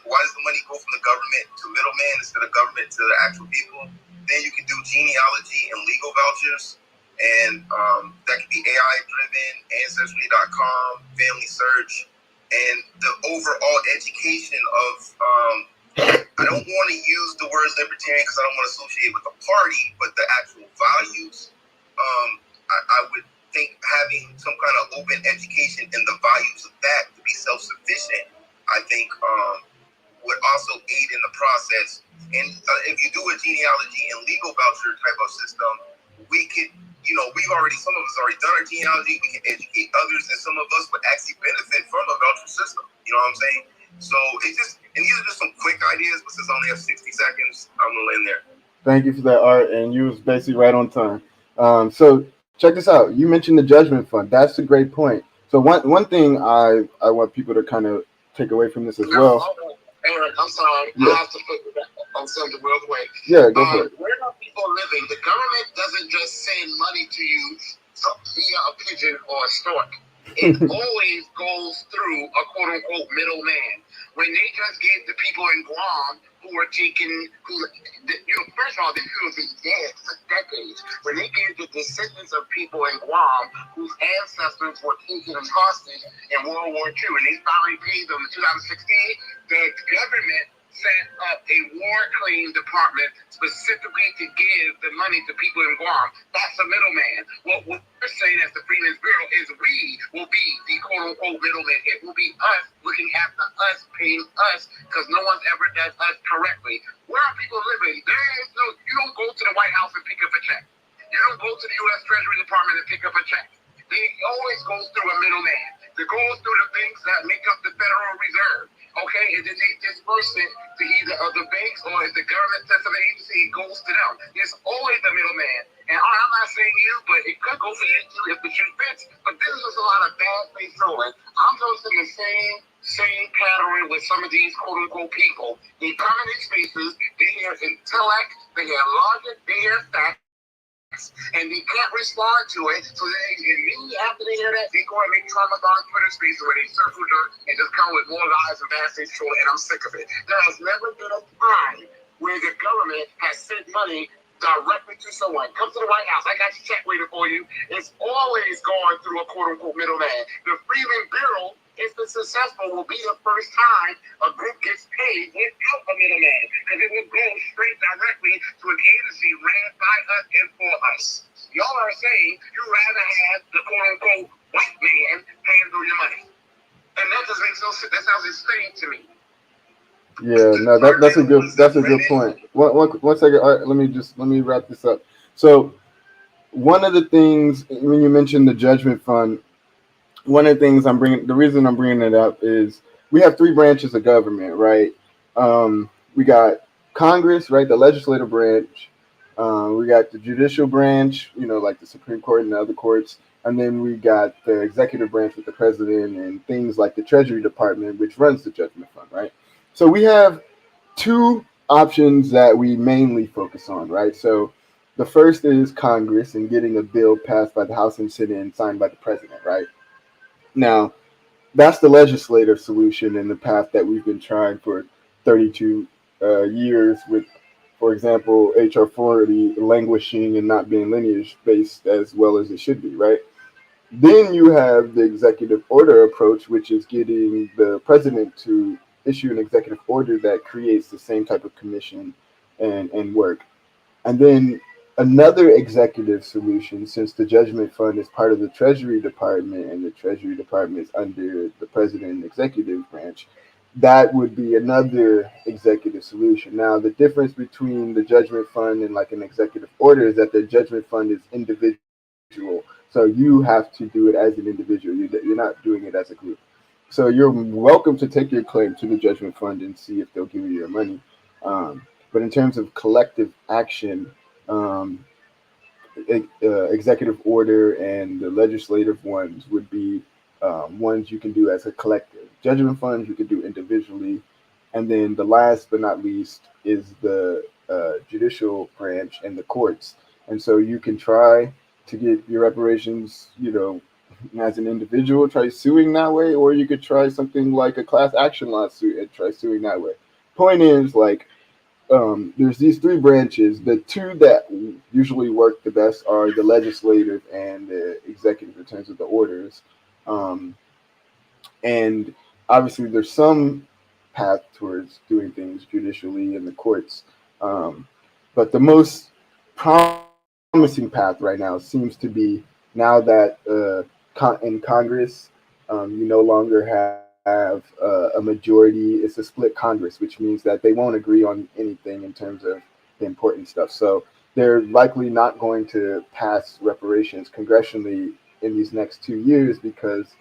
Speaker 8: Why does the money go from the government to middleman instead of government to the actual people? Then you can do genealogy and legal vouchers, and that could be AI driven, Ancestry.com, Family Search, and the overall education of I don't want to use the words libertarian because I don't want to associate with the party, but the actual values. I would think having some kind of open education in the values of that to be self-sufficient, I think would also aid in the process. And if you do a genealogy and legal voucher type of system, we could, some of us already done our genealogy, we can educate others, and some of us would actually benefit from a voucher system. You know what I'm saying? So and these are just some quick ideas, but since I only have 60 seconds, I'm gonna end there.
Speaker 1: Thank you for that, Art, and you was basically right on time. So check this out. You mentioned the judgment fund. That's a great point. So one thing I want people to kind of take away from this as well.
Speaker 10: Eric, I'm sorry.
Speaker 1: Yeah.
Speaker 10: I have to put on something real quick.
Speaker 1: Yeah, go for it.
Speaker 10: Where are people living? The government doesn't just send money to you via a pigeon or a stork. It always goes through a quote-unquote middleman. When they just gave the people in Guam who were first of all, these people have been dead for decades. When they gave the descendants of people in Guam whose ancestors were taken as hostage in World War II, and they finally paid them in 2016, the government set up a war claim department specifically to give the money to people in Guam. That's a middleman. What we're saying as the Freedmen's Bureau is we will be the quote-unquote middleman. It will be us looking after us, paying us, because no one's ever done us correctly. Where are people living? You don't go to the White House and pick up a check. You don't go to the U.S. Treasury Department and pick up a check. It always goes through a middleman. It goes through the banks that make up the Federal Reserve. Okay, and then they disperse it to either other banks or if the government sets up an agency, it goes to them. There's always a middleman. And I'm not saying you, but it could go for you too if the shoe fits. But this is just a lot of bad faith throwing. I'm posting the same pattern with some of these quote unquote people. They come in these spaces, they hear intellect, they hear logic, they hear facts. And they can't respond to it, so then immediately after they hear that, they go and make traumatized Twitter spaces where they circle dirt and just come with more lies and bad things to it, and I'm sick of it. There has never been a time where the government has sent money directly to someone. Come to the White House, I got your check waiting for you. It's always going through a quote-unquote middleman. The Freedmen Bureau, if it's successful, will be the first time a group gets paid without a middleman, because it will go straight directly to an agency ran by us and for us. Y'all are saying you'd rather have the quote-unquote white man paying through your money. And that just makes no sense. That sounds insane to me.
Speaker 1: Yeah, no, that's a good point. One second. All right, let me wrap this up. So one of the things when you mentioned the judgment fund, one of the things the reason I'm bringing it up is we have three branches of government, right? We got Congress, right, the legislative branch. We got the judicial branch, like the Supreme Court and the other courts, and then we got the executive branch with the president and things like the Treasury Department, which runs the judgment fund, right? So we have two options that we mainly focus on, right? So the first is Congress and getting a bill passed by the House and Senate and signed by the president, right? Now, that's the legislative solution and the path that we've been trying for 32 years with, for example, HR 40 languishing and not being lineage based as well as it should be, right? Then you have the executive order approach, which is getting the president to issue an executive order that creates the same type of commission and work. And then another executive solution, since the judgment fund is part of the Treasury Department and the Treasury Department is under the president and executive branch, that would be another executive solution. Now, the difference between the judgment fund and like an executive order is that the judgment fund is individual. So you have to do it as an individual. You're not doing it as a group. So you're welcome to take your claim to the judgment fund and see if they'll give you your money. But in terms of collective action, um, executive order and the legislative ones would be ones you can do as a collective. Judgment funds you can do individually, and then the last but not least is the judicial branch and the courts. And so you can try to get your reparations, as an individual, try suing that way, or you could try something like a class action lawsuit and try suing that way. Point is, like, there's these three branches. The two that usually work the best are the legislative and the executive in terms of the orders. Um, and obviously, there's some path towards doing things judicially in the courts. Um, but the most promising path right now seems to be now that in Congress, you no longer have a majority. It's a split Congress, which means that they won't agree on anything in terms of the important stuff. So they're likely not going to pass reparations congressionally in these next 2 years because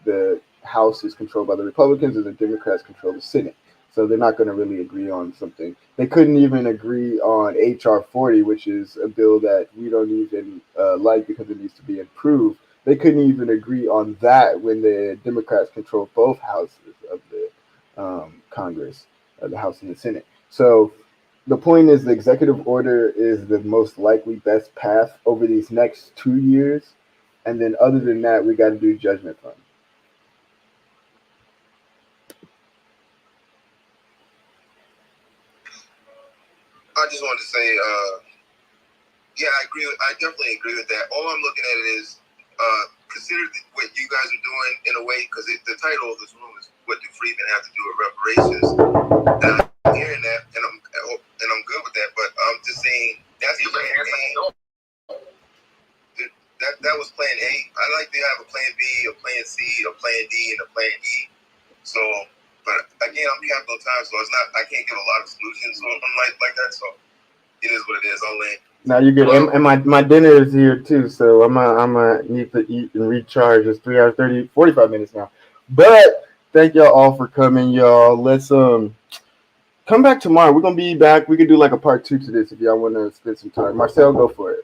Speaker 1: the House is controlled by the Republicans and the Democrats control the Senate. So they're not going to really agree on something. They couldn't even agree on HR 40, which is a bill that we don't even like because it needs to be improved. They couldn't even agree on that when the Democrats control both houses of the Congress, the House and the Senate. So the point is, the executive order is the most likely best path over these next 2 years. And then other than that, we got to do judgment fund.
Speaker 8: I just wanted to say, yeah, I definitely agree with that. All I'm looking at it is consider what you guys are doing in a way, because the title of this room is "What Do Freedmen Have to Do with Reparations?" And I'm hearing that, and I'm good with that. But I'm just saying that's the plan A. That was plan A. I like to have a plan B, a plan C, a plan D, and a plan E. So, but again, I'm capital time, so it's not. I can't give a lot of solutions on like that. So it is what it is. I'll land.
Speaker 1: Now you're good, and my dinner is here too, so I'm need to eat and recharge. It's 3 hours 45 minutes now, but thank y'all all for coming, y'all. Let's come back tomorrow. We're gonna be back. We could do like a part 2 to this if y'all want to spend some time. Marcel, go for it.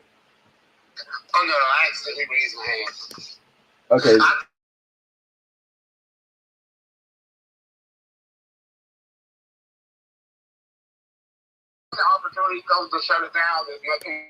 Speaker 10: Oh no, I accidentally raised my hand.
Speaker 1: Okay.
Speaker 10: The opportunity comes to shut it down. There's nothing